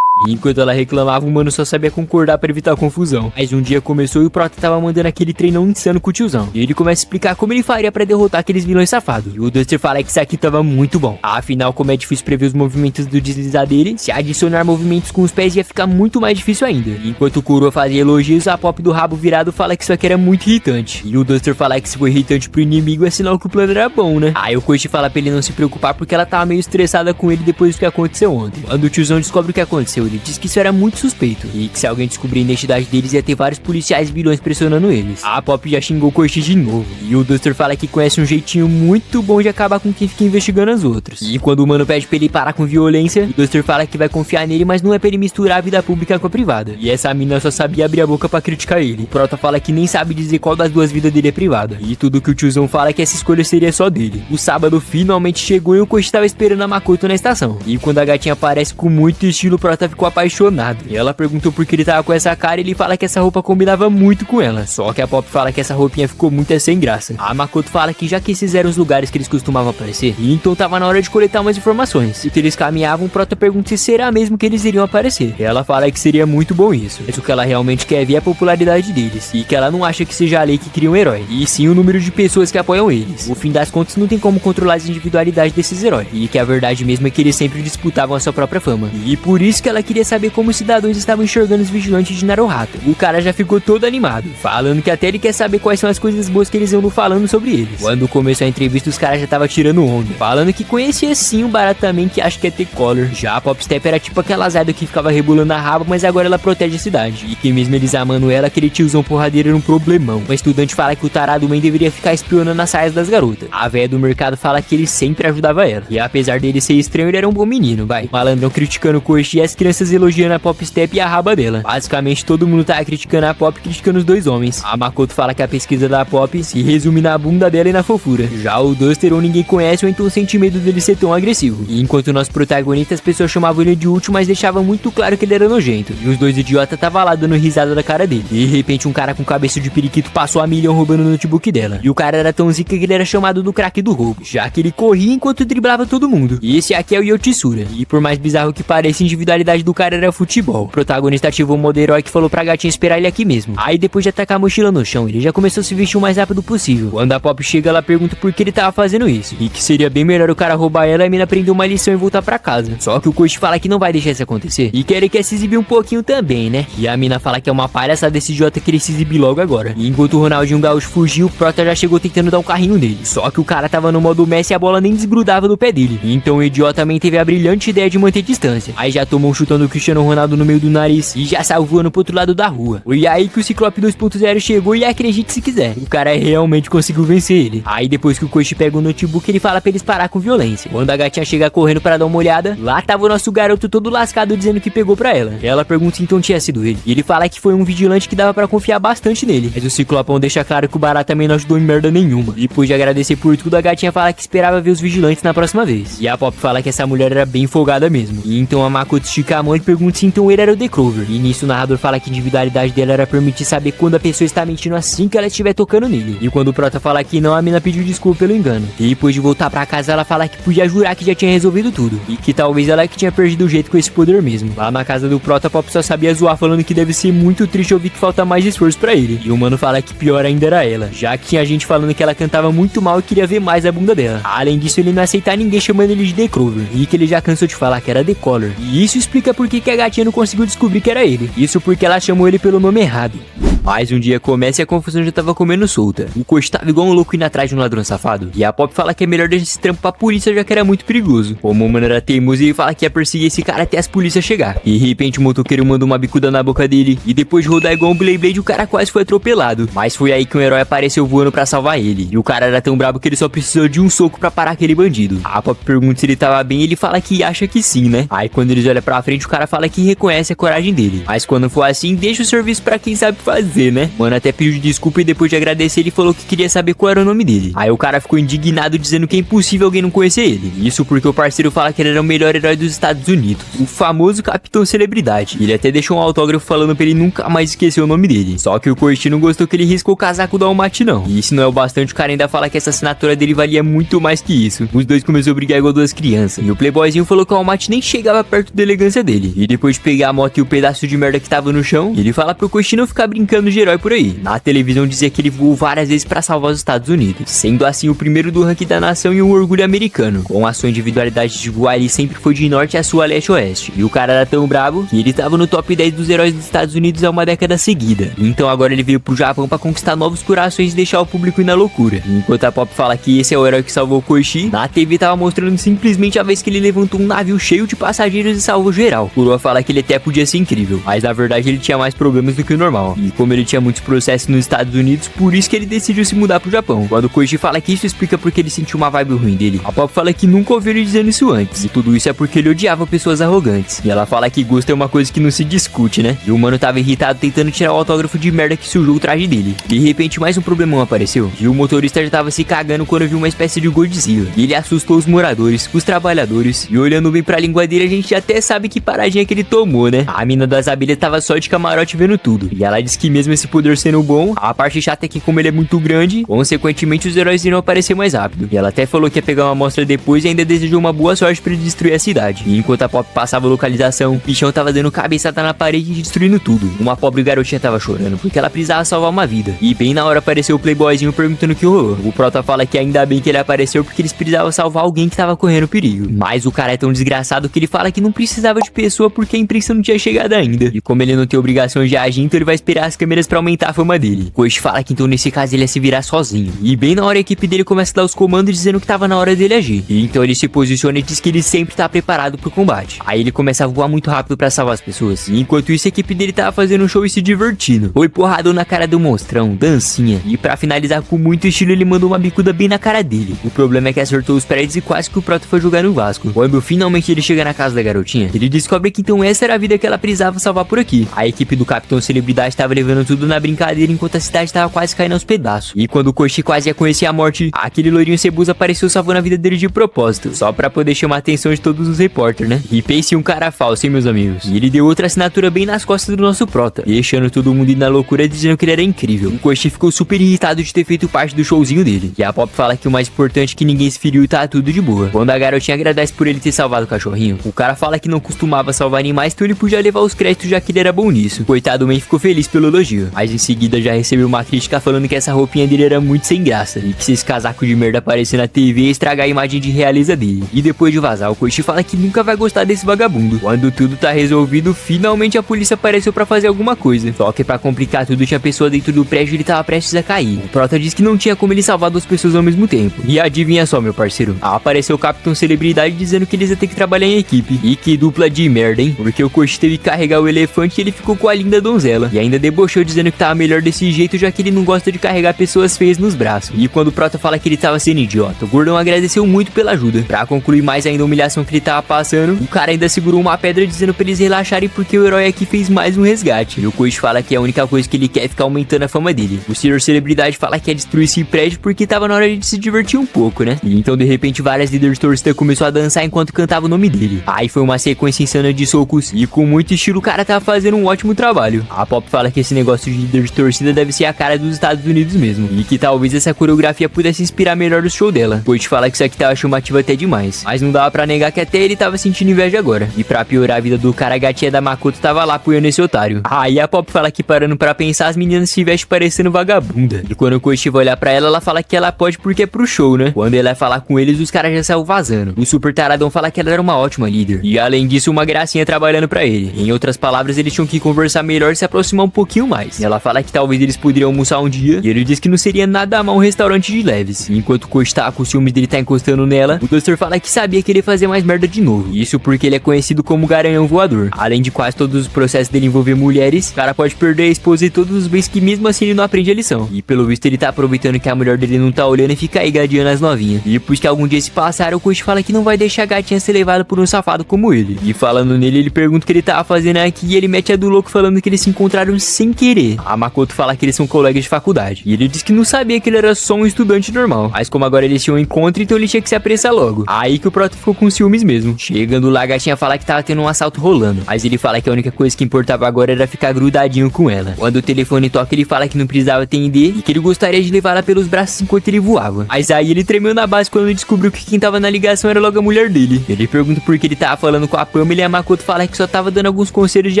E enquanto ela reclamava, o mano só sabia concordar pra evitar a confusão. Mas um dia começou e o Prota tava mandando aquele treinão insano com o tiozão. E ele começa a explicar como ele faria pra derrotar aqueles vilões safados. E o Duster fala que isso aqui tava muito bom. Afinal, como é difícil prever os movimentos do deslizar dele, se adicionar movimentos com os pés ia ficar muito mais difícil ainda. E enquanto o Kuro fazia elogios, a Pop do rabo virado fala que isso aqui era muito irritante. E o Duster fala que se for irritante pro inimigo é sinal que o plano era bom, né? Aí o Koichi fala pra ele não se preocupar porque ela tava meio estressada com ele depois do que aconteceu ontem. Quando o tiozão descobre o que aconteceu, ele diz que isso era muito suspeito, e que se alguém descobrir a identidade deles ia ter vários policiais vilões pressionando eles. A Pop já xingou o Koichi de novo, e o Duster fala que conhece um jeitinho muito bom de acabar com quem fica investigando os outros. E quando o mano pede pra ele parar com violência, o Duster fala que vai confiar nele, mas não é pra ele misturar a vida pública com a privada. E essa mina só sabia abrir a boca pra criticar ele. O Prota fala que nem sabe dizer qual das duas vidas dele é privada, e tudo que o tiozão fala é que essa escolha seria só dele. O sábado finalmente chegou e o Koichi tava esperando a Makoto na estação. E quando a gatinha aparece com muito estilo, o Prota fica ficou apaixonado. E ela perguntou por que ele tava com essa cara e ele fala que essa roupa combinava muito com ela. Só que a Pop fala que essa roupinha ficou muito sem graça. A Makoto fala que já que esses eram os lugares que eles costumavam aparecer, então tava na hora de coletar umas informações. E que eles caminhavam, o Prota pergunta se será mesmo que eles iriam aparecer. E ela fala que seria muito bom isso. Mas o que ela realmente quer é ver a popularidade deles. E que ela não acha que seja a lei que cria um herói, e sim o número de pessoas que apoiam eles. No fim das contas, não tem como controlar as individualidades desses heróis. E que a verdade mesmo é que eles sempre disputavam a sua própria fama. E por isso que ela queria saber como os cidadãos estavam enxergando os vigilantes de Naruhata. O cara já ficou todo animado, falando que até ele quer saber quais são as coisas boas que eles andam falando sobre eles. Quando começou a entrevista, os caras já tava tirando onda, falando que conhecia sim o Barata também, que acha que é T-Color. Já a Pop Step era tipo aquela azada que ficava rebolando a raba, mas agora ela protege a cidade. E que mesmo eles amando ela, aquele tiozão porradeiro era um problemão. Uma estudante fala que o tarado man deveria ficar espionando as saias das garotas. A véia do mercado fala que ele sempre ajudava ela. E apesar dele ser estranho, ele era um bom menino, vai. O malandrão criticando o Koichi e as crianças elogiando a Pop Step e a raba dela. Basicamente todo mundo tava criticando a Pop, criticando os dois homens. A Makoto fala que a pesquisa da Pop se resume na bunda dela e na fofura. Já o Duster ou ninguém conhece ou então sente medo dele ser tão agressivo. E enquanto o nosso protagonista, as pessoas chamavam ele de útil, mas deixavam muito claro que ele era nojento. E os dois idiotas tava lá dando risada da cara dele. E de repente um cara com cabeça de periquito passou a milhão roubando o notebook dela. E o cara era tão zica que ele era chamado do craque do roubo, já que ele corria enquanto driblava todo mundo. E esse aqui é o Yotsura. E por mais bizarro que pareça, a individualidade do cara era futebol. O protagonista ativou o modo herói que falou pra gatinha esperar ele aqui mesmo. Aí depois de atacar a mochila no chão, ele já começou a se vestir o mais rápido possível. Quando a Pop chega, ela pergunta por que ele tava fazendo isso. E que seria bem melhor o cara roubar ela e a mina aprender uma lição e voltar pra casa. Só que o Koichi fala que não vai deixar isso acontecer. E que ele quer se exibir um pouquinho também, né? E a mina fala que é uma palhaçada desse idiota que ele se exibir logo agora. E enquanto o Ronaldinho Gaúcho fugiu, o Prota já chegou tentando dar um carrinho nele. Só que o cara tava no modo Messi e a bola nem desgrudava do pé dele. Então o idiota também teve a brilhante ideia de manter distância. Aí já tomou um chutão do Cristiano Ronaldo no meio do nariz e já saiu voando pro outro lado da rua. E aí que o Ciclope 2.0 chegou e acredite se quiser, o cara realmente conseguiu vencer ele. Aí depois que o Koichi pega o notebook, ele fala pra eles parar com violência. Quando a gatinha chega correndo para dar uma olhada, lá tava o nosso garoto todo lascado dizendo que pegou pra ela. Ela pergunta se então tinha sido ele. E ele fala que foi um vigilante que dava pra confiar bastante nele. Mas o Ciclopão deixa claro que o Barata também não ajudou em merda nenhuma. E depois de agradecer por tudo, a gatinha fala que esperava ver os vigilantes na próxima vez. E a Pop fala que essa mulher era bem folgada mesmo. E então a Makoto estica a mão e pergunta se então ele era o The Clover. E nisso o narrador fala que a individualidade dela era permitir saber quando a pessoa está mentindo assim que ela estiver tocando nele. E quando o Prota fala que não, a mina pediu desculpa pelo engano. E depois de voltar pra casa, ela fala que podia jurar que já tinha resolvido tudo. E que talvez ela que tinha perdido o jeito com esse poder mesmo. Lá na casa do Prota, a Pop só sabia zoar, falando que deve ser muito triste ouvir que falta mais esforço pra ele. E o mano fala que pior ainda era ela, já que tinha gente falando que ela cantava muito mal e queria ver mais a bunda dela. Além disso, ele não aceita ninguém chamando ele de The Clover. E que ele já cansou de falar que era The Color. E isso explica por que a gatinha não conseguiu descobrir que era ele. Isso porque ela chamou ele pelo nome errado. Mais um dia começa e a confusão já tava comendo solta. O Koichi tava igual um louco indo atrás de um ladrão safado. E a Pop fala que é melhor deixar esse trampo pra polícia, já que era muito perigoso. O mano era teimoso e fala que ia perseguir esse cara até as polícias chegar. E de repente o motoqueiro manda uma bicuda na boca dele. E depois de rodar igual um Blade, o cara quase foi atropelado. Mas foi aí que um herói apareceu voando pra salvar ele. E o cara era tão brabo que ele só precisou de um soco pra parar aquele bandido. A Pop pergunta se ele tava bem e ele fala que acha que sim, né? Aí quando eles olham pra frente, o cara fala que reconhece a coragem dele. Mas quando for assim, deixa o serviço pra quem sabe fazer, né? Mano até pediu desculpa e depois de agradecer ele falou que queria saber qual era o nome dele. Aí o cara ficou indignado dizendo que é impossível alguém não conhecer ele. Isso porque o parceiro fala que ele era o melhor herói dos Estados Unidos, o famoso Capitão Celebridade. Ele até deixou um autógrafo falando pra ele nunca mais esquecer o nome dele. Só que o Koichi não gostou que ele riscou o casaco do Almaty não. E isso não é o bastante, o cara ainda fala que essa assinatura dele valia muito mais que isso. Os dois começaram a brigar igual duas crianças. E o playboyzinho falou que o Almaty nem chegava perto da elegância dele. E depois de pegar a moto e o pedaço de merda que tava no chão, ele fala pro Koichi não ficar brincando de herói por aí. Na televisão dizia que ele voou várias vezes pra salvar os Estados Unidos, sendo assim o primeiro do ranking da nação e um orgulho americano. Com a sua individualidade de voar, ele sempre foi de norte a sul, a leste a oeste. E o cara era tão brabo que ele tava no top 10 dos heróis dos Estados Unidos há uma década seguida. Então agora ele veio pro Japão pra conquistar novos corações e deixar o público ir na loucura. Enquanto a Pop fala que esse é o herói que salvou o Koichi, na TV tava mostrando simplesmente a vez que ele levantou um navio cheio de passageiros e salvou geral. O Lua fala que ele até podia ser incrível, mas na verdade ele tinha mais problemas do que o normal. E como como ele tinha muitos processos nos Estados Unidos, por isso que ele decidiu se mudar pro Japão. Quando o Koichi fala que isso explica porque ele sentiu uma vibe ruim dele, a Pop fala que nunca ouviu ele dizendo isso antes, e tudo isso é porque ele odiava pessoas arrogantes. E ela fala que gosto é uma coisa que não se discute, né? E o mano tava irritado tentando tirar o autógrafo de merda que sujou o traje dele. De repente mais um problemão apareceu, e o motorista já tava se cagando quando viu uma espécie de Godzilla. E ele assustou os moradores, os trabalhadores, e olhando bem pra língua dele a gente até sabe que paradinha que ele tomou, né? A mina das abelhas tava só de camarote vendo tudo. E ela disse que mesmo esse poder sendo bom, a parte chata é que como ele é muito grande, consequentemente os heróis iriam aparecer mais rápido. E ela até falou que ia pegar uma amostra depois e ainda desejou uma boa sorte pra ele destruir a cidade. E enquanto a Pop passava a localização, o bichão tava dando cabeçada na parede e destruindo tudo. Uma pobre garotinha tava chorando porque ela precisava salvar uma vida. E bem na hora apareceu o playboyzinho perguntando o que rolou. O Prota fala que ainda bem que ele apareceu porque eles precisavam salvar alguém que tava correndo perigo. Mas o cara é tão desgraçado que ele fala que não precisava de pessoa porque a imprensa não tinha chegado ainda. E como ele não tem obrigação de agir, então ele vai esperar as câmeras pra aumentar a fama dele. Koichi fala que então nesse caso ele ia se virar sozinho. E bem na hora a equipe dele começa a dar os comandos dizendo que tava na hora dele agir. E então ele se posiciona e diz que ele sempre tá preparado pro combate. Aí ele começa a voar muito rápido pra salvar as pessoas. E enquanto isso a equipe dele tava fazendo um show e se divertindo. Foi porradão na cara do monstrão, dancinha. E pra finalizar com muito estilo ele mandou uma bicuda bem na cara dele. O problema é que acertou os prédios e quase que o Prota foi jogar no Vasco. Quando finalmente ele chega na casa da garotinha, ele descobre que então essa era a vida que ela precisava salvar por aqui. A equipe do Capitão Celebridade tava levando tudo na brincadeira enquanto a cidade tava quase caindo aos pedaços. E quando o Koichi quase ia conhecer a morte, aquele loirinho ceboso apareceu salvando a vida dele de propósito, só pra poder chamar a atenção de todos os repórteres, né? E pense em um cara falso, hein, meus amigos? E ele deu outra assinatura bem nas costas do nosso Prota, deixando todo mundo ir na loucura dizendo que ele era incrível. O Koichi ficou super irritado de ter feito parte do showzinho dele. E a Pop fala que o mais importante é que ninguém se feriu e tá tudo de boa. Quando a garotinha agradece por ele ter salvado o cachorrinho, o cara fala que não costumava salvar animais, então ele podia levar os créditos já que ele era bom nisso. Coitado, o man ficou feliz pelo elogio, mas em seguida já recebeu uma crítica falando que essa roupinha dele era muito sem graça e que se esse casaco de merda aparecer na TV ia estragar a imagem de realeza dele. E depois de vazar, o Koichi fala que nunca vai gostar desse vagabundo. Quando tudo tá resolvido, finalmente a polícia apareceu pra fazer alguma coisa. Só que pra complicar tudo, tinha pessoa dentro do prédio e ele tava prestes a cair. O Prota diz que não tinha como ele salvar duas pessoas ao mesmo tempo. E adivinha só, meu parceiro, apareceu o Capitão Celebridade dizendo que eles iam ter que trabalhar em equipe. E que dupla de merda, hein? Porque o Koichi teve que carregar o elefante e ele ficou com a linda donzela. E ainda debochou dizendo que tava melhor desse jeito, já que ele não gosta de carregar pessoas feias nos braços. E quando o Prota fala que ele tava sendo idiota, o gordão agradeceu muito pela ajuda. Pra concluir mais ainda a humilhação que ele tava passando, o cara ainda segurou uma pedra dizendo pra eles relaxarem porque o herói aqui fez mais um resgate. E o Koichi fala que a única coisa que ele quer é ficar aumentando a fama dele. O Senhor Celebridade fala que ia destruir esse prédio porque tava na hora de se divertir um pouco, né? E então de repente várias líderes de torcida começou a dançar enquanto cantava o nome dele. Aí foi uma sequência insana de socos e com muito estilo o cara tava fazendo um ótimo trabalho. A Pop fala que esse negócio de líder de torcida deve ser a cara dos Estados Unidos mesmo, e que talvez essa coreografia pudesse inspirar melhor o show dela. Koichi fala que isso aqui tava chamativo até demais, mas não dava pra negar que até ele tava sentindo inveja agora. E pra piorar a vida do cara, a gatinha da Makoto tava lá apoiando esse otário. Aí a Pop fala que parando pra pensar, as meninas se vestem parecendo vagabunda. E quando o Koichi vai olhar pra ela fala que ela pode porque é pro show, né? Quando ele vai falar com eles, os caras já saíram vazando. O super taradão fala que ela era uma ótima líder. E além disso, uma gracinha trabalhando pra ele. Em outras palavras, eles tinham que conversar melhor e se aproximar um pouquinho mais. E ela fala que talvez eles poderiam almoçar um dia. E ele diz que não seria nada mal um restaurante de leves. E enquanto o Koichi tá com o ciúmes dele tá encostando nela, o Duster fala que sabia que ele ia fazer mais merda de novo. Isso porque ele é conhecido como Garanhão Voador. Além de quase todos os processos dele envolver mulheres, o cara pode perder a esposa e todos os bens que mesmo assim ele não aprende a lição. E pelo visto ele tá aproveitando que a mulher dele não tá olhando e fica aí gadeando as novinhas. E depois que algum dia se passaram, o Koichi fala que não vai deixar a gatinha ser levada por um safado como ele. E falando nele, ele pergunta o que ele tava fazendo aqui e ele mete a do louco falando que eles se encontraram sem querer. A Makoto fala que eles são colegas de faculdade. E ele diz que não sabia que ele era só um estudante normal. Mas como agora eles tinham um encontro, então ele tinha que se apressar logo. Aí que o Prota ficou com ciúmes mesmo. Chegando lá, a gatinha fala que tava tendo um assalto rolando. Mas ele fala que a única coisa que importava agora era ficar grudadinho com ela. Quando o telefone toca, ele fala que não precisava atender e que ele gostaria de levá-la pelos braços enquanto ele voava. Mas aí ele tremeu na base quando descobriu que quem tava na ligação era logo a mulher dele. Ele pergunta por que ele tava falando com a Pamela e a Makoto fala que só tava dando alguns conselhos de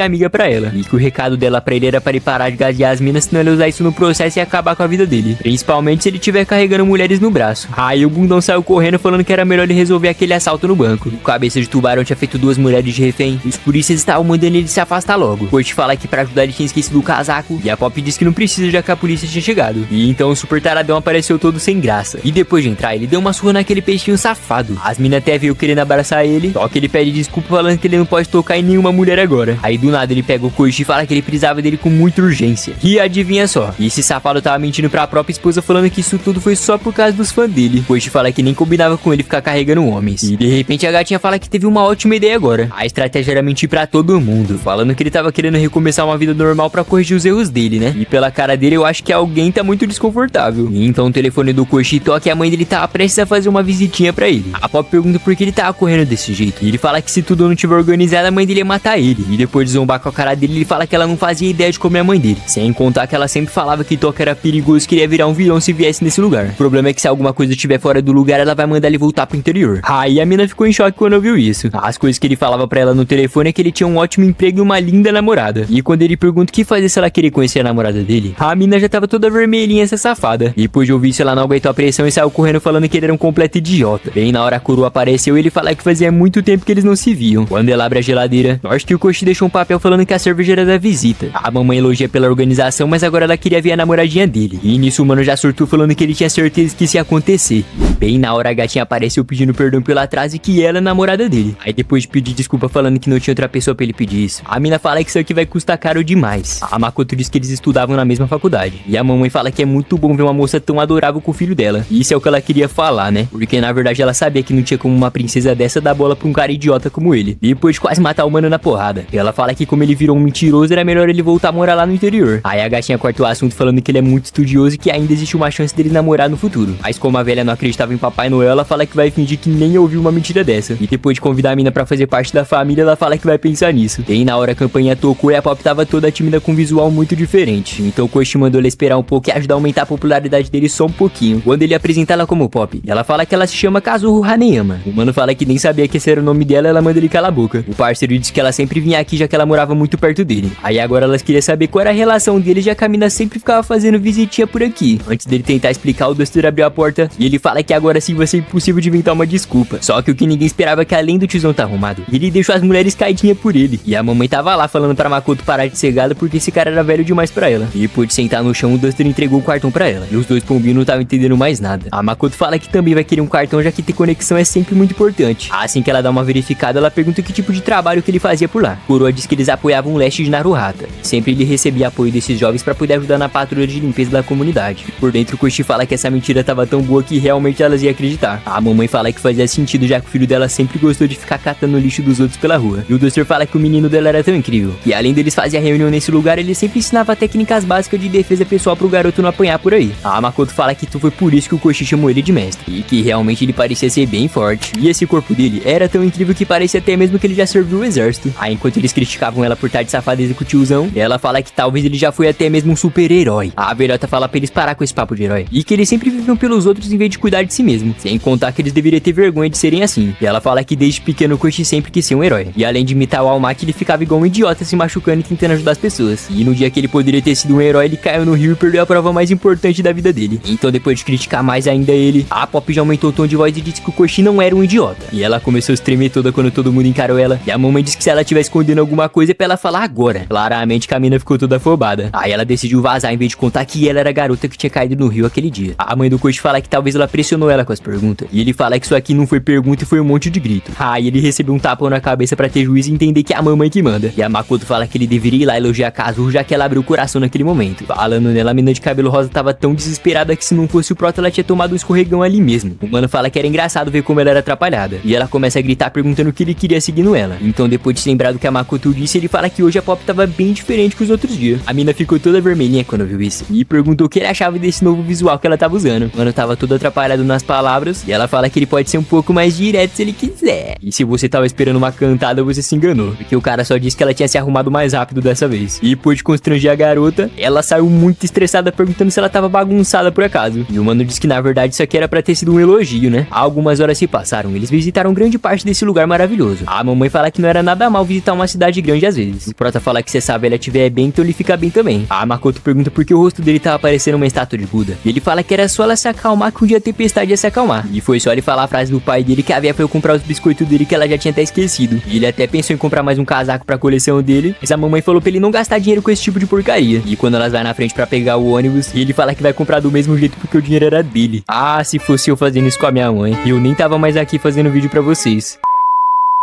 amiga pra ela. E que o recado dela pra ele era pra ele parar de gasear as minas, senão ele usar isso no processo e acabar com a vida dele. Principalmente se ele tiver carregando mulheres no braço. Aí o bundão saiu correndo falando que era melhor ele resolver aquele assalto no banco. O cabeça de tubarão tinha feito 2 mulheres de refém. Os polícias estavam mandando ele se afastar logo. O Koichi fala que pra ajudar ele tinha esquecido o casaco. E a Pop diz que não precisa já que a polícia tinha chegado. E então o super taradão apareceu todo sem graça. E depois de entrar, ele deu uma surra naquele peixinho safado. As minas até veio querendo abraçar ele. Só que ele pede desculpa falando que ele não pode tocar em nenhuma mulher agora. Aí do nada ele pega o Koichi e fala que ele precisava dele com muito muita urgência. E adivinha só, esse safado tava mentindo pra própria esposa falando que isso tudo foi só por causa dos fãs dele. Koichi fala que nem combinava com ele ficar carregando homens. E de repente a gatinha fala que teve uma ótima ideia agora. A estratégia era mentir pra todo mundo, falando que ele tava querendo recomeçar uma vida normal pra corrigir os erros dele, né? E pela cara dele eu acho que alguém tá muito desconfortável. E então o telefone do Koichi toca e a mãe dele tava prestes a fazer uma visitinha pra ele. A Pop pergunta por que ele tava correndo desse jeito. E ele fala que se tudo não tiver organizado, a mãe dele ia matar ele. E depois de zombar com a cara dele, ele fala que ela não fazia ideia de como é a mãe dele. Sem contar que ela sempre falava que Toca era perigoso e queria virar um vilão se viesse nesse lugar. O problema é que se alguma coisa estiver fora do lugar, ela vai mandar ele voltar pro interior. Aí a mina ficou em choque quando ouviu isso. As coisas que ele falava pra ela no telefone é que ele tinha um ótimo emprego e uma linda namorada. E quando ele pergunta o que fazer se ela queria conhecer a namorada dele, a mina já tava toda vermelhinha, essa safada. E depois de ouvir isso, ela não aguentou a pressão e saiu correndo falando que ele era um completo idiota. Bem na hora a coroa apareceu e ele fala que fazia muito tempo que eles não se viam. Quando ela abre a geladeira, acho que o Koichi deixou um papel falando que a cerveja era da visita. A mamãe elogia pela organização, mas agora ela queria ver a namoradinha dele. E nisso o mano já surtou falando que ele tinha certeza que isso ia acontecer. Bem na hora a gatinha apareceu pedindo perdão pelo atraso e que ela é a namorada dele. Aí depois de pedir desculpa falando que não tinha outra pessoa pra ele pedir isso, a mina fala que isso aqui vai custar caro demais. A Makoto diz que eles estudavam na mesma faculdade. E a mamãe fala que é muito bom ver uma moça tão adorável com o filho dela. E isso é o que ela queria falar, né? Porque na verdade ela sabia que não tinha como uma princesa dessa dar bola pra um cara idiota como ele. Depois de quase matar o mano na porrada. E ela fala que como ele virou um mentiroso, era melhor ele voltar a morar lá no interior. Aí a gatinha corta o assunto falando que ele é muito estudioso e que ainda existe uma chance dele namorar no futuro. Mas como a velha não acreditava em Papai Noel, ela fala que vai fingir que nem ouviu uma mentira dessa. E depois de convidar a mina pra fazer parte da família, ela fala que vai pensar nisso. E na hora a campanha tocou e a Pop tava toda tímida com um visual muito diferente. Então o Koichi mandou ela esperar um pouco e ajudar a aumentar a popularidade dele só um pouquinho. Quando ele apresenta ela como Pop, ela fala que ela se chama Kazuho Haneyama. O mano fala que nem sabia que esse era o nome dela, ela manda ele calar a boca. O parceiro diz que ela sempre vinha aqui já que ela morava muito perto dele. Aí agora elas queriam saber qual era a relação deles, já que a mina sempre ficava fazendo visitinha por aqui. Antes dele tentar explicar, o Duster abriu a porta e ele fala que agora sim vai ser impossível de inventar uma desculpa. Só que o que ninguém esperava é que além do tiozão tá arrumado, ele deixou as mulheres caidinhas por ele. E a mamãe tava lá falando pra Makoto parar de ser gada porque esse cara era velho demais pra ela. E depois de sentar no chão, o Duster entregou o cartão pra ela. E os dois pombinhos não estavam entendendo mais nada. A Makoto fala que também vai querer um cartão, já que ter conexão é sempre muito importante. Assim que ela dá uma verificada, ela pergunta que tipo de trabalho que ele fazia por lá. Coroa diz que eles apoiavam o leste de Naruhata. Sempre ele recebia apoio desses jovens pra poder ajudar na patrulha de limpeza da comunidade. Por dentro, o Koichi fala que essa mentira tava tão boa que realmente elas iam acreditar. A mamãe fala que fazia sentido, já que o filho dela sempre gostou de ficar catando o lixo dos outros pela rua. E o Duster fala que o menino dela era tão incrível, e além deles fazer a reunião nesse lugar, ele sempre ensinava técnicas básicas de defesa pessoal pro garoto não apanhar por aí. A Makoto fala que foi por isso que o Koichi chamou ele de mestre, e que realmente ele parecia ser bem forte. E esse corpo dele era tão incrível que parecia até mesmo que ele já serviu o exército. Aí enquanto eles criticavam ela por estar de safadeza com o tiozão, ela fala que talvez ele já foi até mesmo um super-herói. A velhota fala pra eles parar com esse papo de herói, e que eles sempre viviam pelos outros em vez de cuidar de si mesmo. Sem contar que eles deveriam ter vergonha de serem assim. E ela fala que desde pequeno o Koichi sempre quis ser um herói. E além de imitar o All Might, ele ficava igual um idiota se machucando e tentando ajudar as pessoas. E no dia que ele poderia ter sido um herói, ele caiu no rio e perdeu a prova mais importante da vida dele. Então depois de criticar mais ainda ele, a Pop já aumentou o tom de voz e disse que o Koichi não era um idiota. E ela começou a se tremer toda quando todo mundo encarou ela. E a mamãe disse que se ela tivesse escondendo alguma coisa é pra ela falar agora. Claramente que a mina ficou toda afobada. Aí ela decidiu vazar em vez de contar que ela era a garota que tinha caído no rio aquele dia. A mãe do Koichi fala que talvez ela pressionou ela com as perguntas. E ele fala que isso aqui não foi pergunta e foi um monte de grito. Aí ele recebeu um tapão na cabeça pra ter juízo e entender que é a mamãe que manda. E a Makoto fala que ele deveria ir lá elogiar a Kazuho, já que ela abriu o coração naquele momento. Falando nela, a mina de cabelo rosa tava tão desesperada que se não fosse o Proto, ela tinha tomado um escorregão ali mesmo. O mano fala que era engraçado ver como ela era atrapalhada. E ela começa a gritar perguntando o que ele queria seguindo ela. Então depois de se lembrar do que a Makoto disse, ele fala que hoje a Pop tava bem diferente que os outros dias. A mina ficou toda vermelhinha quando viu isso. E perguntou o que ele achava desse novo visual que ela tava usando. O mano tava todo atrapalhado nas palavras. E ela fala que ele pode ser um pouco mais direto se ele quiser. E se você tava esperando uma cantada, você se enganou. Porque o cara só disse que ela tinha se arrumado mais rápido dessa vez. E depois de constranger a garota, ela saiu muito estressada perguntando se ela tava bagunçada por acaso. E o mano disse que na verdade isso aqui era pra ter sido um elogio, né? Algumas horas se passaram, eles visitaram grande parte desse lugar maravilhoso. A mamãe fala que não era nada mal visitar uma cidade grande às vezes. O Prota fala que se essa velha tiver bem, então ele fica bem também. A Makoto pergunta por que o rosto dele tava parecendo uma estátua de Buda. E ele fala que era só ela se acalmar que um dia a tempestade ia se acalmar. E foi só ele falar a frase do pai dele que a véia foi comprar os biscoitos dele que ela já tinha até esquecido. E ele até pensou em comprar mais um casaco pra coleção dele, mas a mamãe falou pra ele não gastar dinheiro com esse tipo de porcaria. E quando elas vai na frente pra pegar o ônibus, ele fala que vai comprar do mesmo jeito porque o dinheiro era dele. Ah, se fosse eu fazendo isso com a minha mãe, eu nem tava mais aqui fazendo vídeo pra vocês.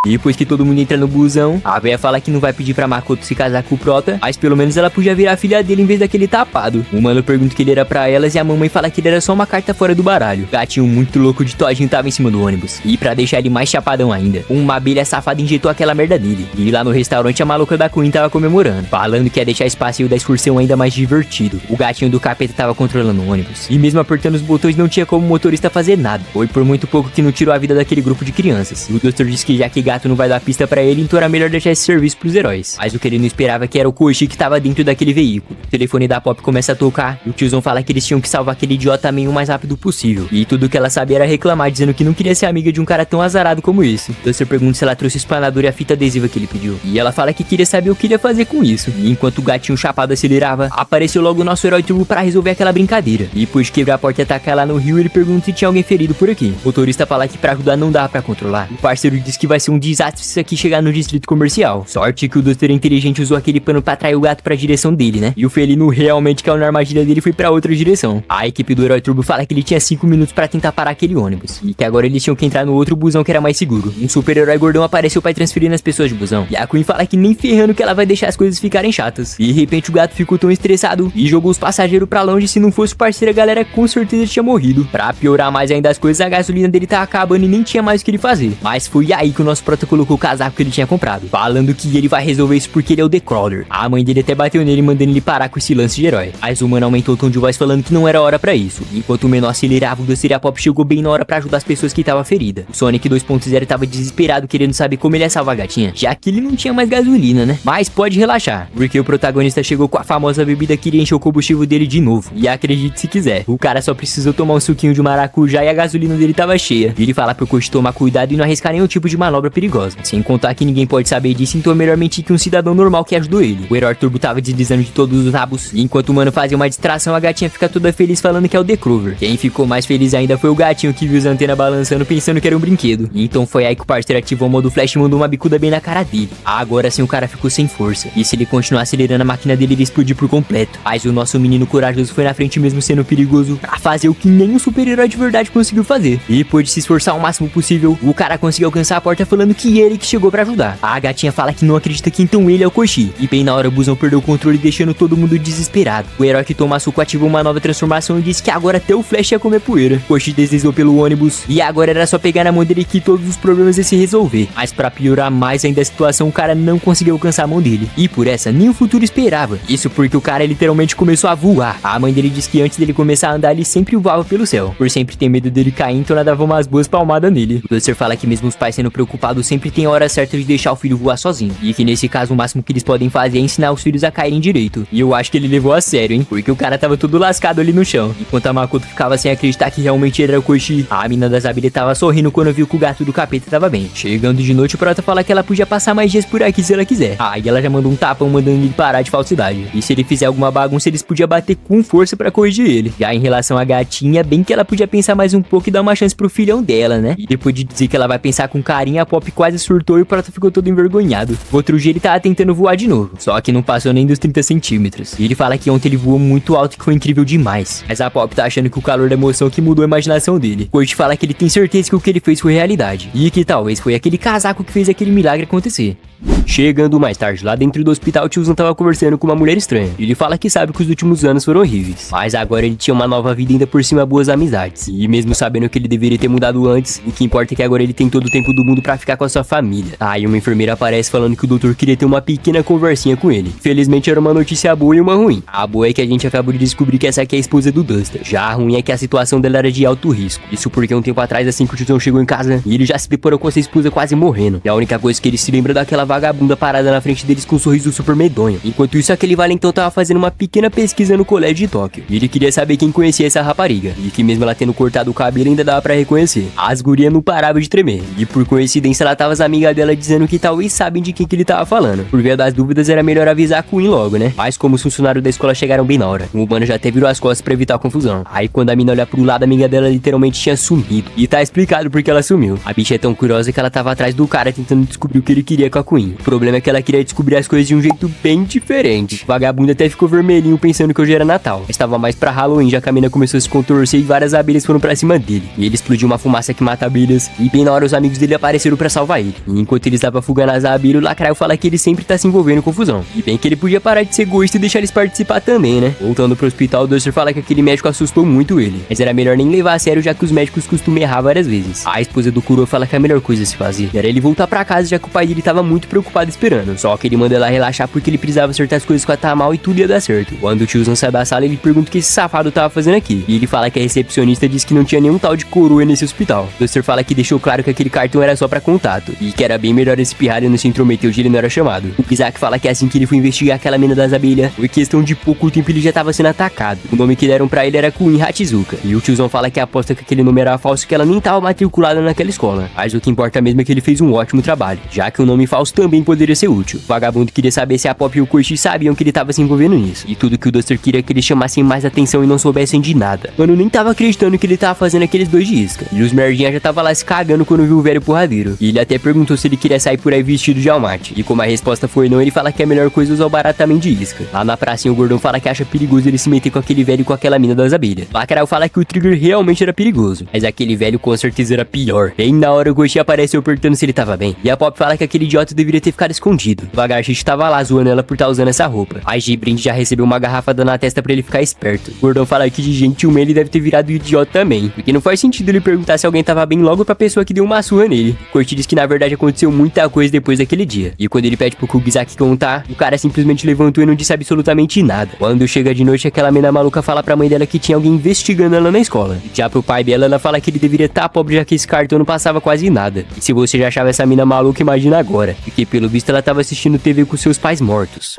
Depois que todo mundo entra no busão, a véia fala que não vai pedir pra Makoto se casar com o Prota, mas pelo menos ela podia virar a filha dele em vez daquele tapado. O mano pergunta o que ele era pra elas e a mamãe fala que ele era só uma carta fora do baralho. O gatinho muito louco de Todinho tava em cima do ônibus. E pra deixar ele mais chapadão ainda, uma abelha safada injetou aquela merda nele. E lá no restaurante a maluca da Queen tava comemorando, falando que ia deixar esse passeio da excursão ainda mais divertido. O gatinho do capeta tava controlando o ônibus. E mesmo apertando os botões não tinha como o motorista fazer nada. Foi por muito pouco que não tirou a vida daquele grupo de crianças. E o doutor disse que já que gato não vai dar pista pra ele, então era melhor deixar esse serviço pros heróis. Mas o que ele não esperava que era o Koichi que tava dentro daquele veículo. O telefone da Pop começa a tocar e o tiozão fala que eles tinham que salvar aquele idiota também o mais rápido possível. E tudo que ela sabia era reclamar, dizendo que não queria ser amiga de um cara tão azarado como esse. O doutor pergunta se ela trouxe o espanador e a fita adesiva que ele pediu. E ela fala que queria saber o que ele ia fazer com isso. E enquanto o gatinho chapado acelerava, apareceu logo o nosso herói Turbo pra resolver aquela brincadeira. E depois de quebrar a porta e atacar lá no rio, ele pergunta se tinha alguém ferido por aqui. O motorista fala que pra ajudar não dá pra controlar. O parceiro diz que vai ser um desastre se isso aqui chegar no distrito comercial. Sorte que o doutor inteligente usou aquele pano pra atrair o gato pra direção dele, né? E o felino realmente caiu na armadilha dele e foi pra outra direção. A equipe do herói Turbo fala que ele tinha 5 minutos pra tentar parar aquele ônibus. E que agora eles tinham que entrar no outro busão que era mais seguro. Um super-herói gordão apareceu pra transferir nas pessoas de busão. E a Queen fala que nem ferrando que ela vai deixar as coisas ficarem chatas. E de repente o gato ficou tão estressado e jogou os passageiros pra longe. Se não fosse o parceiro, a galera com certeza tinha morrido. Pra piorar mais ainda as coisas, a gasolina dele tá acabando e nem tinha mais o que ele fazer. Mas foi aí que o nosso prota colocou o casaco que ele tinha comprado, falando que ele vai resolver isso porque ele é o The Crawler. A mãe dele até bateu nele, mandando ele parar com esse lance de herói. Mas o mano aumentou o tom de voz falando que não era hora pra isso. Enquanto o menor acelerava, o Duster e a Pop chegou bem na hora pra ajudar as pessoas que estavam feridas. O Sonic 2.0 tava desesperado querendo saber como ele ia salvar a gatinha, já que ele não tinha mais gasolina, né? Mas pode relaxar, porque o protagonista chegou com a famosa bebida que iria encher o combustível dele de novo. E acredite se quiser, o cara só precisou tomar um suquinho de maracujá e a gasolina dele tava cheia. Ele fala pro Koichi tomar cuidado e não arriscar nenhum tipo de manobra perigosa. Sem contar que ninguém pode saber disso, então é melhor mentir que um cidadão normal que ajudou ele. O herói Turbo tava deslizando de todos os rabos, e enquanto o mano fazia uma distração, a gatinha fica toda feliz falando que é o The Clover. Quem ficou mais feliz ainda foi o gatinho que viu as antenas balançando pensando que era um brinquedo. E então foi aí que o parceiro ativou o modo flash e mandou uma bicuda bem na cara dele. Agora sim o cara ficou sem força, e se ele continuar acelerando a máquina dele, ele explodir por completo. Mas o nosso menino corajoso foi na frente mesmo sendo perigoso, pra fazer o que nenhum super-herói de verdade conseguiu fazer. E depois de se esforçar o máximo possível, o cara conseguiu alcançar a porta falando que ele que chegou pra ajudar. A gatinha fala que não acredita que então ele é o Koichi. E bem na hora o busão perdeu o controle, deixando todo mundo desesperado. O herói que toma suco ativou uma nova transformação e disse que agora até o Flash ia comer poeira. Koichi deslizou pelo ônibus e agora era só pegar na mão dele que todos os problemas iam se resolver. Mas pra piorar mais ainda a situação, o cara não conseguiu alcançar a mão dele. E por essa, nem o futuro esperava. Isso porque o cara literalmente começou a voar. A mãe dele disse que antes dele começar a andar, ele sempre voava pelo céu. Por sempre ter medo dele cair, então ela dava umas boas palmadas nele. O Duster fala que mesmo os pais sendo preocupados, sempre tem a hora certa de deixar o filho voar sozinho. E que nesse caso o máximo que eles podem fazer é ensinar os filhos a caírem direito. E eu acho que ele levou a sério, hein? Porque o cara tava todo lascado ali no chão. Enquanto a Makoto ficava sem acreditar que realmente era o Koichi, a mina das abelhas tava sorrindo quando viu que o gato do capeta tava bem. Chegando de noite, o Prota fala que ela podia passar mais dias por aqui se ela quiser. Aí ela já mandou um tapão mandando ele parar de falsidade. E se ele fizer alguma bagunça, eles podiam bater com força pra corrigir ele. Já em relação à gatinha, bem que ela podia pensar mais um pouco e dar uma chance pro filhão dela, né? E depois de dizer que ela vai pensar com carinho, a Pop quase surtou e o Prota ficou todo envergonhado. Outro dia ele tava tentando voar de novo, só que não passou nem dos 30 centímetros. E ele fala que ontem ele voou muito alto e que foi incrível demais. Mas a Pop tá achando que o calor da emoção que mudou a imaginação dele. Koichi fala que ele tem certeza que o que ele fez foi realidade. E que talvez foi aquele casaco que fez aquele milagre acontecer. Chegando mais tarde lá dentro do hospital, o tiozão tava conversando com uma mulher estranha. Ele fala que sabe que os últimos anos foram horríveis, mas agora ele tinha uma nova vida e ainda por cima boas amizades. E mesmo sabendo que ele deveria ter mudado antes, o que importa é que agora ele tem todo o tempo do mundo pra ficar com a sua família. Aí uma enfermeira aparece falando que o doutor queria ter uma pequena conversinha com ele. Felizmente era uma notícia boa e uma ruim. A boa é que a gente acabou de descobrir que essa aqui é a esposa do Duster. Já a ruim é que a situação dela era de alto risco. Isso porque um tempo atrás, assim que o tiozão chegou em casa, ele já se deparou com essa esposa quase morrendo. E a única coisa que ele se lembra é daquela vagabunda parada na frente deles com um sorriso super medonho. Enquanto isso, aquele valentão tava fazendo uma pequena pesquisa no colégio de Tóquio. E ele queria saber quem conhecia essa rapariga. E que mesmo ela tendo cortado o cabelo, ainda dava pra reconhecer. As gurias não paravam de tremer. E por coincidência, ela tava as amigas dela dizendo que talvez sabem de quem que ele tava falando. Por via das dúvidas, era melhor avisar a Queen logo, né? Mas como os funcionários da escola chegaram bem na hora, o humano já até virou as costas pra evitar a confusão. Aí quando a mina olha pro lado, a amiga dela literalmente tinha sumido. E tá explicado porque ela sumiu. A bicha é tão curiosa que ela tava atrás do cara tentando descobrir o que ele queria com a Queen. O problema é que ela queria descobrir as coisas de um jeito bem diferente. O vagabundo até ficou vermelhinho pensando que hoje era Natal. Mas tava mais pra Halloween, já que a mina começou a se contorcer e várias abelhas foram pra cima dele. E ele explodiu uma fumaça que mata abelhas. E bem na hora os amigos dele apareceram pra salvar ele. E enquanto ele estava fugando a Zabira, o Lacraio fala que ele sempre tá se envolvendo em confusão. E bem que ele podia parar de ser egoísta e deixar eles participar também, né? Voltando pro hospital, o Duster fala que aquele médico assustou muito ele, mas era melhor nem levar a sério, já que os médicos costumam errar várias vezes. A esposa do Kuro fala que a melhor coisa a se fazer era ele voltar pra casa, já que o pai dele tava muito preocupado esperando. Só que ele manda ela relaxar porque ele precisava acertar as coisas com a Tamal e tudo ia dar certo. Quando o tiozão sai da sala, ele pergunta o que esse safado tava fazendo aqui. E ele fala que a recepcionista disse que não tinha nenhum tal de coroa nesse hospital. O Duster fala que deixou claro que aquele cartão era só pra contato, e que era bem melhor esse pirralho não se intrometer onde ele não era chamado. O Kizak fala que assim que ele foi investigar aquela mina das abelhas, foi questão de pouco tempo ele já tava sendo atacado. O nome que deram pra ele era Kuin Hatsuka. E o tiozão fala que aposta que aquele nome era falso, que ela nem tava matriculada naquela escola. Mas o que importa mesmo é que ele fez um ótimo trabalho, já que o nome falso também poderia ser útil. O vagabundo queria saber se a Pop e o Koichi sabiam que ele tava se envolvendo nisso. E tudo que o Duster queria é que eles chamassem mais atenção e não soubessem de nada. Mano, nem tava acreditando que ele tava fazendo aqueles dois de isca. E os merdinha já tava lá se cagando quando viu o velho porradeiro. E ele até perguntou se ele queria sair por aí vestido de Almaty. E como a resposta foi não, ele fala que é a melhor coisa usar o barato também de isca. Lá na pracinha o gordão fala que acha perigoso ele se meter com aquele velho e com aquela mina das abelhas. Baccarat fala que o Trigger realmente era perigoso, mas aquele velho com certeza era pior. Bem na hora o Koichi apareceu perguntando se ele tava bem. E a Pop fala que aquele idiota deveria ter ficado escondido. O Vagarshish tava lá zoando ela por estar usando essa roupa. A de brinde já recebeu uma garrafada na testa pra ele ficar esperto. O gordão fala que de gentilmente ele deve ter virado idiota também, porque não faz sentido ele perguntar se alguém tava bem logo pra pessoa que deu uma surra nele. O Koichi diz que na verdade aconteceu muita coisa depois daquele dia. E quando ele pede pro Kugizaki contar, o cara simplesmente levantou e não disse absolutamente nada. Quando chega de noite, aquela mina maluca fala pra mãe dela que tinha alguém investigando ela na escola. Já pro pai dela, ela fala que ele deveria estar pobre, já que esse cartão não passava quase nada. E se você já achava essa mina maluca, imagina agora, porque pelo visto ela tava assistindo TV com seus pais mortos.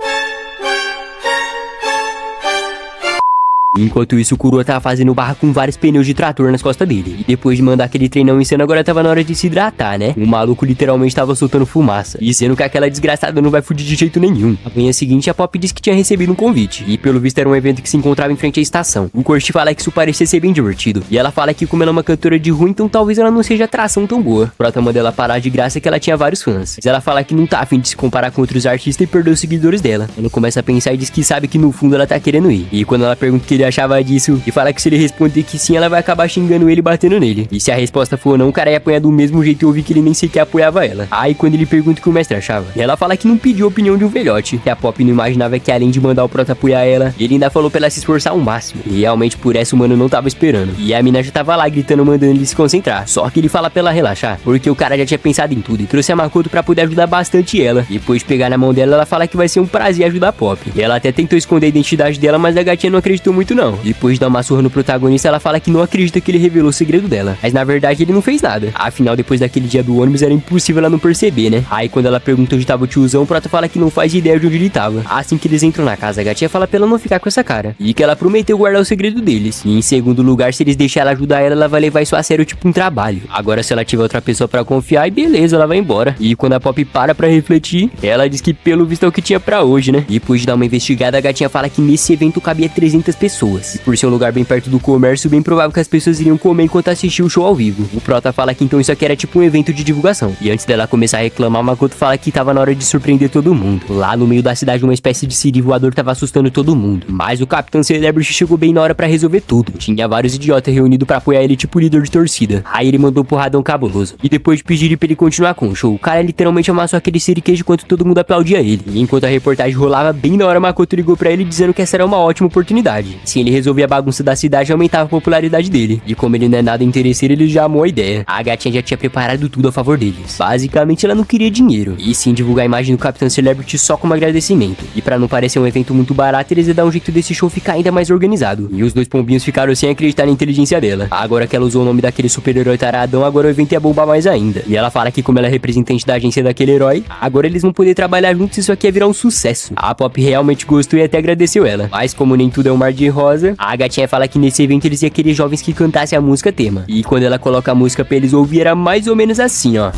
Enquanto isso, o Kuro tava fazendo barra com vários pneus de trator nas costas dele. E depois de mandar aquele treinão insano, agora tava na hora de se hidratar, né? O maluco literalmente tava soltando fumaça, dizendo que aquela desgraçada não vai fugir de jeito nenhum. A manhã seguinte, a Pop disse que tinha recebido um convite, e pelo visto era um evento que se encontrava em frente à estação. O Koichi fala que isso parecia ser bem divertido, e ela fala que como ela é uma cantora de rua, então talvez ela não seja atração tão boa. O prota manda ela parar de graça que ela tinha vários fãs, mas ela fala que não tá afim de se comparar com outros artistas e perder os seguidores dela. Ela começa a pensar e diz que sabe que no fundo ela tá querendo ir. E quando ela pergunta o que ele achava disso, e fala que se ele responder que sim, ela vai acabar xingando ele e batendo nele. E se a resposta for não, o cara ia apanhar do mesmo jeito e ouvir que ele nem sequer apoiava ela. Aí quando ele pergunta o que o mestre achava, ela fala que não pediu a opinião de um velhote, que a Pop não imaginava que além de mandar o prota apoiar ela, ele ainda falou pra ela se esforçar ao máximo. E realmente por essa o mano não tava esperando. E a mina já tava lá gritando, mandando ele se concentrar. Só que ele fala pra ela relaxar, porque o cara já tinha pensado em tudo e trouxe a Makoto pra poder ajudar bastante ela. Depois de pegar na mão dela, ela fala que vai ser um prazer ajudar a Pop. E ela até tentou esconder a identidade dela, mas a gatinha não acreditou muito não. Depois de dar uma surra no protagonista, ela fala que não acredita que ele revelou o segredo dela, mas na verdade ele não fez nada. Afinal, depois daquele dia do ônibus era impossível ela não perceber, né? Aí quando ela pergunta onde tava o tiozão, o prota fala que não faz ideia de onde ele tava. Assim que eles entram na casa, a gatinha fala pra ela não ficar com essa cara, e que ela prometeu guardar o segredo deles. E em segundo lugar, se eles deixarem ela ajudar ela, ela vai levar isso a sério, tipo um trabalho. Agora se ela tiver outra pessoa pra confiar, e beleza, ela vai embora. E quando a Pop para pra refletir, ela diz que pelo visto é o que tinha pra hoje, né? Depois de dar uma investigada, a gatinha fala que nesse evento cabia 300 pessoas. E por ser um lugar bem perto do comércio, bem provável que as pessoas iriam comer enquanto assistiam o show ao vivo. O prota fala que então isso aqui era tipo um evento de divulgação. E antes dela começar a reclamar, Makoto fala que tava na hora de surpreender todo mundo. Lá no meio da cidade, uma espécie de siri voador tava assustando todo mundo. Mas o Capitão Celebrity chegou bem na hora pra resolver tudo. Tinha vários idiotas reunidos pra apoiar ele tipo líder de torcida. Aí ele mandou um porradão cabuloso. E depois de pedir pra ele continuar com o show, o cara literalmente amassou aquele siri queijo enquanto todo mundo aplaudia ele. E enquanto a reportagem rolava, bem na hora Makoto ligou pra ele dizendo que essa era uma ótima oportunidade. Se ele resolver a bagunça da cidade, aumentava a popularidade dele. E como ele não é nada interesseiro, ele já amou a ideia. A gatinha já tinha preparado tudo a favor deles. Basicamente, ela não queria dinheiro, e sim divulgar a imagem do Capitão Celebrity só como agradecimento. E pra não parecer um evento muito barato, eles iam dar um jeito desse show ficar ainda mais organizado. E os dois pombinhos ficaram sem acreditar na inteligência dela. Agora que ela usou o nome daquele super-herói taradão, agora o evento ia bombar mais ainda. E ela fala que como ela é representante da agência daquele herói, agora eles vão poder trabalhar juntos e isso aqui ia virar um sucesso. A Pop realmente gostou e até agradeceu ela. Mas como nem tudo é um mar de rosa, a gatinha fala que nesse evento eles iam querer jovens que cantassem a música tema. E quando ela coloca a música pra eles ouvir, era mais ou menos assim, ó.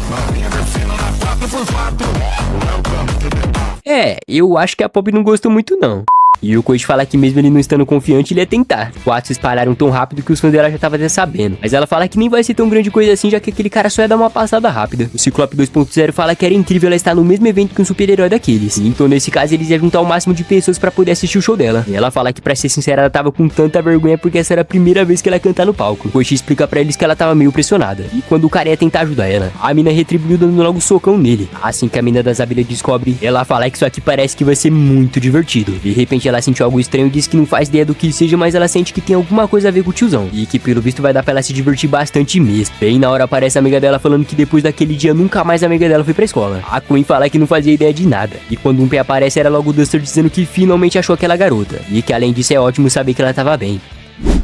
Eu acho que a Pop não gostou muito não. E o coach fala que mesmo ele não estando confiante, ele ia tentar. Os boatos se espalharam tão rápido que os fãs dela já estavam até sabendo. Mas ela fala que nem vai ser tão grande coisa assim, já que aquele cara só ia dar uma passada rápida. O Ciclope 2.0 fala que era incrível ela estar no mesmo evento que um super-herói daqueles. Então nesse caso eles iam juntar o máximo de pessoas pra poder assistir o show dela. E ela fala que, pra ser sincera, ela tava com tanta vergonha porque essa era a primeira vez que ela ia cantar no palco. O coach explica pra eles que ela tava meio pressionada. E quando o cara ia tentar ajudar ela, a mina retribuiu dando logo um socão nele. Assim que a mina das abelhas descobre, ela fala que isso aqui parece que vai ser muito divertido. De repente ela sentiu algo estranho e diz que não faz ideia do que seja, mas ela sente que tem alguma coisa a ver com o tiozão. E que pelo visto vai dar pra ela se divertir bastante mesmo. Bem na hora aparece a amiga dela falando que depois daquele dia nunca mais a amiga dela foi pra escola. A Queen fala que não fazia ideia de nada. E quando um pé aparece era logo o Duster dizendo que finalmente achou aquela garota. E que além disso é ótimo saber que ela tava bem.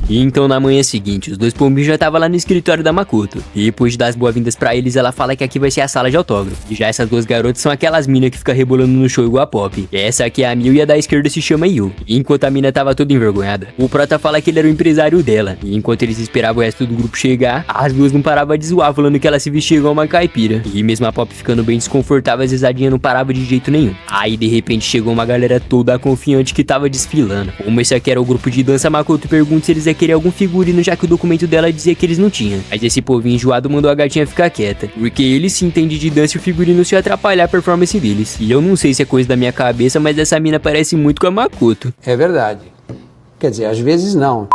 E então na manhã seguinte, os dois pombinhos já estavam lá no escritório da Makoto. E depois de dar as boas-vindas pra eles, ela fala que aqui vai ser a sala de autógrafo. E já essas duas garotas são aquelas minas que ficam rebolando no show igual a Pop. E essa aqui é a Miu e a da esquerda se chama Yu. E enquanto a mina tava toda envergonhada, o Prota fala que ele era o empresário dela. E enquanto eles esperavam o resto do grupo chegar, as duas não paravam de zoar, falando que ela se vestia igual uma caipira. E mesmo a Pop ficando bem desconfortável, as risadinhas não paravam de jeito nenhum. Aí de repente chegou uma galera toda confiante que tava desfilando. Como esse aqui era o grupo de dança, Makoto pergunta se eles iam querer algum figurino, já que o documento dela dizia que eles não tinham. Mas esse povinho enjoado mandou a gatinha ficar quieta, porque ele se entende de dança e o figurino se ia atrapalhar a performance deles. E eu não sei se é coisa da minha cabeça, mas essa mina parece muito com a Makoto. É verdade. Quer dizer, às vezes não.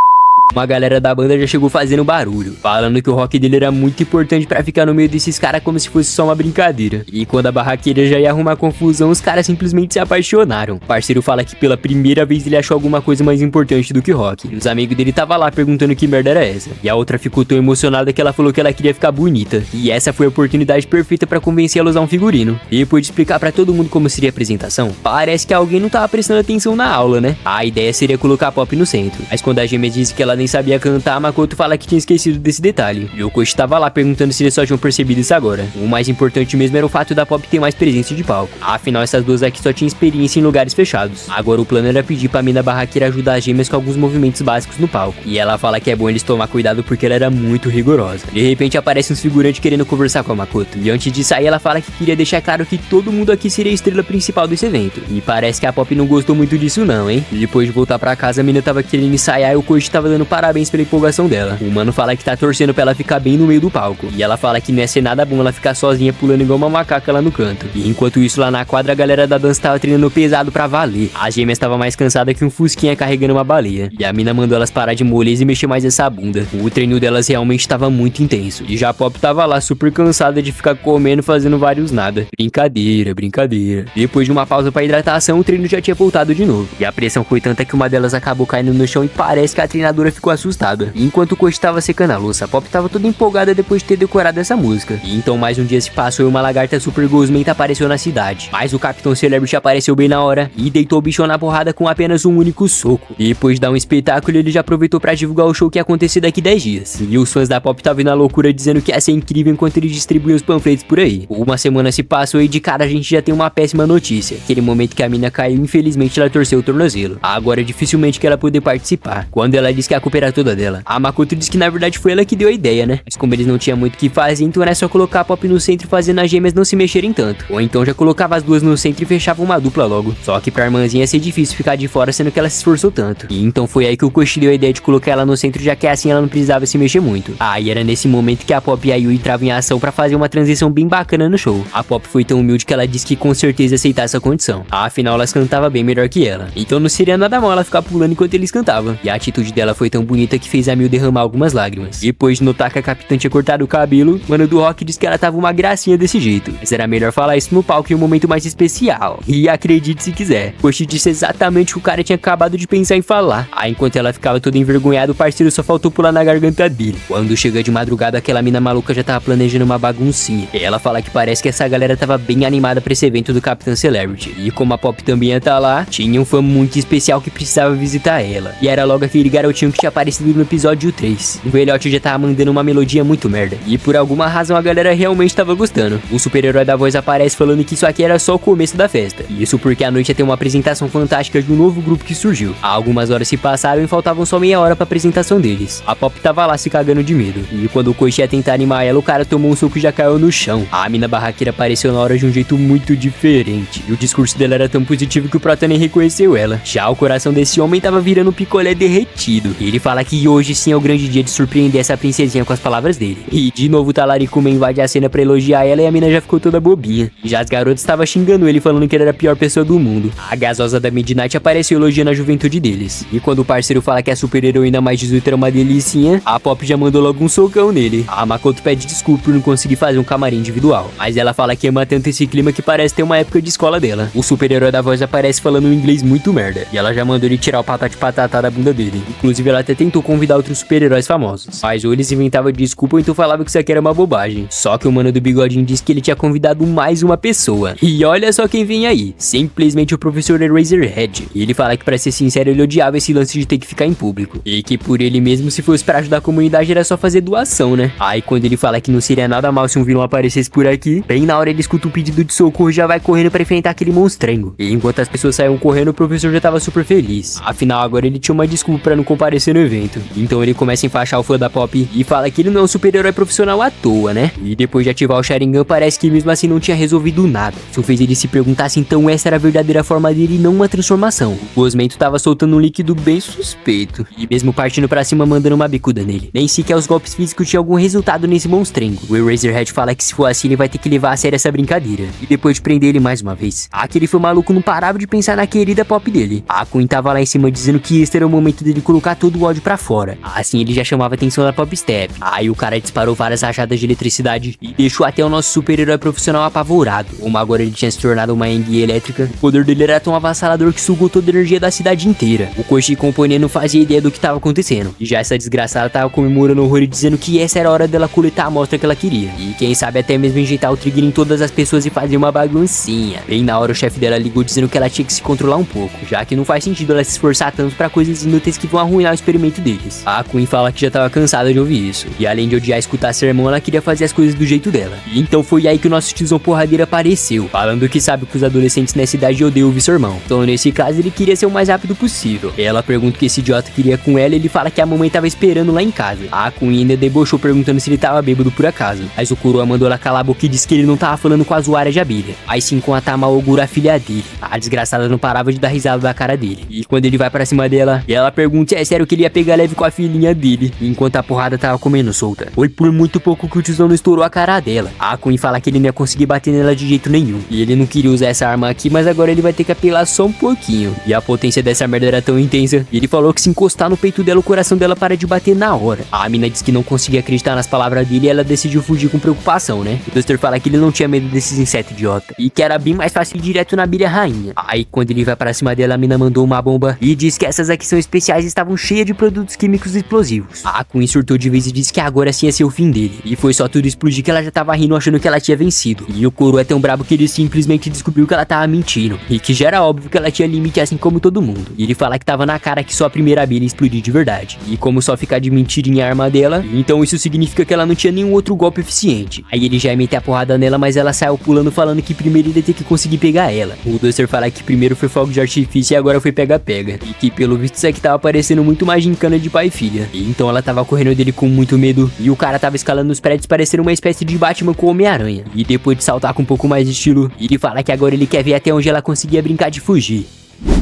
Uma galera da banda já chegou fazendo barulho, falando que o rock dele era muito importante pra ficar no meio desses caras como se fosse só uma brincadeira. E quando a barraqueira já ia arrumar confusão, os caras simplesmente se apaixonaram. O parceiro fala que pela primeira vez ele achou alguma coisa mais importante do que rock. E os amigos dele tava lá perguntando que merda era essa. E a outra ficou tão emocionada que ela falou que ela queria ficar bonita. E essa foi a oportunidade perfeita pra convencer ela a usar um figurino. E depois de explicar pra todo mundo como seria a apresentação, parece que alguém não tava prestando atenção na aula, né? A ideia seria colocar a Pop no centro. Mas quando a gêmea disse que ela nem sabia cantar, a Makoto fala que tinha esquecido desse detalhe. E o coach tava lá perguntando se eles só tinham percebido isso agora. O mais importante mesmo era o fato da Pop ter mais presença de palco. Afinal, essas duas aqui só tinham experiência em lugares fechados. Agora o plano era pedir pra mina barraqueira ajudar as gêmeas com alguns movimentos básicos no palco. E ela fala que é bom eles tomar cuidado porque ela era muito rigorosa. De repente aparece uns figurantes querendo conversar com a Makoto. E antes de sair ela fala que queria deixar claro que todo mundo aqui seria a estrela principal desse evento. E parece que a Pop não gostou muito disso não, hein? E depois de voltar pra casa, a mina tava querendo ensaiar e o coach tava dando parabéns pela empolgação dela. O mano fala que tá torcendo pra ela ficar bem no meio do palco. E ela fala que não ia ser nada bom ela ficar sozinha pulando igual uma macaca lá no canto. E enquanto isso lá na quadra, a galera da dança tava treinando pesado pra valer. As gêmeas tava mais cansada que um fusquinha carregando uma baleia. E a mina mandou elas parar de moleza e mexer mais essa bunda. O treino delas realmente tava muito intenso. E já a Pop tava lá super cansada de ficar comendo, fazendo vários nada. Brincadeira, brincadeira. Depois de uma pausa pra hidratação, o treino já tinha voltado de novo. E a pressão foi tanta que uma delas acabou caindo no chão e parece que a treinadora ficou assustada. E enquanto o coach tava secando a louça, a Pop tava toda empolgada depois de ter decorado essa música. E então mais um dia se passou e uma lagarta super gosmenta apareceu na cidade. Mas o Capitão Celebrity apareceu bem na hora e deitou o bichão na porrada com apenas um único soco. E depois de dar um espetáculo, ele já aproveitou pra divulgar o show que ia acontecer daqui 10 dias. E os fãs da Pop estavam na loucura dizendo que ia ser incrível enquanto ele distribuía os panfletos por aí. Uma semana se passou e de cara a gente já tem uma péssima notícia. Aquele momento que a mina caiu, infelizmente ela torceu o tornozelo. Agora dificilmente que ela poder participar. Quando ela disse que a culpa era toda dela, a Makoto disse que na verdade foi ela que deu a ideia, né? Mas como eles não tinham muito o que fazer, então era só colocar a Pop no centro fazendo as gêmeas não se mexerem tanto. Ou então já colocava as duas no centro e fechava uma dupla logo. Só que pra irmãzinha ia ser difícil ficar de fora, sendo que ela se esforçou tanto. E então foi aí que o coach deu a ideia de colocar ela no centro, já que assim ela não precisava se mexer muito. E era nesse momento que a Pop e a Yui entravam em ação pra fazer uma transição bem bacana no show. A Pop foi tão humilde que ela disse que com certeza ia aceitar essa condição. Afinal, elas cantavam bem melhor que ela. Então não seria nada mal ela ficar pulando enquanto eles cantavam. E a atitude dela foi tão bonita que fez a Miu derramar algumas lágrimas. Depois de notar que a capitã tinha cortado o cabelo, o mano do rock disse que ela tava uma gracinha desse jeito. Mas era melhor falar isso no palco em um momento mais especial. E acredite se quiser, Koshi disse exatamente o que o cara tinha acabado de pensar em falar. Enquanto ela ficava toda envergonhada, o parceiro só faltou pular na garganta dele. Quando chega de madrugada, aquela mina maluca já tava planejando uma baguncinha. E ela fala que parece que essa galera tava bem animada pra esse evento do Capitão Celebrity. E como a Pop também ia estar lá, tinha um fã muito especial que precisava visitar ela. E era logo aquele garotinho que que tinha aparecido no episódio 3. O velhote já tava mandando uma melodia muito merda, e por alguma razão a galera realmente tava gostando. O super-herói da voz aparece falando que isso aqui era só o começo da festa. Isso porque à noite ia ter uma apresentação fantástica de um novo grupo que surgiu. Algumas horas se passaram e faltavam só meia hora pra apresentação deles. A Pop tava lá se cagando de medo, e quando o Koichi ia tentar animar ela, o cara tomou um soco e já caiu no chão. A mina barraqueira apareceu na hora de um jeito muito diferente, e o discurso dela era tão positivo que o Prota nem reconheceu ela. Já o coração desse homem tava virando um picolé derretido. E ele fala que hoje sim é o grande dia de surpreender essa princesinha com as palavras dele. E de novo o Talaricuma invade a cena pra elogiar ela e a mina já ficou toda bobinha. E já as garotas estavam xingando ele, falando que ele era a pior pessoa do mundo. A gasosa da Midnight apareceu elogiando a juventude deles. E quando o parceiro fala que a super heroína mais 18 era uma delicinha, a Pop já mandou logo um socão nele. A Makoto pede desculpa por não conseguir fazer um camarim individual, mas ela fala que ama tanto esse clima que parece ter uma época de escola dela. O super-herói da voz aparece falando um inglês muito merda, e ela já mandou ele tirar o patate patatá da bunda dele. Inclusive ela até tentou convidar outros super-heróis famosos, mas ou eles inventavam desculpa ou então falavam que isso aqui era uma bobagem. Só que o mano do bigodinho disse que ele tinha convidado mais uma pessoa. E olha só quem vem aí, simplesmente o professor Eraserhead. E ele fala que, pra ser sincero, ele odiava esse lance de ter que ficar em público, e que por ele mesmo, se fosse pra ajudar a comunidade, era só fazer doação, né? Aí quando ele fala que não seria nada mal se um vilão aparecesse por aqui, bem na hora ele escuta um pedido de socorro e já vai correndo pra enfrentar aquele monstrengo. E enquanto as pessoas saíam correndo, o professor já tava super feliz. Afinal, agora ele tinha uma desculpa pra não comparecer no evento. Então ele começa a enfaixar o fã da Pop e fala que ele não é um super-herói profissional à toa, né? E depois de ativar o Sharingan, parece que mesmo assim não tinha resolvido nada. Isso fez ele se perguntar se então essa era a verdadeira forma dele e não uma transformação. O Gosmento tava soltando um líquido bem suspeito, e mesmo partindo pra cima mandando uma bicuda nele. Nem sequer os golpes físicos tinham algum resultado nesse monstrengo. O Eraserhead fala que se for assim ele vai ter que levar a sério essa brincadeira. E depois de prender ele mais uma vez, aquele foi maluco não parava de pensar na querida Pop dele. A Queen tava lá em cima dizendo que este era o momento dele colocar todo o ódio pra fora. Assim ele já chamava a atenção da Pop Step. Aí o cara disparou várias rajadas de eletricidade e deixou até o nosso super-herói profissional apavorado. Como agora ele tinha se tornado uma enguia elétrica, o poder dele era tão avassalador que sugou toda a energia da cidade inteira. O Koichi Compone não fazia ideia do que tava acontecendo, e já essa desgraçada tava comemorando horror e dizendo que essa era a hora dela coletar a amostra que ela queria, e quem sabe até mesmo injetar o trigger em todas as pessoas e fazer uma baguncinha. Bem na hora o chefe dela ligou dizendo que ela tinha que se controlar um pouco, já que não faz sentido ela se esforçar tanto pra coisas inúteis que vão arruinar o experimento deles. A Queen fala que já tava cansada de ouvir isso, e além de odiar escutar sermão, ela queria fazer as coisas do jeito dela. E então foi aí que o nosso tiozão porradeiro apareceu, falando que sabe que os adolescentes nessa idade odeiam ouvir seu irmão. Então nesse caso ele queria ser o mais rápido possível. Ela pergunta o que esse idiota queria com ela e ele fala que a mamãe tava esperando lá em casa. A Queen ainda debochou perguntando se ele tava bêbado por acaso, mas o coroa mandou ela calar a boca e disse que ele não tava falando com a usuária de abelha, aí sim com a Tamaogura, a filha dele. A desgraçada não parava de dar risada da cara dele, e quando ele vai pra cima dela, ela pergunta se é sério que ele ia pegar leve com a filhinha dele, enquanto a porrada tava comendo solta. Foi por muito pouco que o tiozão não estourou a cara dela. A Queen fala que ele não ia conseguir bater nela de jeito nenhum, e ele não queria usar essa arma aqui, mas agora ele vai ter que apelar só um pouquinho. E a potência dessa merda era tão intensa, e ele falou que se encostar no peito dela, o coração dela para de bater na hora. A mina disse que não conseguia acreditar nas palavras dele e ela decidiu fugir com preocupação, né? O Duster fala que ele não tinha medo desses insetos idiota, e que era bem mais fácil ir direto na abelha rainha. Aí quando ele vai pra cima dela, a mina mandou uma bomba e diz que essas aqui são especiais e estavam cheias de produtos químicos explosivos. A Queen surtou de vez e disse que agora sim ia ser o fim dele, e foi só tudo explodir que ela já tava rindo achando que ela tinha vencido. E o Koro é tão brabo que ele simplesmente descobriu que ela tava mentindo, e que já era óbvio que ela tinha limite assim como todo mundo. E ele fala que tava na cara que só a primeira abelha ia explodir de verdade, e como só ficar de mentirinha a arma dela, então isso significa que ela não tinha nenhum outro golpe eficiente. Aí ele já ia meter a porrada nela, mas ela saiu pulando falando que primeiro ele ia ter que conseguir pegar ela. O Duster fala que primeiro foi fogo de artifício e agora foi pega-pega, e que pelo visto isso aqui tava parecendo muito mais gincana de pai e filha. E então ela tava correndo dele com muito medo, e o cara tava escalando os prédios parecendo uma espécie de Batman com Homem-Aranha. E depois de saltar com um pouco mais de estilo, ele fala que agora ele quer ver até onde ela conseguia brincar de fugir.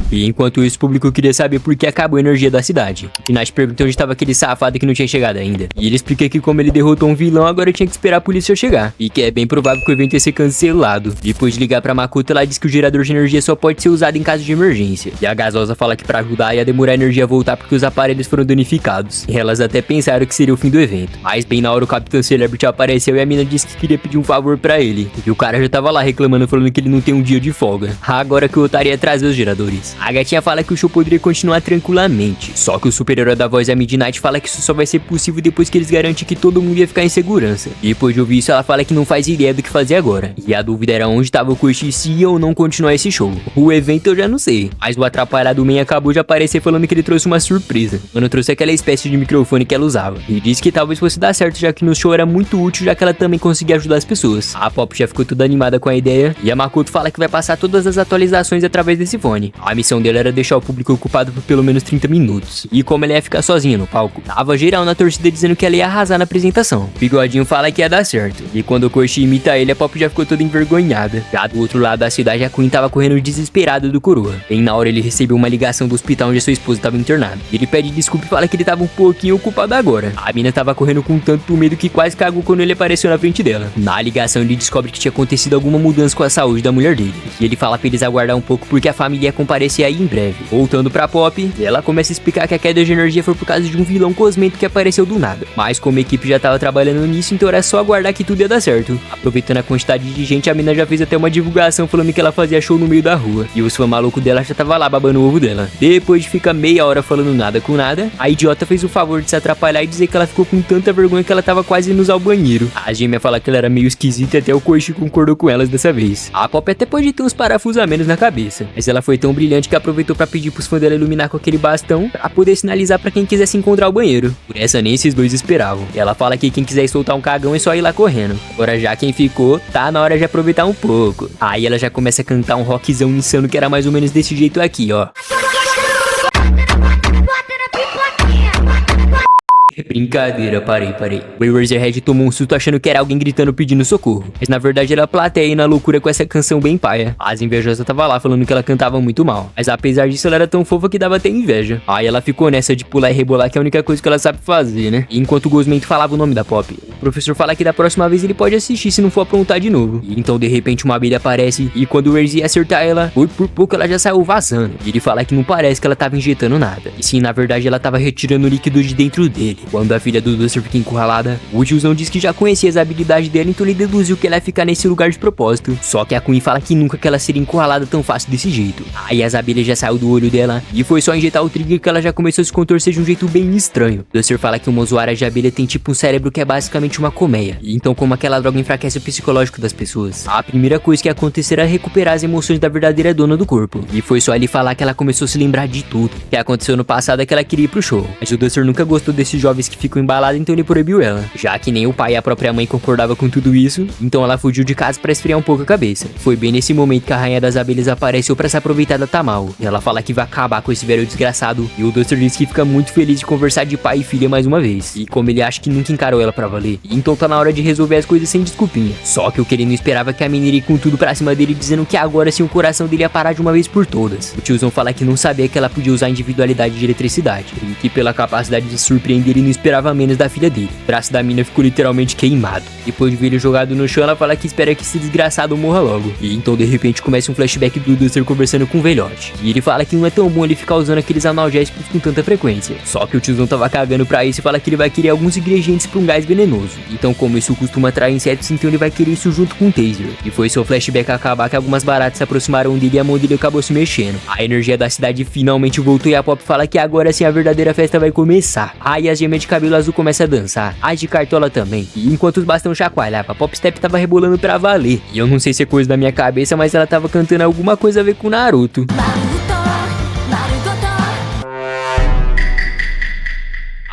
E enquanto isso, o público queria saber por que acabou a energia da cidade. E Nash perguntou onde estava aquele safado que não tinha chegado ainda. E ele explica que como ele derrotou um vilão, agora tinha que esperar a polícia chegar, e que é bem provável que o evento ia ser cancelado. Depois de ligar pra Makoto, ela diz que o gerador de energia só pode ser usado em caso de emergência. E a gasosa fala que pra ajudar ia demorar a energia a voltar porque os aparelhos foram danificados. E elas até pensaram que seria o fim do evento. Mas bem na hora o Capitão Celebrity apareceu e a mina disse que queria pedir um favor pra ele. E o cara já tava lá reclamando, falando que ele não tem um dia de folga. Agora que o otário ia trazer os geradores. espectadores. A gatinha fala que o show poderia continuar tranquilamente, só que o super-herói da voz da Midnight fala que isso só vai ser possível depois que eles garantem que todo mundo ia ficar em segurança. Depois de ouvir isso, ela fala que não faz ideia do que fazer agora. E a dúvida era onde tava o Koichi se ia ou não continuar esse show. O evento eu já não sei, mas o atrapalhado Man acabou de aparecer falando que ele trouxe uma surpresa. Mano, trouxe aquela espécie de microfone que ela usava. E disse que talvez fosse dar certo, já que no show era muito útil, já que ela também conseguia ajudar as pessoas. A Pop já ficou toda animada com a ideia, e a Makoto fala que vai passar todas as atualizações através desse fone. A missão dela era deixar o público ocupado por pelo menos 30 minutos. E como ela ia ficar sozinha no palco, tava geral na torcida dizendo que ela ia arrasar na apresentação. Bigodinho fala que ia dar certo. E quando o Koichi imita ele, a Pop já ficou toda envergonhada. Já do outro lado da cidade, a Queen tava correndo desesperado do coroa. Bem na hora ele recebeu uma ligação do hospital onde a sua esposa tava internada. Ele pede desculpa e fala que ele tava um pouquinho ocupado agora. A mina tava correndo com tanto medo que quase cagou quando ele apareceu na frente dela. Na ligação ele descobre que tinha acontecido alguma mudança com a saúde da mulher dele. E ele fala pra eles aguardar um pouco porque a família ia comparecer aí em breve. Voltando pra Pop, ela começa a explicar que a queda de energia foi por causa de um vilão cosmento que apareceu do nada. Mas como a equipe já tava trabalhando nisso, então era só aguardar que tudo ia dar certo. Aproveitando a quantidade de gente, a mina já fez até uma divulgação falando que ela fazia show no meio da rua. E os fãs malucos dela já tava lá babando o ovo dela. Depois de ficar meia hora falando nada com nada, a idiota fez o favor de se atrapalhar e dizer que ela ficou com tanta vergonha que ela tava quase indo usar o banheiro. A gêmea fala que ela era meio esquisita e até o Koichi concordou com elas dessa vez. A Pop até pode ter uns parafusos a menos na cabeça, mas ela foi tão brilhante que aproveitou pra pedir pros fãs dela iluminar com aquele bastão pra poder sinalizar pra quem quisesse encontrar o banheiro. Por essa nem esses dois esperavam. Ela fala que quem quiser soltar um cagão é só ir lá correndo. Agora já quem ficou, tá na hora de aproveitar um pouco. Aí ela já começa a cantar um rockzão insano que era mais ou menos desse jeito aqui, ó. Brincadeira, parei. O Eraserhead tomou um susto achando que era alguém gritando pedindo socorro, mas na verdade era a plateia na loucura com essa canção bem paia. As invejosas tava lá falando que ela cantava muito mal, mas apesar disso ela era tão fofa que dava até inveja. Aí ela ficou nessa de pular e rebolar, que é a única coisa que ela sabe fazer, né? E enquanto o Gosmento falava o nome da Pop, o professor fala que da próxima vez ele pode assistir se não for aprontar de novo. E então de repente uma abelha aparece e quando o Erz ia acertar ela, por pouco ela já saiu vazando. E ele fala que não parece que ela tava injetando nada, e sim, na verdade ela tava retirando o líquido de dentro dele. Quando a filha do Duster fica encurralada, o tiozão diz que já conhecia as habilidades dela, então ele deduziu que ela ia ficar nesse lugar de propósito. Só que a Queen fala que nunca que ela seria encurralada tão fácil desse jeito. Aí as abelhas já saiu do olho dela e foi só injetar o trigger que ela já começou a se contorcer de um jeito bem estranho. Duster fala que uma usuária de abelha tem tipo um cérebro que é basicamente uma colmeia. E então como aquela droga enfraquece o psicológico das pessoas, a primeira coisa que ia acontecer era recuperar as emoções da verdadeira dona do corpo. E foi só ele falar que ela começou a se lembrar de tudo que aconteceu no passado, é que ela queria ir pro show. Mas o Duster nunca gostou desses jovens que ficam embalados, então ele proibiu ela. Já que nem o pai e a própria mãe concordava com tudo isso, então ela fugiu de casa pra esfriar um pouco a cabeça. Foi bem nesse momento que a rainha das abelhas apareceu pra se aproveitar da Tamao. E ela fala que vai acabar com esse velho desgraçado, e o Duster diz que fica muito feliz de conversar de pai e filha mais uma vez. E como ele acha que nunca encarou ela pra valer, então tá na hora de resolver as coisas sem desculpinha. Só que o que ele não esperava é que a menina iria com tudo pra cima dele, dizendo que agora sim o coração dele ia parar de uma vez por todas. O tiozão fala que não sabia que ela podia usar a individualidade de eletricidade, e que pela capacidade de surpreender ele não esperava menos da filha dele. O braço da mina ficou literalmente queimado. Depois de ver ele jogado no chão, ela fala que espera que esse desgraçado morra logo. E então de repente começa um flashback do Duster conversando com o velhote. E ele fala que não é tão bom ele ficar usando aqueles analgésicos com tanta frequência. Só que o tiozão tava cagando pra isso e fala que ele vai querer alguns ingredientes pra um gás venenoso. Então como isso costuma atrair insetos, então ele vai querer isso junto com o taser. E foi seu flashback acabar que algumas baratas se aproximaram dele e a mão dele acabou se mexendo. A energia da cidade finalmente voltou e a Pop fala que agora sim a verdadeira festa vai começar. Aí as gêmeas de cabelo azul começam a dançar, as de cartola também. E enquanto os bastão chacoalhavam, a Pop Step tava rebolando pra valer. E eu não sei se é coisa da minha cabeça, mas ela tava cantando alguma coisa a ver com Naruto.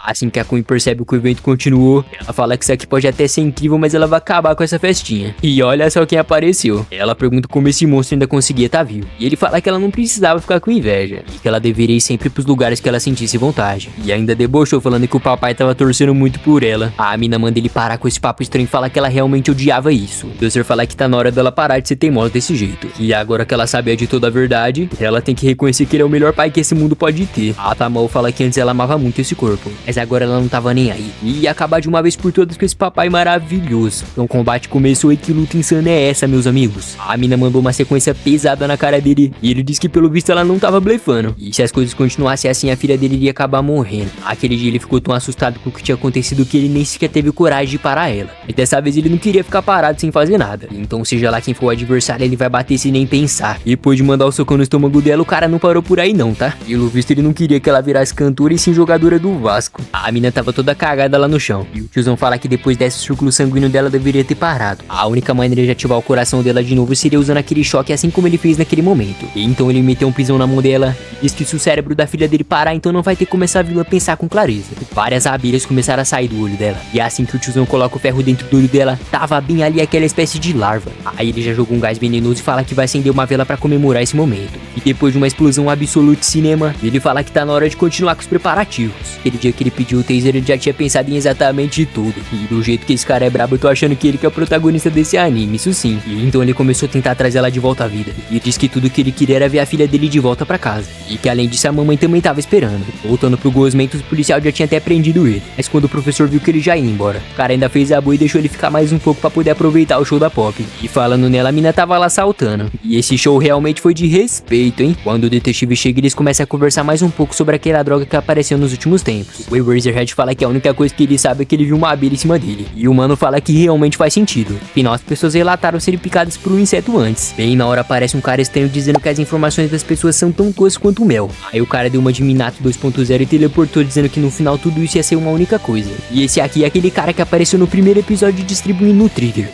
Assim que a Queen percebe que o evento continuou, ela fala que isso aqui pode até ser incrível, mas ela vai acabar com essa festinha. E olha só quem apareceu. Ela pergunta como esse monstro ainda conseguia estar vivo. E ele fala que ela não precisava ficar com inveja, e que ela deveria ir sempre pros lugares que ela sentisse vontade. E ainda debochou falando que o papai tava torcendo muito por ela. A mina manda ele parar com esse papo estranho e fala que ela realmente odiava isso. O Duster fala que tá na hora dela parar de ser teimosa desse jeito. E agora que ela sabia de toda a verdade, ela tem que reconhecer que ele é o melhor pai que esse mundo pode ter. A Tamao fala que antes ela amava muito esse corpo, mas mas agora ela não tava nem aí. E ia acabar de uma vez por todas com esse papai maravilhoso. Então o combate começou e que luta insana é essa, meus amigos? A mina mandou uma sequência pesada na cara dele e ele disse que pelo visto ela não tava blefando. E se as coisas continuassem assim, a filha dele iria acabar morrendo. Aquele dia ele ficou tão assustado com o que tinha acontecido que ele nem sequer teve coragem de parar ela. E dessa vez ele não queria ficar parado sem fazer nada. Então seja lá quem for o adversário, ele vai bater sem nem pensar. E depois de mandar o socão no estômago dela, o cara não parou por aí não, tá? Pelo visto ele não queria que ela virasse cantora e sim jogadora do Vasco. A mina tava toda cagada lá no chão. E o tiozão fala que depois desse o círculo sanguíneo dela deveria ter parado. A única maneira de ativar o coração dela de novo seria usando aquele choque assim como ele fez naquele momento. E então ele meteu um pisão na mão dela e disse que se o cérebro da filha dele parar, então não vai ter como essa vilã pensar com clareza. Várias abelhas começaram a sair do olho dela. E assim que o tiozão coloca o ferro dentro do olho dela, tava bem ali aquela espécie de larva. Aí ele já jogou um gás venenoso e fala que vai acender uma vela pra comemorar esse momento. E depois de uma explosão absoluta de cinema, ele fala que tá na hora de continuar com os preparativos. Aquele dia que ele pediu o taser, ele já tinha pensado em exatamente tudo. E do jeito que esse cara é brabo, eu tô achando que ele que é o protagonista desse anime, isso sim. E então ele começou a tentar trazer ela de volta à vida. E disse que tudo que ele queria era ver a filha dele de volta pra casa. E que além disso, a mamãe também tava esperando. Voltando pro gosmento, o policial já tinha até prendido ele. Mas quando o professor viu que ele já ia embora, o cara ainda fez a boa e deixou ele ficar mais um pouco pra poder aproveitar o show da Pop. E falando nela, a mina tava lá saltando. E esse show realmente foi de respeito, hein? Quando o detetive chega, eles começam a conversar mais um pouco sobre aquela droga que apareceu nos últimos tempos. O Eraserhead fala que a única coisa que ele sabe é que ele viu uma abelha em cima dele. E o mano fala que realmente faz sentido. Afinal, as pessoas relataram serem picadas por um inseto antes. Bem na hora aparece um cara estranho dizendo que as informações das pessoas são tão toscas quanto o mel. Aí o cara deu uma de Minato 2.0 e teleportou dizendo que no final tudo isso ia ser uma única coisa. E esse aqui é aquele cara que apareceu no primeiro episódio distribuindo o Trigger.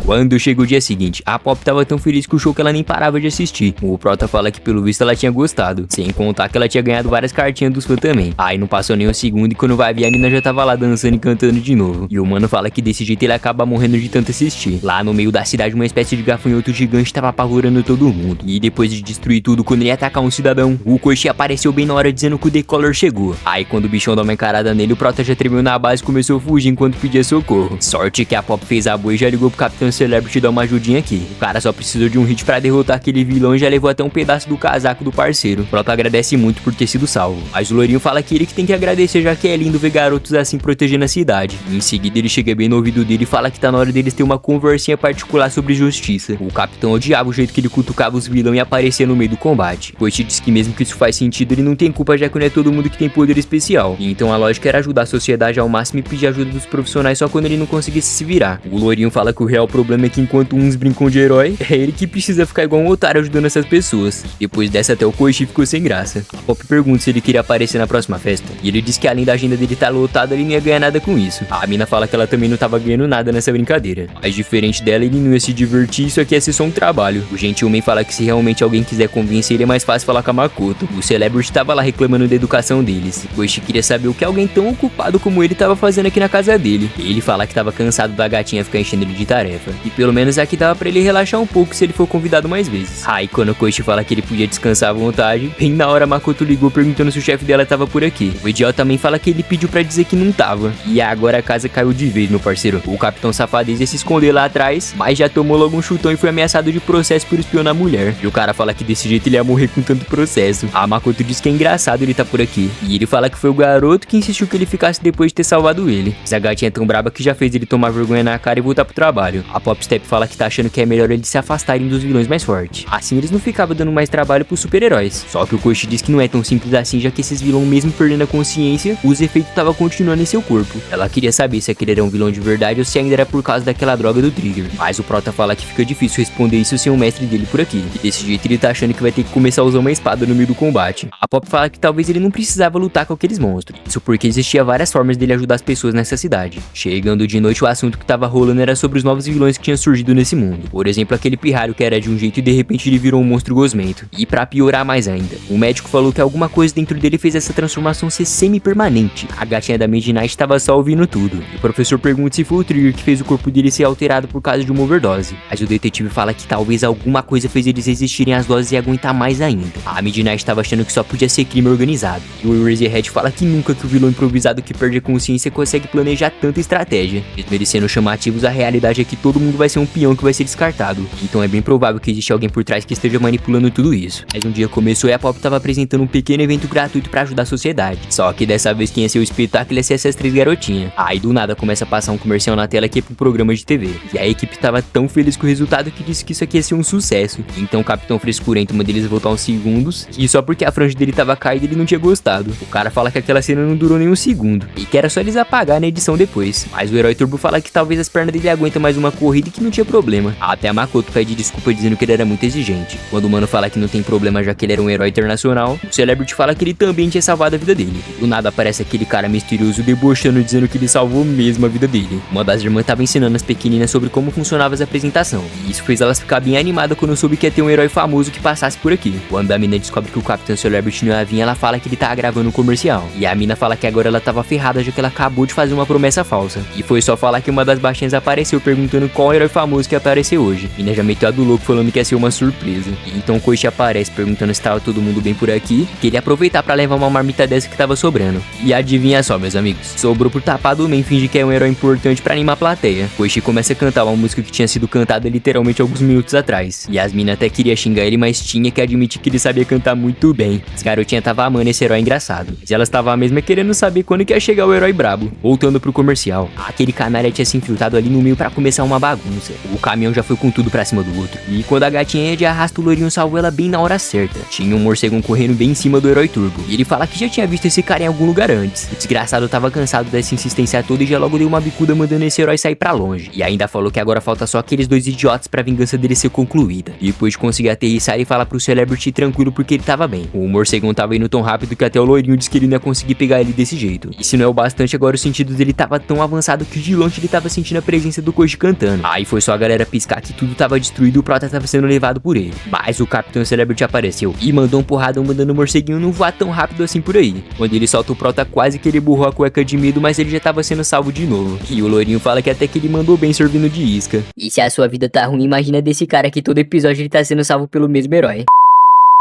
Quando chega o dia seguinte, a Pop tava tão feliz com o show que ela nem parava de assistir. O Prota fala que pelo visto ela tinha gostado, sem contar que ela tinha ganhado várias cartinhas dos fãs também. Aí não passou nem um segundo e quando vai ver a mina já tava lá dançando e cantando de novo. E o mano fala que desse jeito ele acaba morrendo de tanto assistir. Lá no meio da cidade uma espécie de gafanhoto gigante tava apavorando todo mundo. E depois de destruir tudo, quando ele ia atacar um cidadão, o Koichi apareceu bem na hora dizendo que o The Color chegou. Aí quando o bichão dá uma encarada nele, o Prota já tremeu na base e começou a fugir enquanto pedia socorro. Sorte que a Pop fez a boa e já ligou pro Capitão Celebrity dar uma ajudinha aqui. O cara só precisou de um hit pra derrotar aquele vilão e já levou até um pedaço do casaco do parceiro. O Prota agradece muito por ter sido salvo. Mas o Lourinho fala que ele que tem que agradecer, já que é lindo ver garotos assim protegendo a cidade. E em seguida ele chega bem no ouvido dele e fala que tá na hora deles ter uma conversinha particular sobre justiça. O capitão odiava o jeito que ele cutucava os vilões e aparecia no meio do combate. Koichi diz que mesmo que isso faz sentido, ele não tem culpa, já que não é todo mundo que tem poder especial. E então a lógica era ajudar a sociedade ao máximo e pedir ajuda dos profissionais só quando ele não conseguisse se virar. O Lourinho fala que o real problema é que enquanto uns brincam de herói, é ele que precisa ficar igual um otário ajudando essas pessoas. Depois dessa até o Koichi ficou sem graça. A Pop pergunta se ele queria aparecer na próxima festa, e ele diz que além da agenda dele estar lotada, ele não ia ganhar nada com isso. A mina fala que ela também não tava ganhando nada nessa brincadeira. Mas diferente dela, ele não ia se divertir, isso aqui ia ser só um trabalho. O Gentleman fala que se realmente alguém quiser convencer ele, é mais fácil falar com a Makoto. O Celebrity tava lá reclamando da educação deles. O Koichi queria saber o que alguém tão ocupado como ele tava fazendo aqui na casa dele. Ele fala que tava cansado da gatinha ficar enchendo ele de tarefa. E pelo menos aqui dava pra ele relaxar um pouco se ele for convidado mais vezes. Aí quando o Koichi fala que ele podia descansar à vontade, bem na hora a Makoto ligou perguntando se o chefe dela tava por aqui. O idiota também fala que ele pediu pra dizer que não tava. E agora a casa caiu de vez, meu parceiro. O capitão safadez ia se esconder lá atrás, mas já tomou logo um chutão e foi ameaçado de processo por espionar a mulher. E o cara fala que desse jeito ele ia morrer com tanto processo. A Makoto diz que é engraçado ele tá por aqui. E ele fala que foi o garoto que insistiu que ele ficasse depois de ter salvado ele. Mas a gatinha é tão braba que já fez ele tomar vergonha na cara e voltar pro trabalho. A Pop Step fala que tá achando que é melhor eles se afastarem dos vilões mais fortes. Assim eles não ficavam dando mais trabalho pros super-heróis. Só que o Koichi diz que não é tão simples assim, já que esses vilões, mesmo perdendo a consciência, os efeitos estavam continuando em seu corpo. Ela queria saber se aquele era um vilão de verdade ou se ainda era por causa daquela droga do Trigger. Mas o Prota fala que fica difícil responder isso sem o mestre dele por aqui. E desse jeito ele tá achando que vai ter que começar a usar uma espada no meio do combate. A Pop fala que talvez ele não precisava lutar com aqueles monstros. Isso porque existia várias formas dele ajudar as pessoas nessa cidade. Chegando de noite, o assunto que tava rolando era sobre os novos vilões que tinham surgido nesse mundo. Por exemplo, aquele pirralho que era de um jeito e de repente ele virou um monstro gosmento. E pra piorar mais ainda, o médico falou que alguma coisa dentro dele fez essa transformação ser semi-permanente. A gatinha da Midnight tava só ouvindo tudo. E o professor pergunta se foi o Trigger que fez o corpo dele ser alterado por causa de uma overdose. Mas o detetive fala que talvez alguma coisa fez eles resistirem às doses e aguentar mais ainda. A Midnight tava achando que só podia ser crime organizado. E o Eraserhead fala que nunca que o vilão improvisado que perde a consciência consegue planejar tanta estratégia. Mesmo eles sendo chamativos, a realidade é que todo mundo vai ser um peão que vai ser descartado. Então é bem provável que existe alguém por trás que esteja manipulando tudo isso. Mas um dia começou e a Pop tava apresentando um pequeno evento gratuito pra ajudar a sociedade. Só que dessa vez quem ia ser o espetáculo ia ser essas 3 garotinhas. Aí do nada começa a passar um comercial na tela que é pro programa de TV. E a equipe tava tão feliz com o resultado que disse que isso aqui ia ser um sucesso. Então o Capitão Frescurento manda eles voltar uns segundos. E só porque a franja dele tava caída ele não tinha gostado. O cara fala que aquela cena não durou nem um segundo. E que era só eles apagar na edição depois. Mas o Herói Turbo fala que talvez as pernas dele aguentam mais uma corrida e que não tinha problema. Até a Makoto pede desculpa dizendo que ele era muito exigente. Quando o mano fala que não tem problema já que ele era um herói internacional, o Celebrity fala que ele também tinha salvado a vida dele. Do nada aparece aquele cara misterioso debochando dizendo que ele salvou mesmo a vida dele. Uma das irmãs tava ensinando as pequeninas sobre como funcionava as apresentações. E isso fez elas ficar bem animadas quando soube que ia ter um herói famoso que passasse por aqui. Quando a mina descobre que o Capitão Celebrity não ia vir, ela fala que ele tava gravando um comercial. E a mina fala que agora ela tava ferrada já que ela acabou de fazer uma promessa falsa. E foi só falar que uma das baixinhas apareceu perguntando qual herói famoso que ia aparecer hoje. A mina já meteu a do louco falando que ia ser uma surpresa. E então o Koichi aparece perguntando se tava todo mundo bem por aqui, que ele ia aproveitar pra levar uma marmita dessa que tava sobrando. E adivinha só, meus amigos, sobrou pro Tapado Man fingir que é um herói importante pra animar a plateia. Koichi começa a cantar uma música que tinha sido cantada literalmente alguns minutos atrás. E as minas até queria xingar ele, mas tinha que admitir que ele sabia cantar muito bem. As garotinhas tava amando esse herói engraçado. Mas elas tava mesmo querendo saber quando que ia chegar o herói brabo. Voltando pro comercial, aquele canalha tinha se infiltrado ali no meio pra começar uma bagunça. O caminhão já foi com tudo pra cima do outro. E quando a gatinha ia de arrasto, o loirinho salvou ela bem na hora certa. Tinha um morcegão correndo bem em cima do Herói Turbo. E ele fala que já tinha visto esse cara em algum lugar antes. O desgraçado tava cansado dessa insistência toda e já logo deu uma bicuda mandando esse herói sair pra longe. E ainda falou que agora falta só aqueles 2 idiotas pra vingança dele ser concluída. E depois de conseguir aterrissar, ele fala pro Celebrity tranquilo porque ele tava bem. O morcegão tava indo tão rápido que até o loirinho disse que ele não ia conseguir pegar ele desse jeito. E se não é o bastante, agora o sentido dele tava tão avançado que de longe ele tava sentindo a presença do Koichi cantando. Aí foi só a galera piscar que tudo tava destruído e o Prota tava sendo levado por ele. Mas o Capitão Celebrity apareceu e mandou um porradão mandando o morceguinho não voar tão rápido assim por aí. Quando ele solta o Prota, quase que ele burrou a cueca de medo, mas ele já tava sendo salvo de novo. E o loirinho fala que até que ele mandou bem servindo de isca. E se a sua vida tá ruim, imagina desse cara que todo episódio ele tá sendo salvo pelo mesmo herói.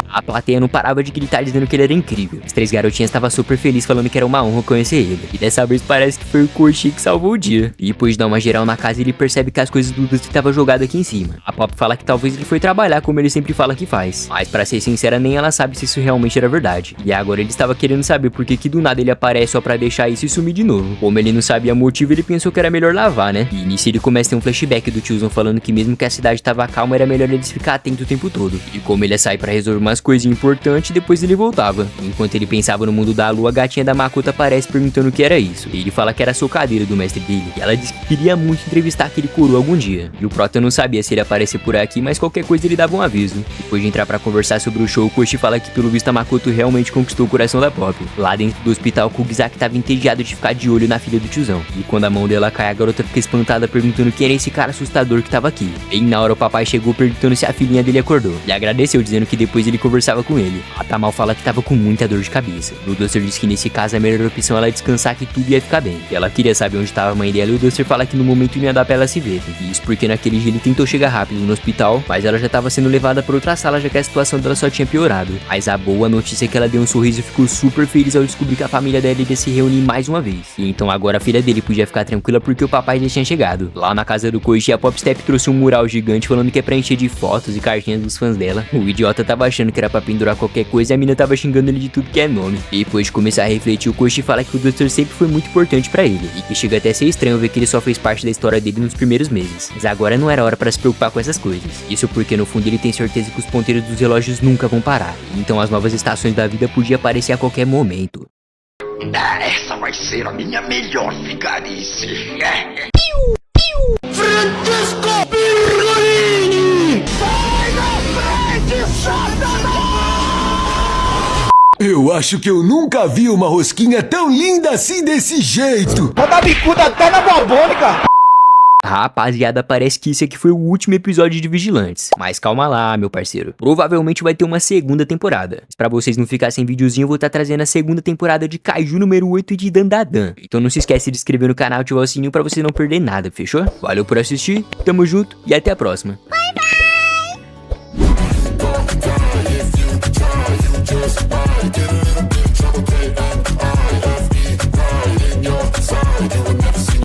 A plateia não parava de gritar dizendo que ele era incrível. As 3 garotinhas estavam super felizes falando que era uma honra conhecer ele. E dessa vez parece que foi o Koichi que salvou o dia. E depois de dar uma geral na casa, ele percebe que as coisas do Dusty estavam jogadas aqui em cima. A Pop fala que talvez ele foi trabalhar como ele sempre fala que faz. Mas pra ser sincera, nem ela sabe se isso realmente era verdade. E agora ele estava querendo saber por que do nada ele aparece só pra deixar isso e sumir de novo. Como ele não sabia motivo, ele pensou que era melhor lavar, né? E nisso ele começa a ter um flashback do tiozão falando que mesmo que a cidade tava calma, era melhor eles ficar atentos o tempo todo. E como ele ia sair pra resolver umas coisinhas importantes, depois ele voltava. Enquanto ele pensava no mundo da lua, a gatinha da Makoto aparece perguntando o que era isso. E ele fala que era a socadeira do mestre dele. E ela disse que queria muito entrevistar aquele coroa algum dia. E o Prota não sabia se ele aparecer por aqui, mas qualquer coisa ele dava um aviso. Depois de entrar pra conversar sobre o show, o Koichi fala que pelo visto a Makoto realmente conquistou o coração da Pop. Lá dentro do hospital, o Kugizaki tava entediado de ficar de olho na filha do tiozão. E quando a mão dela cai, a garota fica espantada perguntando quem era esse cara assustador que tava aqui. Bem na hora o papai chegou perguntando se a filhinha dele acordou. Ele agradeceu dizendo que depois ele conversava com ele. A Tamal fala que tava com muita dor de cabeça. O Duster diz que nesse caso a melhor opção ela descansar que tudo ia ficar bem. E ela queria saber onde tava a mãe dela e o Duster fala que no momento não ia dar pra ela se ver. E isso porque naquele dia ele tentou chegar rápido no hospital, mas ela já tava sendo levada pra outra sala já que a situação dela só tinha piorado. Mas a boa notícia é que ela deu um sorriso e ficou super feliz ao descobrir que a família dela ia se reunir mais uma vez. E então agora a filha dele podia ficar tranquila porque o papai já tinha chegado. Lá na casa do Koichi, a Popstep trouxe um mural gigante falando que é pra encher de fotos e cartinhas dos fãs dela. O idiota tava achando que era pra pendurar qualquer coisa e a mina tava xingando ele de tudo que é nome. Depois de começar a refletir, o Koichi fala que o Duster sempre foi muito importante pra ele, e que chega até a ser estranho ver que ele só fez parte da história dele nos primeiros meses. Mas agora não era hora pra se preocupar com essas coisas. Isso porque no fundo ele tem certeza que os ponteiros dos relógios nunca vão parar. Então as novas estações da vida podiam aparecer a qualquer momento. Essa vai ser a minha melhor vigarice. Francesco Birgolini! Sai da frente, Satanás! Eu acho que eu nunca vi uma rosquinha tão linda assim desse jeito. Bota a bicuda até na bobônica. Rapaziada, parece que isso aqui foi o último episódio de Vigilantes. Mas calma lá, meu parceiro. Provavelmente vai ter uma segunda temporada. Mas pra vocês não ficarem sem videozinho, eu vou estar trazendo a segunda temporada de Kaiju número 8 e de Dandadan. Então não se esquece de se inscrever no canal e ativar o sininho pra você não perder nada, fechou? Valeu por assistir, tamo junto e até a próxima. Bye, bye.